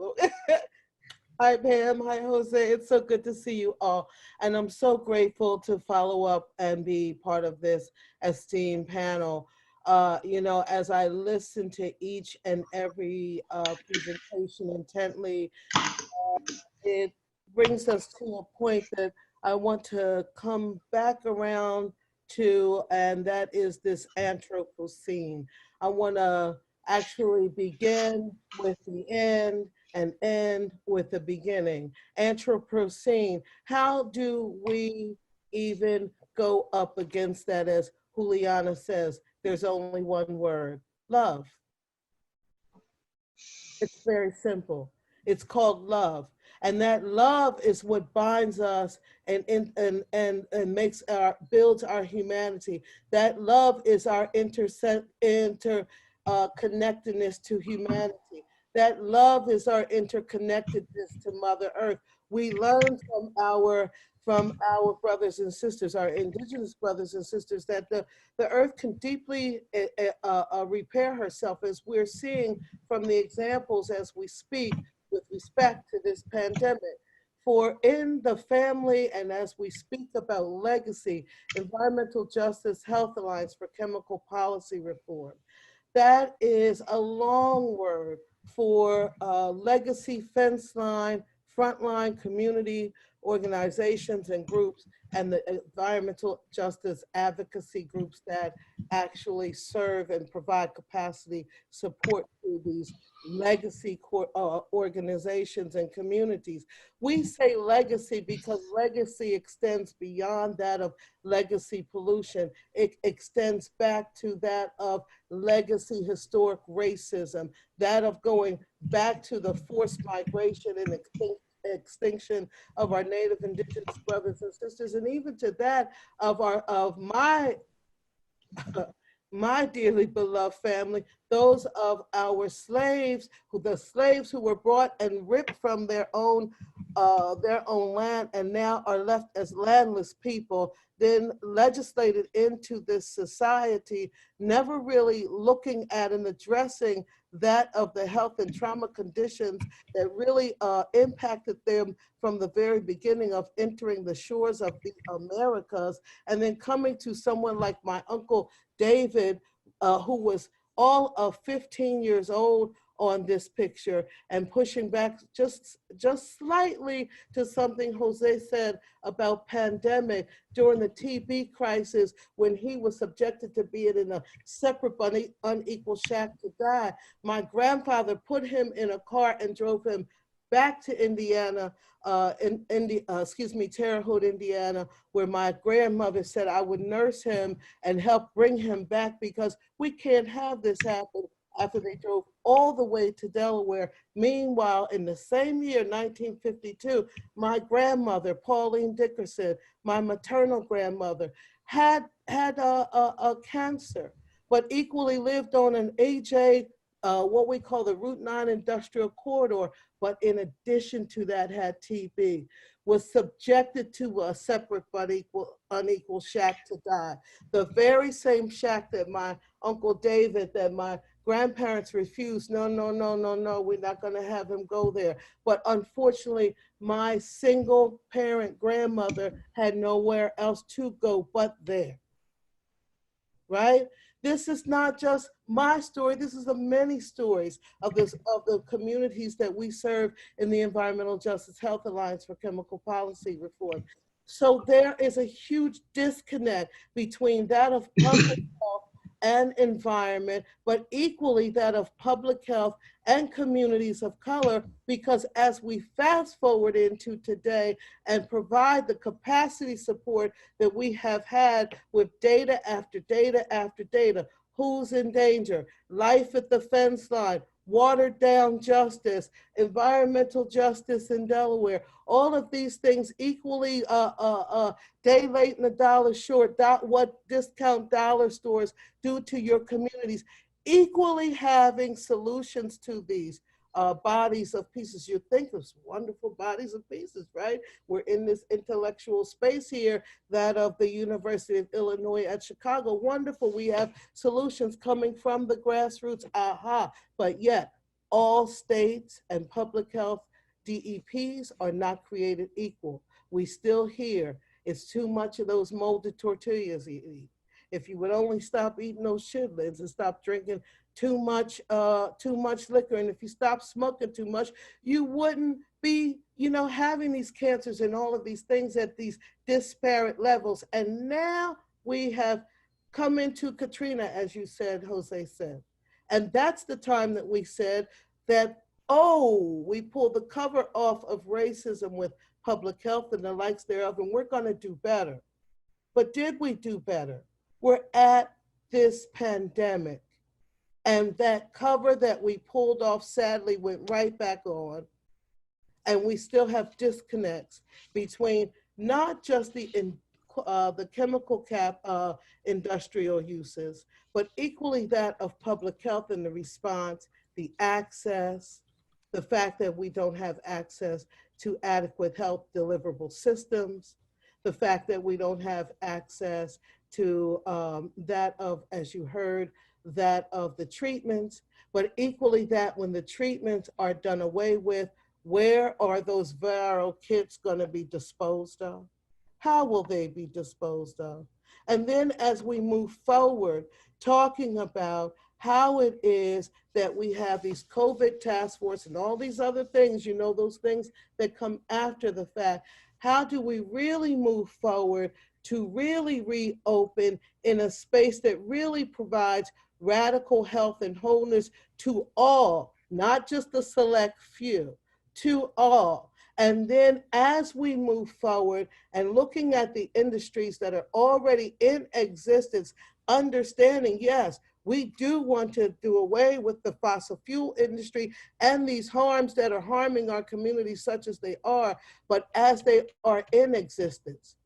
Hi, Pam. Hi, Jose. It's so good to see you all. And I'm so grateful to follow up and be part of this esteemed panel. You know, as I listen to each and every presentation intently, it brings us to a point that I want to come back around to, and that is this Anthropocene. I want to actually begin with the end and end with the beginning. Anthropocene, how do we even go up against that? As Juliana says, there's only one word: love. It's very simple. It's called love. And that love is what binds us and makes builds our humanity. That love is our connectedness to humanity. That love is our interconnectedness to Mother Earth. We learn from our brothers and sisters, our indigenous brothers and sisters, that the earth can deeply repair herself, as we're seeing from the examples as we speak with respect to this pandemic. For in the family, and as we speak about legacy, Environmental Justice Health Alliance for Chemical Policy Reform, that is a long word for legacy fence line, frontline community organizations and groups, and the environmental justice advocacy groups that actually serve and provide capacity support to these legacy organizations and communities. We say legacy because legacy extends beyond that of legacy pollution. It extends back to that of legacy historic racism, that of going back to the forced migration and extinction of our Native Indigenous brothers and sisters, and even to that of my dearly beloved family, those of our slaves, the slaves who were brought and ripped from their own land and now are left as landless people, then legislated into this society, never really looking at and addressing that of the health and trauma conditions that really impacted them from the very beginning of entering the shores of the Americas, and then coming to someone like my Uncle David, who was all of 15 years old on this picture, and pushing back just slightly to something Jose said about pandemic during the TB crisis, when he was subjected to being in a separate but unequal shack to die. My grandfather put him in a car and drove him back to Indiana, Terre Haute, Indiana, where my grandmother said I would nurse him and help bring him back, because we can't have this happen, after they drove all the way to Delaware. Meanwhile, in the same year, 1952, my grandmother, Pauline Dickerson, my maternal grandmother, had a cancer, but equally lived on an AJ, what we call the Route 9 Industrial Corridor, but in addition to that had TB, was subjected to a separate but unequal shack to die. The very same shack that my Uncle David, that my grandparents refused, no, we're not gonna have him go there. But unfortunately, my single parent grandmother had nowhere else to go but there, right? This is not just my story. This is the many stories of the communities that we serve in the Environmental Justice Health Alliance for Chemical Policy Reform. So there is a huge disconnect between that of public health and environment, but equally that of public health and communities of color, because as we fast forward into today and provide the capacity support that we have had with data after data after data, who's in danger, life at the fence line, watered down justice, environmental justice in Delaware, all of these things equally day late and a dollar short, what discount dollar stores do to your communities, equally having solutions to these. bodies of pieces. You think of wonderful bodies of pieces, right? We're in this intellectual space here, that of the University of Illinois at Chicago. Wonderful. We have solutions coming from the grassroots. Aha. But yet, all states and public health DEPs are not created equal. We still hear it's too much of those molded tortillas you eat. If you would only stop eating those chitlins and stop drinking too much liquor, and if you stop smoking too much, you wouldn't be, having these cancers and all of these things at these disparate levels. And now we have come into Katrina, as you said, Jose said. And that's the time that we said that, we pulled the cover off of racism with public health and the likes thereof, and we're going to do better. But did we do better? We're at this pandemic, and that cover that we pulled off sadly went right back on, and we still have disconnects between not just the chemical cap industrial uses, but equally that of public health and the response, the access, the fact that we don't have access to adequate health deliverable systems, the fact that we don't have access to that of, as you heard, that of the treatments, but equally that when the treatments are done away with, where are those viral kits going to be disposed of? How will they be disposed of? And then as we move forward, talking about how it is that we have these COVID task force and all these other things, those things that come after the fact, how do we really move forward to really reopen in a space that really provides radical health and wholeness to all, not just the select few, to all. And then as we move forward and looking at the industries that are already in existence, understanding, yes, we do want to do away with the fossil fuel industry and these harms that are harming our communities such as they are, but as they are in existence,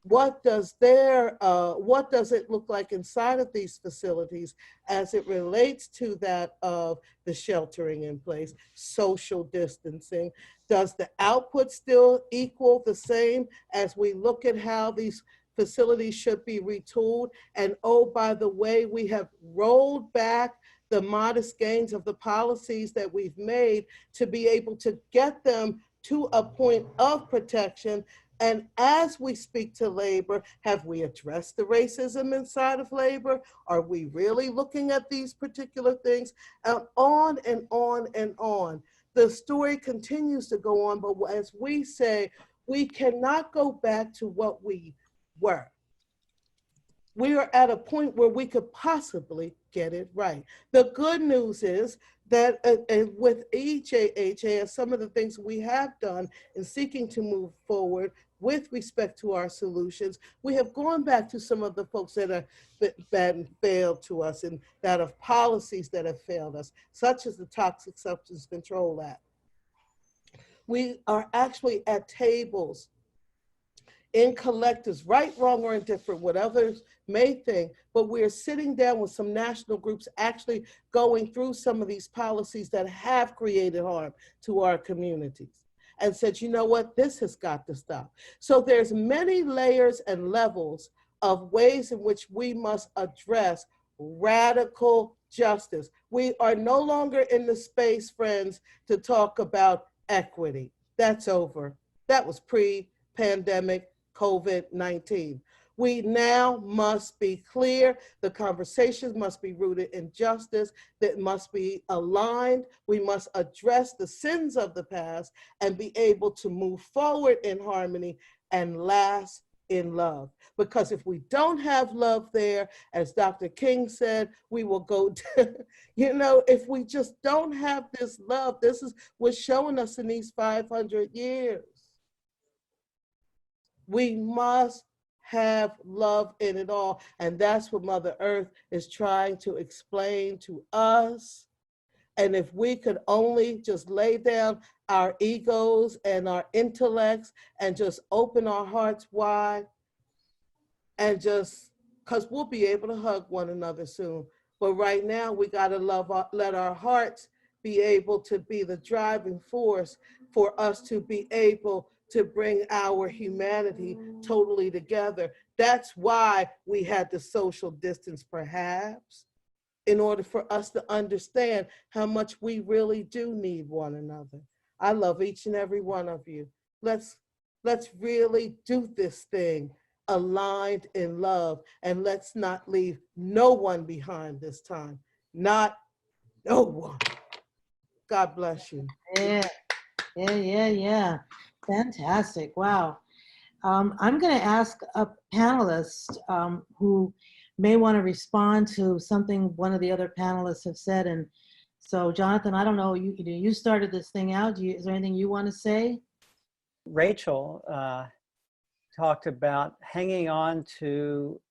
what does it look like inside of these facilities as it relates to that of the sheltering in place, social distancing? Does the output still equal the same as we look at how these facilities should be retooled? And oh, by the way, we have rolled back the modest gains of the policies that we've made to be able to get them to a point of protection. And as we speak to labor, have we addressed the racism inside of labor? Are we really looking at these particular things? On and on and on. The story continues to go on, but as we say, we cannot go back to what we were. We are at a point where we could possibly get it right. The good news is that with EJHA and some of the things we have done in seeking to move forward with respect to our solutions, we have gone back to some of the folks that have been failed to us and that of policies that have failed us, such as the Toxic Substance Control Act. We are actually at tables in collectives, right, wrong, or indifferent, what others may think, but we're sitting down with some national groups actually going through some of these policies that have created harm to our communities and said, you know what, this has got to stop. So there's many layers and levels of ways in which we must address radical justice. We are no longer in the space, friends, to talk about equity. That's over. That was pre-pandemic COVID-19. We now must be clear. The conversations must be rooted in justice, that must be aligned. We must address the sins of the past and be able to move forward in harmony and last in love. Because if we don't have love there, as Dr. King said, we will go, if we just don't have this love, this is what's showing us in these 500 years. We must have love in it all. And that's what Mother Earth is trying to explain to us. And if we could only just lay down our egos and our intellects and just open our hearts wide and just, because we'll be able to hug one another soon. But right now we got to let our hearts be able to be the driving force for us to be able to bring our humanity totally together. That's why we had the social distance, perhaps, in order for us to understand how much we really do need one another. I love each and every one of you. Let's really do this thing aligned in love, and let's not leave no one behind this time. Not no one. God bless you. Yeah. Fantastic. Wow. I'm going to ask a panelist who may want to respond to something one of the other panelists have said. And so, Jonathan, I don't know, you started this thing out. Is there anything you want to say? Rachel talked about hanging on to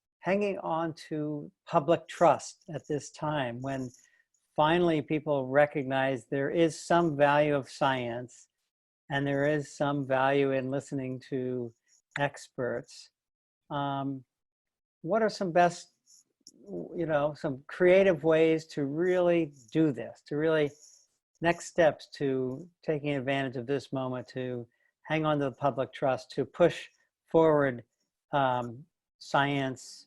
public trust at this time, when finally people recognize there is some value of science and there is some value in listening to experts. What are some best, some creative ways to really do this, to really next steps to taking advantage of this moment to hang on to the public trust, to push forward science,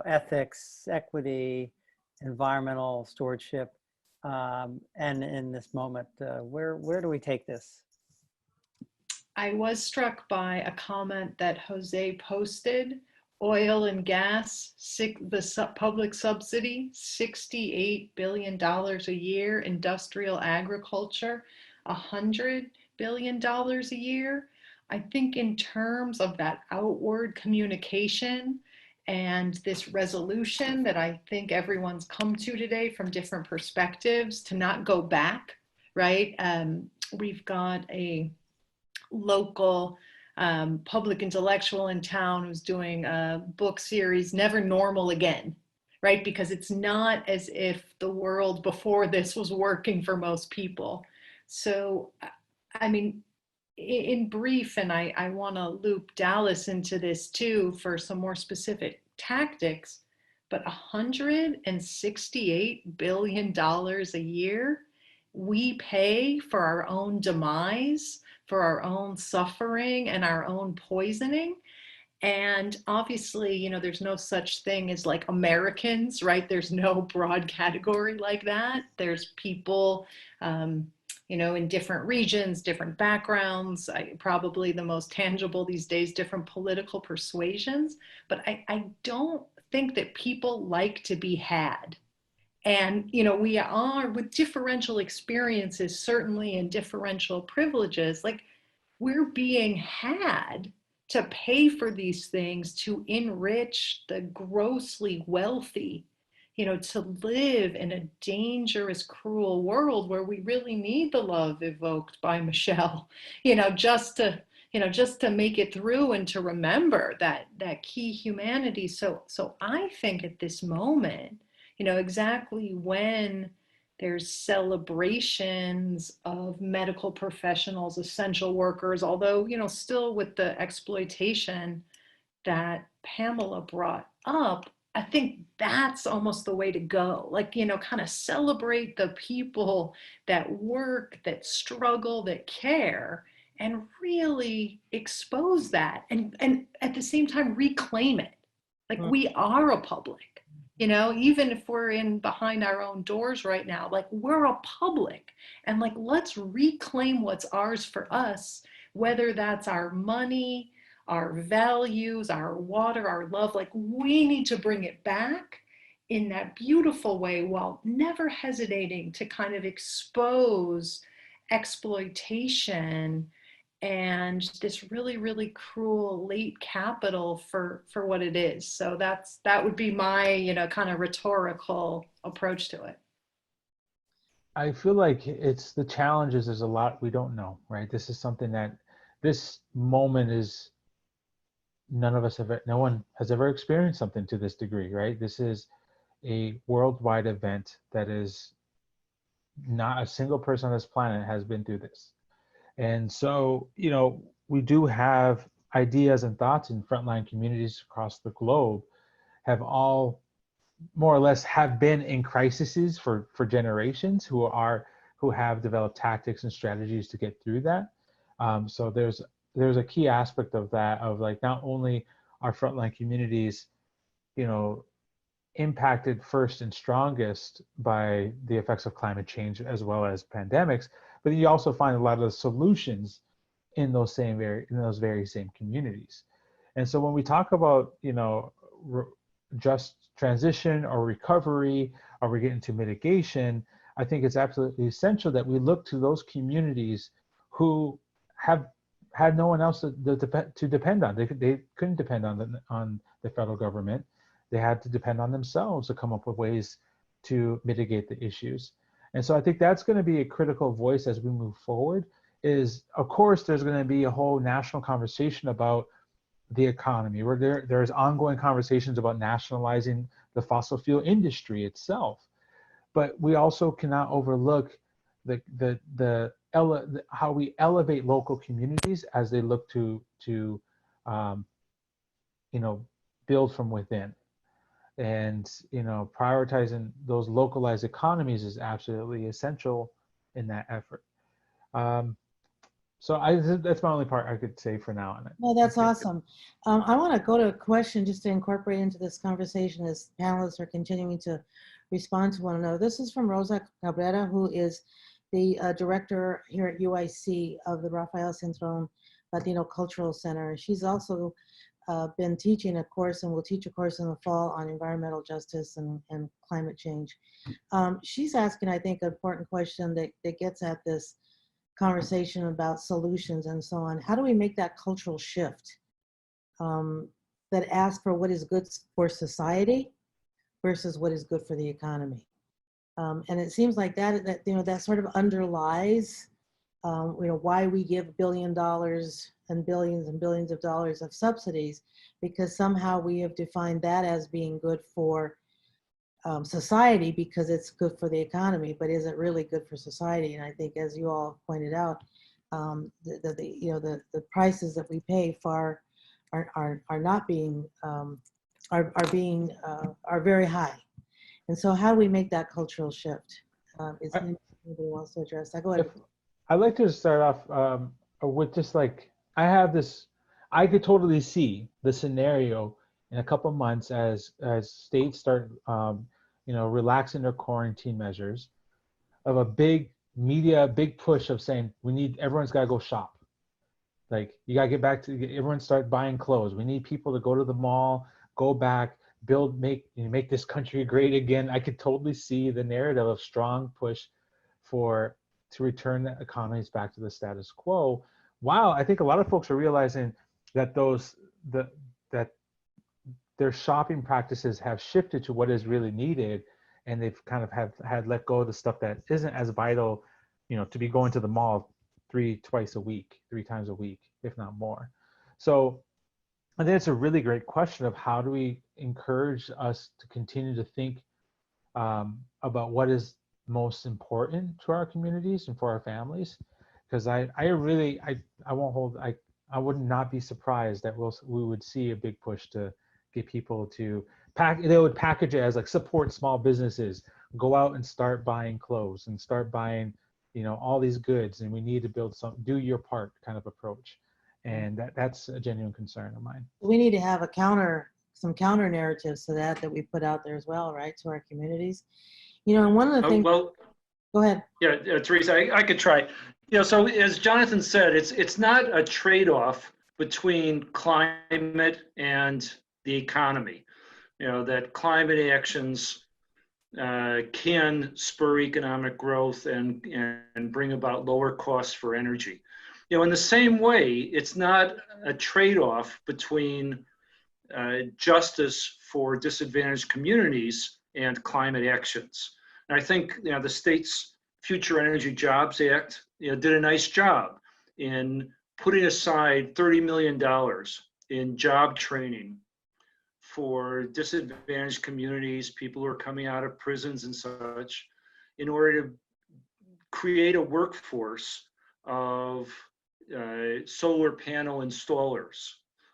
ethics, equity, environmental stewardship, and in this moment, where do we take this? I was struck by a comment that Jose posted. Oil and gas, the public subsidy, $68 billion a year. Industrial agriculture, $100 billion a year. I think in terms of that outward communication and this resolution that I think everyone's come to today from different perspectives, to not go back, right? We've got a local public intellectual in town who's doing a book series, Never Normal Again, right? Because it's not as if the world before this was working for most people. So, I mean, in brief, and I want to loop Dallas into this too for some more specific tactics, but $168 billion a year we pay for our own demise, for our own suffering and our own poisoning. And obviously, there's no such thing as like Americans, right? There's no broad category like that. There's people, in different regions, different backgrounds, probably the most tangible these days, different political persuasions. But I don't think that people like to be had. And, we are with differential experiences, certainly, and differential privileges, like we're being had to pay for these things to enrich the grossly wealthy, to live in a dangerous, cruel world where we really need the love evoked by Michelle, just to make it through and to remember that key humanity. So I think at this moment, exactly when there's celebrations of medical professionals, essential workers, although, still with the exploitation that Pamela brought up, I think that's almost the way to go. Like, kind of celebrate the people that work, that struggle, that care, and really expose that. And at the same time, reclaim it. Like, we are a public. Even if we're in behind our own doors right now, like we're a public, and like, let's reclaim what's ours for us, whether that's our money, our values, our water, our love. Like, we need to bring it back in that beautiful way while never hesitating to kind of expose exploitation and this really, really cruel late capital for what it is. So that would be my, kind of rhetorical approach to it. I feel like it's the challenges. There's a lot we don't know, right? This is something that this moment is no one has ever experienced something to this degree, right? This is a worldwide event that is not a single person on this planet has been through this. And so, we do have ideas and thoughts in frontline communities across the globe have all more or less have been in crises for generations, who have developed tactics and strategies to get through that. So there's a key aspect of that, of like, not only our frontline communities, you know, impacted first and strongest by the effects of climate change as well as pandemics, but you also find a lot of the solutions in those very same communities. And so when we talk about, you know, just transition or recovery, or we get into mitigation, I think it's absolutely essential that we look to those communities who have had no one else to depend on. They couldn't depend on the federal government. They had to depend on themselves to come up with ways to mitigate the issues. And so I think that's going to be a critical voice as we move forward. Is, of course, there's going to be a whole national conversation about the economy, where there's ongoing conversations about nationalizing the fossil fuel industry itself. But we also cannot overlook how we elevate local communities as they look to you know, build from within. And, you know, prioritizing those localized economies is absolutely essential in that effort. So that's my only part I could say for now on it. Well, that's awesome. I want to go to a question just to incorporate into this conversation as panelists are continuing to respond to one another. This is from Rosa Cabrera, who is the director here at UIC of the Rafael Centron Latino Cultural Center. She's also been teaching a course and will teach a course in the fall on environmental justice and climate change. She's asking, I think, an important question that gets at this conversation about solutions and so on. How do we make that cultural shift that asks for what is good for society versus what is good for the economy? And it seems like that you know, that sort of underlies you know, why we give $1 billion and billions of dollars of subsidies, because somehow we have defined that as being good for society because it's good for the economy, but is it really good for society? And I think, as you all pointed out, you know, the prices that we pay for are not being are very high. And so, how do we make that cultural shift? Is anybody wants to address that? Go ahead. I'd like to start off with just like, I could totally see the scenario in a couple months as states start, you know, relaxing their quarantine measures, of a big push of saying everyone's got to go shop. Like, you got to get back to, everyone start buying clothes. We need people to go to the mall, go back, make this country great again. I could totally see the narrative of strong push to return the economies back to the status quo. Wow, I think a lot of folks are realizing that that their shopping practices have shifted to what is really needed, and they've kind of had let go of the stuff that isn't as vital, you know, to be going to the mall 3 times a week, if not more. So I think it's a really great question of how do we encourage us to continue to think about what is most important to our communities and for our families. Because I would not be surprised that we would see a big push to get people to they would package it as like, support small businesses, go out and start buying clothes and start buying, you know, all these goods, and we need to build do your part kind of approach. And that's a genuine concern of mine. We need to have some counter narratives to that we put out there as well, right, to our communities. You know, and one of the things. Well, go ahead. Yeah, Teresa, I could try. You know, so as Jonathan said, it's not a trade-off between climate and the economy. You know, that climate actions can spur economic growth and bring about lower costs for energy. You know, in the same way, it's not a trade-off between justice for disadvantaged communities and climate actions. And I think, you know, the state's Future Energy Jobs Act, you know, did a nice job in putting aside $30 million in job training for disadvantaged communities, people who are coming out of prisons and such, in order to create a workforce of solar panel installers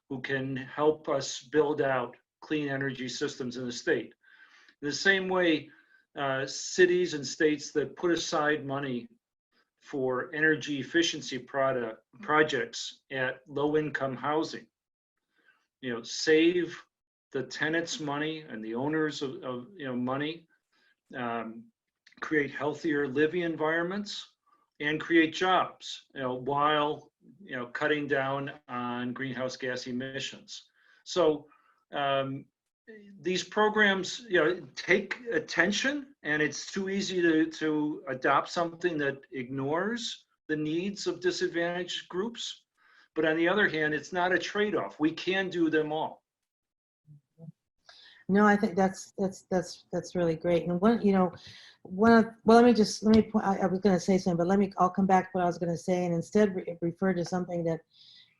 who can help us build out clean energy systems in the state. In the same way, cities and states that put aside money for energy efficiency projects at low-income housing, save the tenants' money and the owners of money, create healthier living environments, and create jobs, while cutting down on greenhouse gas emissions. So these programs, take attention, and it's too easy to adopt something that ignores the needs of disadvantaged groups. But on the other hand, it's not a trade-off. We can do them all. No, I think that's really great. And I was going to say something, but I'll come back to what I was going to say, and instead refer to something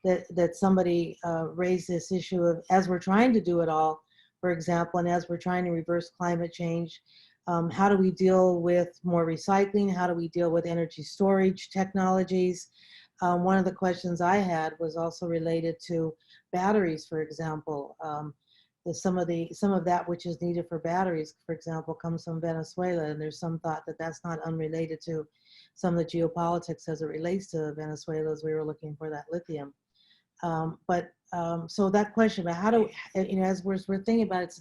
that somebody raised, this issue of, as we're trying to do it all, for example, and as we're trying to reverse climate change, how do we deal with more recycling? How do we deal with energy storage technologies? One of the questions I had was also related to batteries, for example. Some of that which is needed for batteries, for example, comes from Venezuela, and there's some thought that that's not unrelated to some of the geopolitics as it relates to Venezuela, as we were looking for that lithium. So that question about how do, as we're thinking about it,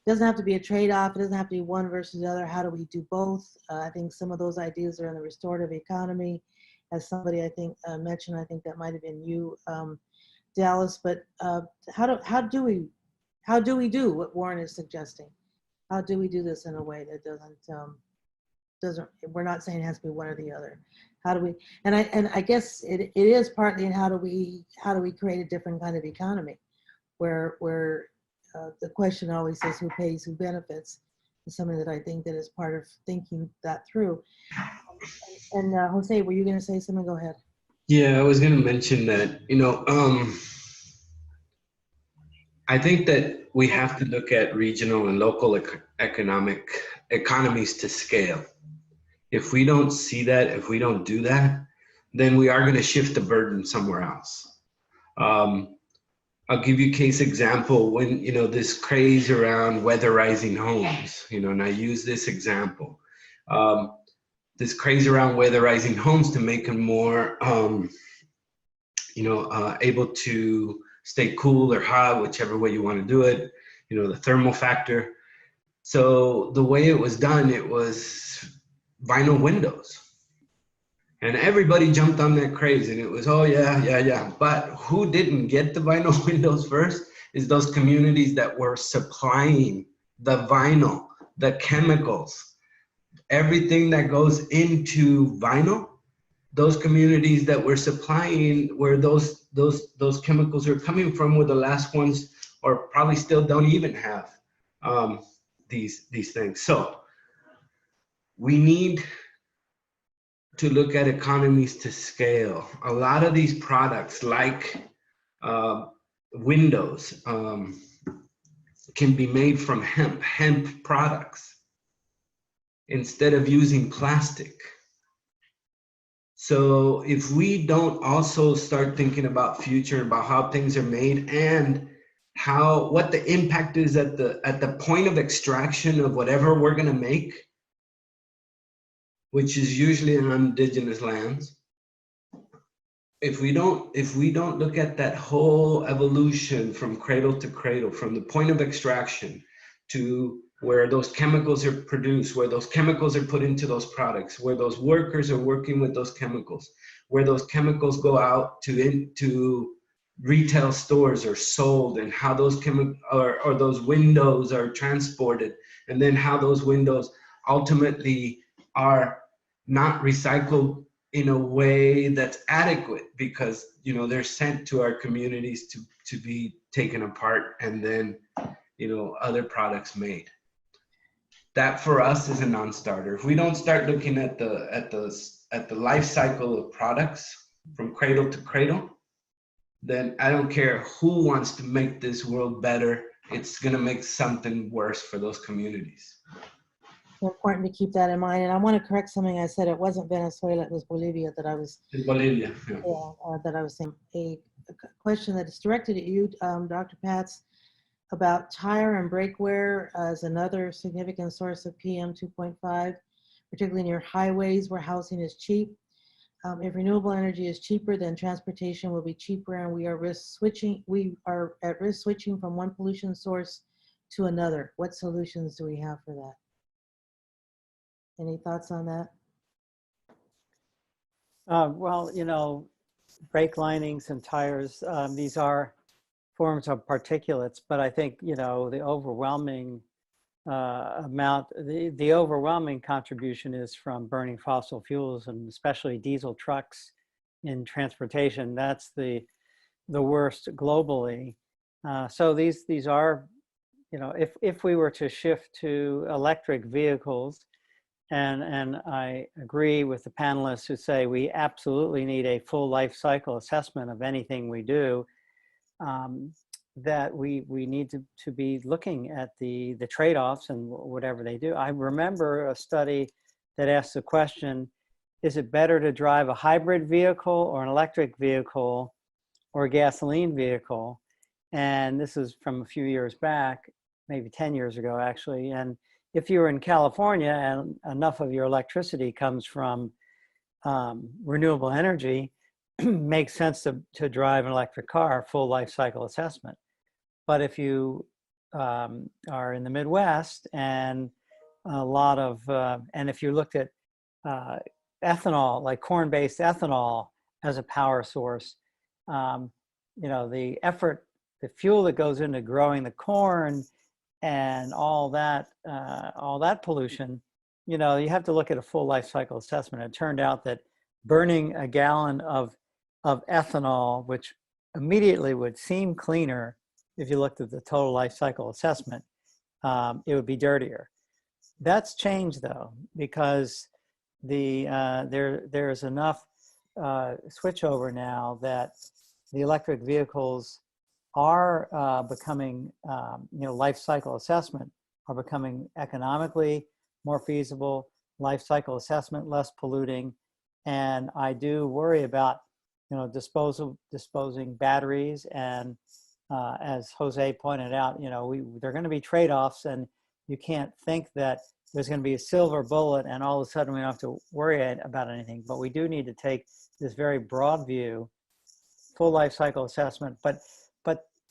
doesn't have to be a trade-off. It doesn't have to be one versus the other. How do we do both? I think some of those ideas are in the restorative economy, as somebody I think mentioned. I think that might have been you, Dallas. But how do we do what Warren is suggesting? How do we do this in a way that doesn't, we're not saying it has to be one or the other. How do we, and I guess it is partly in how do we create a different kind of economy where the question always is who pays, who benefits, is something that I think that is part of thinking that through. And Jose, were you going to say something? Go ahead. Yeah, I was going to mention that, I think that we have to look at regional and local economies to scale. If we don't see that, if we don't do that, then we are going to shift the burden somewhere else. I'll give you a case example when, this craze around weatherizing homes, and I use this example. This craze around weatherizing homes to make them more, able to stay cool or hot, whichever way you want to do it, the thermal factor. So the way it was done, it was vinyl windows. And everybody jumped on that craze, and it was, oh yeah. But who didn't get the vinyl windows first is those communities that were supplying the vinyl, the chemicals, everything that goes into vinyl. Those communities that were supplying where those chemicals are coming from were the last ones, or probably still don't even have these things. So we need to look at economies to scale. A lot of these products, like windows, can be made from hemp products instead of using plastic. So if we don't also start thinking about future, about how things are made, and what the impact is at the point of extraction of whatever we're going to make, which is usually in indigenous lands. If we don't look at that whole evolution from cradle to cradle, from the point of extraction to where those chemicals are produced, where those chemicals are put into those products, where those workers are working with those chemicals, where those chemicals go out into retail stores or sold, and how those or those windows are transported, and then how those windows ultimately are not recycled in a way that's adequate, because they're sent to our communities to be taken apart, and then other products made. That for us is a non-starter. If we don't start looking at the life cycle of products from cradle to cradle, then I don't care who wants to make this world better, it's gonna make something worse for those communities. Important to keep that in mind. And I want to correct something I said. It wasn't Venezuela, it was Bolivia that I was. In Bolivia, yeah. That I was saying. A question that is directed at you, Dr. Patz. about tire and brake wear as another significant source of PM 2.5, particularly near highways where housing is cheap. If renewable energy is cheaper, then transportation will be cheaper, and we are at risk switching from one pollution source to another. What solutions do we have for that? Any thoughts on that? Well, you know, brake linings and tires, these are forms of particulates, but I think, you know, the overwhelming the overwhelming contribution is from burning fossil fuels, and especially diesel trucks in transportation. That's the worst globally. So these are, you know, if we were to shift to electric vehicles, and I agree with the panelists who say we absolutely need a full life cycle assessment of anything we do, that we need to be looking at the trade-offs and whatever they do. I remember a study that asked the question, is it better to drive a hybrid vehicle or an electric vehicle or a gasoline vehicle? And this is from a few years back, maybe 10 years ago actually. And if you're in California and enough of your electricity comes from renewable energy, makes sense to drive an electric car, full life cycle assessment. But if you are in the Midwest and a lot of, and if you looked at ethanol, like corn-based ethanol as a power source, you know, the effort, the fuel that goes into growing the corn and all that pollution, you know, you have to look at a full life cycle assessment. It turned out that burning a gallon of ethanol, which immediately would seem cleaner if you looked at the total life cycle assessment, it would be dirtier. That's changed though, because there's enough switchover now that the electric vehicles are becoming, you know, life cycle assessment are becoming economically more feasible, life cycle assessment less polluting. And I do worry about, you know, disposing batteries, and as Jose pointed out, you know, there are going to be trade-offs, and you can't think that there's going to be a silver bullet and all of a sudden we don't have to worry about anything. But we do need to take this very broad view, full life cycle assessment. But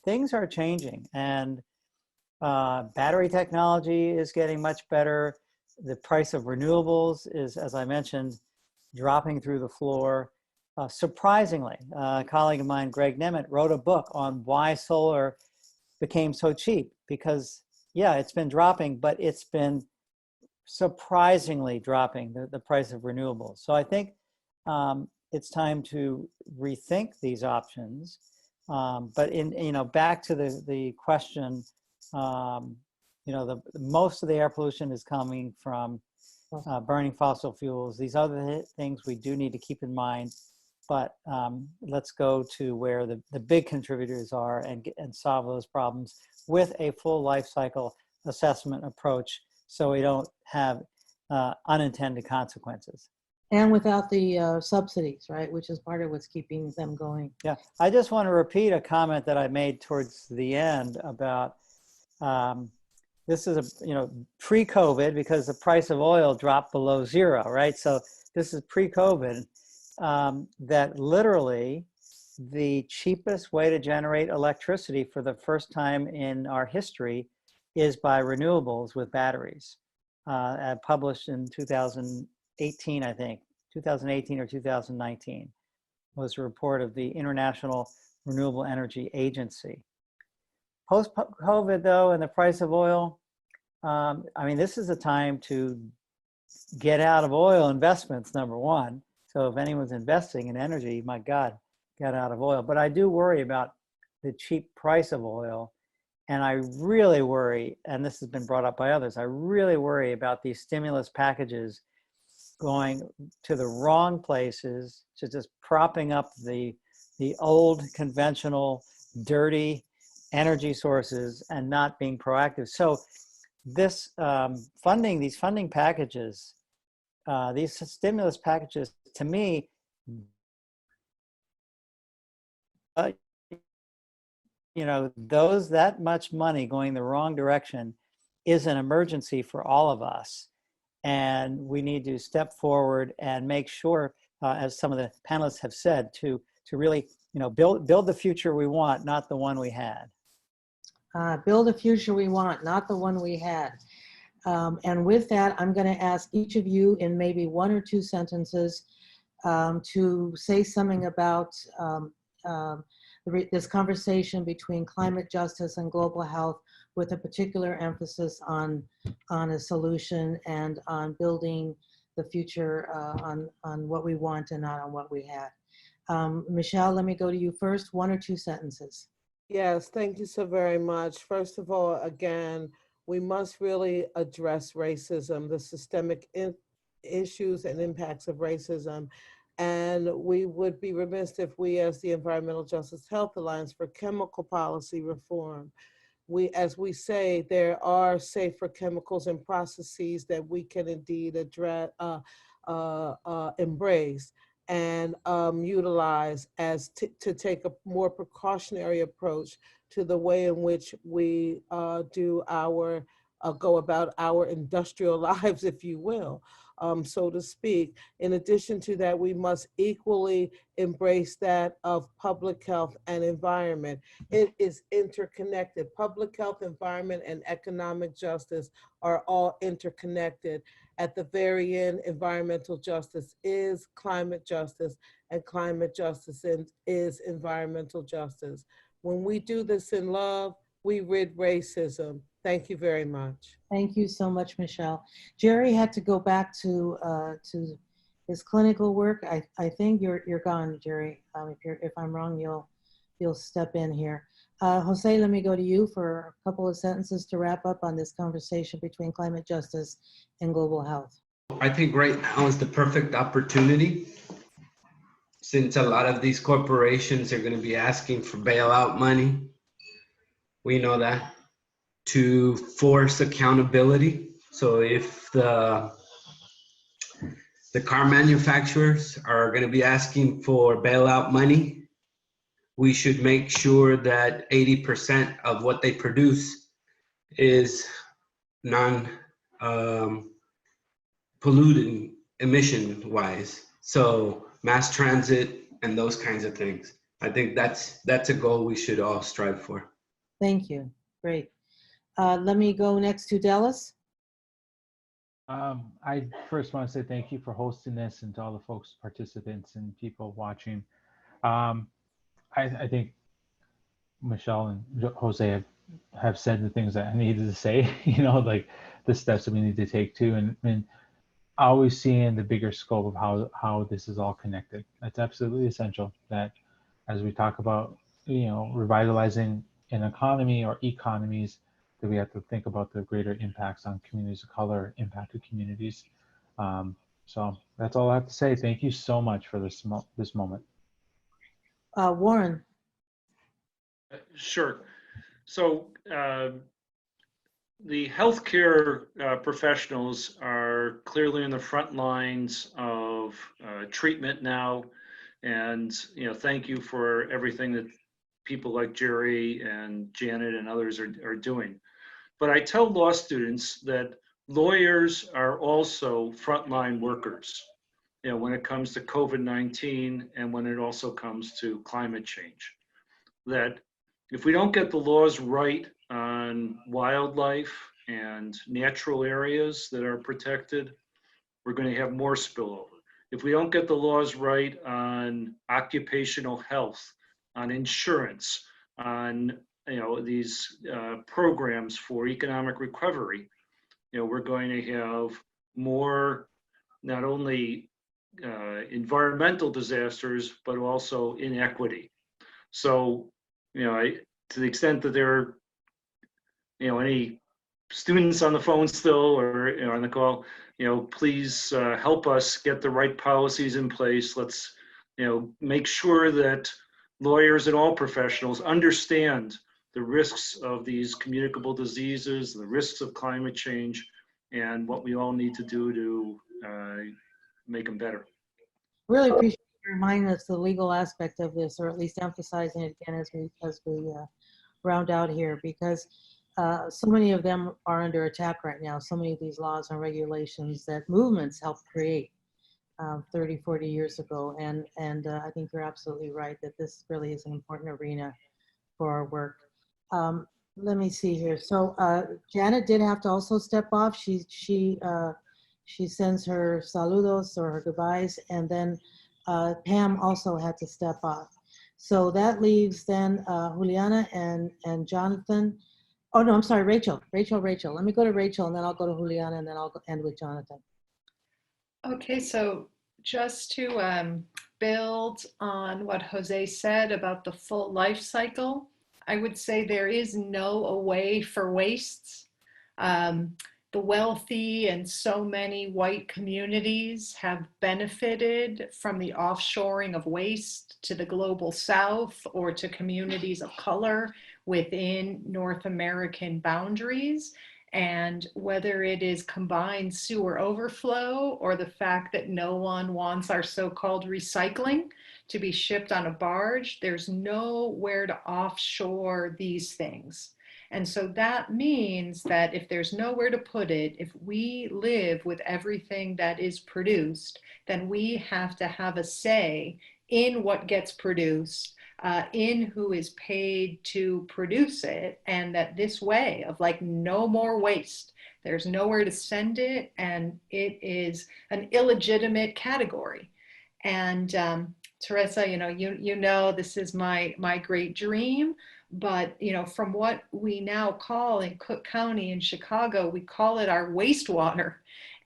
things are changing, and battery technology is getting much better. The price of renewables is, as I mentioned, dropping through the floor. Surprisingly, a colleague of mine, Greg Nemeth, wrote a book on why solar became so cheap, because yeah, it's been dropping, but it's been surprisingly dropping the price of renewables. So I think it's time to rethink these options. But you know, back to the question, you know, most of the air pollution is coming from burning fossil fuels. These other things we do need to keep in mind, but let's go to where the big contributors are and solve those problems with a full life cycle assessment approach, so we don't have unintended consequences. And without the subsidies, right, which is part of what's keeping them going. Yeah, I just want to repeat a comment that I made towards the end about this is a, you know, pre-COVID, because the price of oil dropped below zero, right? So this is pre-COVID, that literally the cheapest way to generate electricity for the first time in our history is by renewables with batteries. Published in 2018, I think, 2018 or 2019 was a report of the International Renewable Energy Agency. Post-COVID though, and the price of oil, I mean, this is a time to get out of oil investments, number one. So if anyone's investing in energy, my God, get out of oil. But I do worry about the cheap price of oil. And I really worry, and this has been brought up by others, I really worry about these stimulus packages going to the wrong places, to just propping up the old conventional dirty energy sources and not being proactive. So this these funding packages, these stimulus packages, to me, you know, that much money going the wrong direction is an emergency for all of us. And we need to step forward and make sure, as some of the panelists have said, to really, you know, build the future we want, not the one we had. Build the future we want, not the one we had. And with that, I'm going to ask each of you in maybe 1 or 2 sentences to say something about this conversation between climate justice and global health, with a particular emphasis on a solution and on building the future on what we want and not on what we had. Michelle, let me go to you first. 1 or 2 sentences. Yes, thank you so very much. First of all, again, we must really address racism, the systemic issues and impacts of racism. And we would be remiss if we, as the Environmental Justice Health Alliance for Chemical Policy Reform, as we say, there are safer chemicals and processes that we can indeed address, embrace and utilize to take a more precautionary approach to the way in which we go about our industrial lives, if you will, so to speak. In addition to that, we must equally embrace that of public health and environment. It is interconnected. Public health, environment, and economic justice are all interconnected. At the very end, environmental justice is climate justice, and climate justice is environmental justice. When we do this in love, we rid racism. Thank you very much. Thank you so much, Michelle. Jerry had to go back to his clinical work. I think you're gone, Jerry. If I'm wrong, you'll step in here. Jose, let me go to you for a couple of sentences to wrap up on this conversation between climate justice and global health. I think right now is the perfect opportunity, since a lot of these corporations are going to be asking for bailout money. We know that, to force accountability. So if the car manufacturers are going to be asking for bailout money, we should make sure that 80% of what they produce is non-polluting emission-wise. So mass transit and those kinds of things. I think that's a goal we should all strive for. Thank you. Great. Let me go next to Dallas. I first want to say thank you for hosting this, and to all the folks, participants, and people watching. I think Michelle and Jose have said the things that I needed to say, you know, like the steps that we need to take too, and always seeing the bigger scope of how this is all connected. It's absolutely essential that as we talk about, you know, revitalizing an economy or economies, that we have to think about the greater impacts on communities of color, impacted communities. So that's all I have to say. Thank you so much for this moment. Warren. Sure. So the healthcare professionals are clearly in the front lines of treatment now. And, you know, thank you for everything that people like Jerry and Janet and others are doing. But I tell law students that lawyers are also frontline workers, you know, when it comes to COVID-19 and when it also comes to climate change. That if we don't get the laws right on wildlife and natural areas that are protected, we're going to have more spillover. If we don't get the laws right on occupational health, on insurance, on, you know, these programs for economic recovery, you know, we're going to have more, not only environmental disasters, but also inequity. So, you know, to the extent that there are, you know, any students on the phone still or, you know, on the call, you know, please help us get the right policies in place. Let's, you know, make sure that lawyers and all professionals understand the risks of these communicable diseases, the risks of climate change, and what we all need to do to make them better. Really appreciate you reminding us the legal aspect of this, or at least emphasizing it again as we round out here, because so many of them are under attack right now. So many of these laws and regulations that movements helped create 30, 40 years ago. And I think you're absolutely right that this really is an important arena for our work. Let me see here. So Janet did have to also step off. She sends her saludos or her goodbyes, and then Pam also had to step off. So that leaves then Juliana and Jonathan. Oh no, I'm sorry, Rachel. Let me go to Rachel, and then I'll go to Juliana, and then I'll end with Jonathan. Okay, so just to build on what Jose said about the full life cycle, I would say there is no away for wastes. The wealthy and so many white communities have benefited from the offshoring of waste to the global south or to communities of color within North American boundaries. And whether it is combined sewer overflow or the fact that no one wants our so-called recycling to be shipped on a barge, there's nowhere to offshore these things. And so that means that if there's nowhere to put it, if we live with everything that is produced, then we have to have a say in what gets produced, in who is paid to produce it, and that this way of like no more waste, there's nowhere to send it, and it is an illegitimate category. And Teresa, you know this is my great dream, but from what we now call in Cook County in Chicago, we call it our wastewater,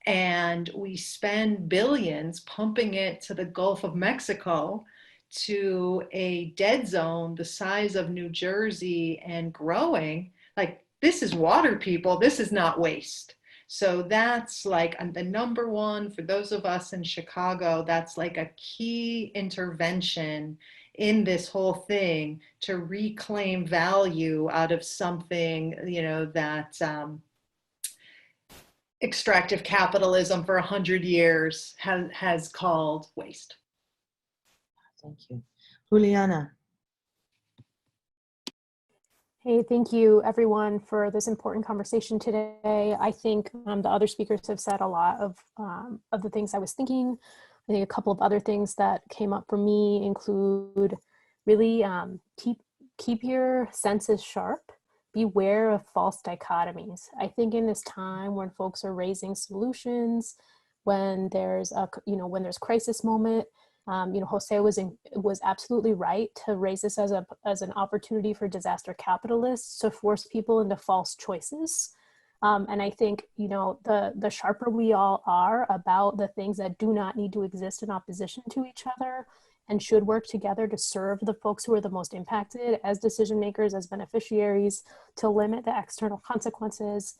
and we spend billions pumping it to the Gulf of Mexico, to a dead zone the size of New Jersey and growing. Like, this is water, people. This is not waste. So that's like the number one for those of us in Chicago. That's like a key intervention in this whole thing to reclaim value out of something, that extractive capitalism for 100 years has called waste. Thank you. Juliana. Hey, thank you everyone for this important conversation today. I think the other speakers have said a lot of the things I was thinking. I think a couple of other things that came up for me include really keep your senses sharp, beware of false dichotomies. I think in this time when folks are raising solutions, when there's when there's crisis moment, Jose was absolutely right to raise this as an opportunity for disaster capitalists to force people into false choices. And I think, the sharper we all are about the things that do not need to exist in opposition to each other and should work together to serve the folks who are the most impacted as decision makers, as beneficiaries, to limit the external consequences,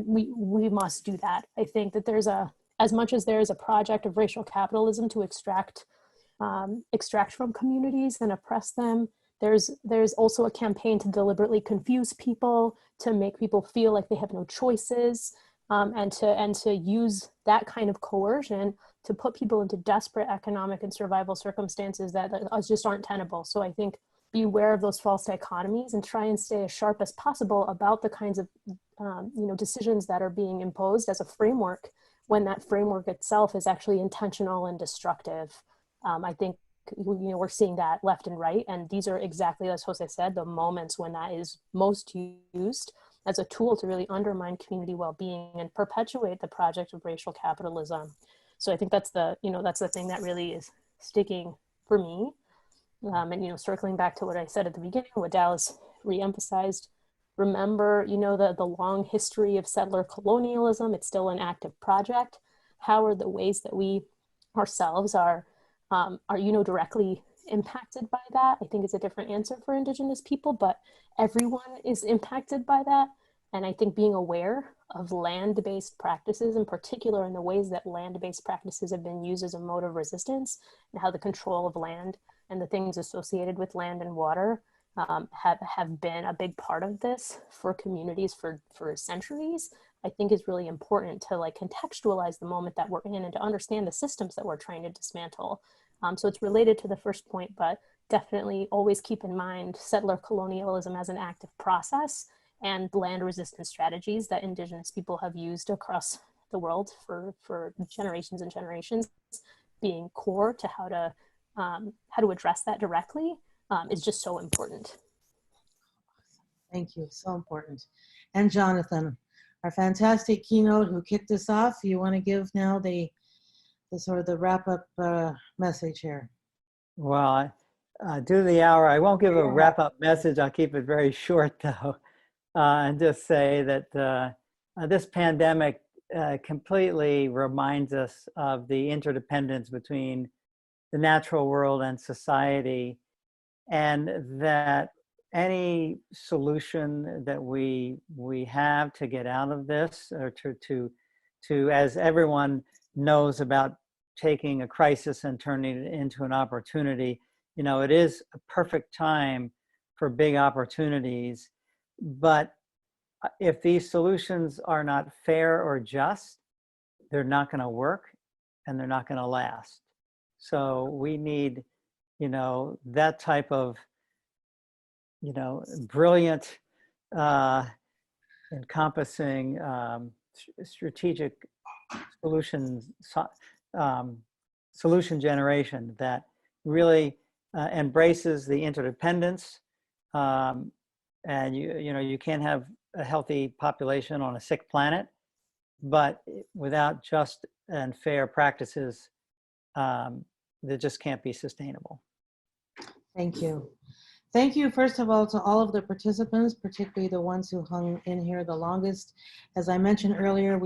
we must do that. I think that as much as there is a project of racial capitalism to extract from communities and oppress them, there's also a campaign to deliberately confuse people, to make people feel like they have no choices, and to use that kind of coercion to put people into desperate economic and survival circumstances that just aren't tenable. So I think beware of those false dichotomies and try and stay as sharp as possible about the kinds of decisions that are being imposed as a framework, when that framework itself is actually intentional and destructive. I think we're seeing that left and right, and these are exactly, as Jose said, the moments when that is most used as a tool to really undermine community well-being and perpetuate the project of racial capitalism. So I think that's the thing that really is sticking for me. And circling back to what I said at the beginning, what Dallas reemphasized, remember, the long history of settler colonialism. It's still an active project. How are the ways that we ourselves are directly impacted by that? I think it's a different answer for Indigenous people, but everyone is impacted by that. And I think being aware of land-based practices, in particular in the ways that land-based practices have been used as a mode of resistance, and how the control of land and the things associated with land and water have been a big part of this for communities for centuries, I think is really important to contextualize the moment that we're in and to understand the systems that we're trying to dismantle. So it's related to the first point, but definitely always keep in mind settler colonialism as an active process and land resistance strategies that Indigenous people have used across the world for generations and generations, being core to how to address that directly is just so important. Thank you, so important. And Jonathan, our fantastic keynote who kicked us off, you want to give now the sort of the wrap-up message here? Well, due to the hour, I won't give a wrap-up message. I'll keep it very short, though, and just say that this pandemic completely reminds us of the interdependence between the natural world and society, and that any solution that we have to get out of this, or to as everyone knows about taking a crisis and turning it into an opportunity, you know, it is a perfect time for big opportunities. But if these solutions are not fair or just, they're not going to work and they're not going to last. So we need, you know, that type of, you know, brilliant, encompassing strategic solutions, solution generation that really embraces the interdependence. And you know, you can't have a healthy population on a sick planet, but without just and fair practices, that just can't be sustainable. Thank you. Thank you, first of all, to all of the participants, particularly the ones who hung in here the longest. As I mentioned earlier,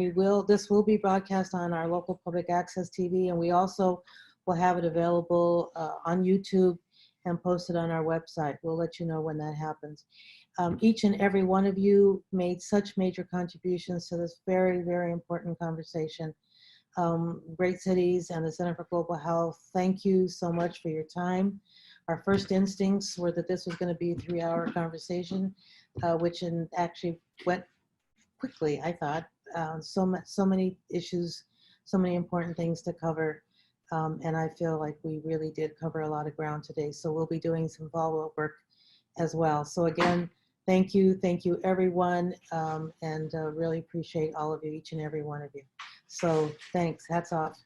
this will be broadcast on our local public access TV, and we also will have it available on YouTube and posted on our website. We'll let you know when that happens. Each and every one of you made such major contributions to this very, very important conversation. Great Cities and the Center for Global Health, thank you so much for your time. Our first instincts were that this was going to be a 3-hour conversation, which actually went quickly, I thought. So many issues, so many important things to cover. And I feel like we really did cover a lot of ground today. So we'll be doing some follow-up work as well. So again, thank you everyone, and really appreciate all of you, each and every one of you. So thanks, hats off.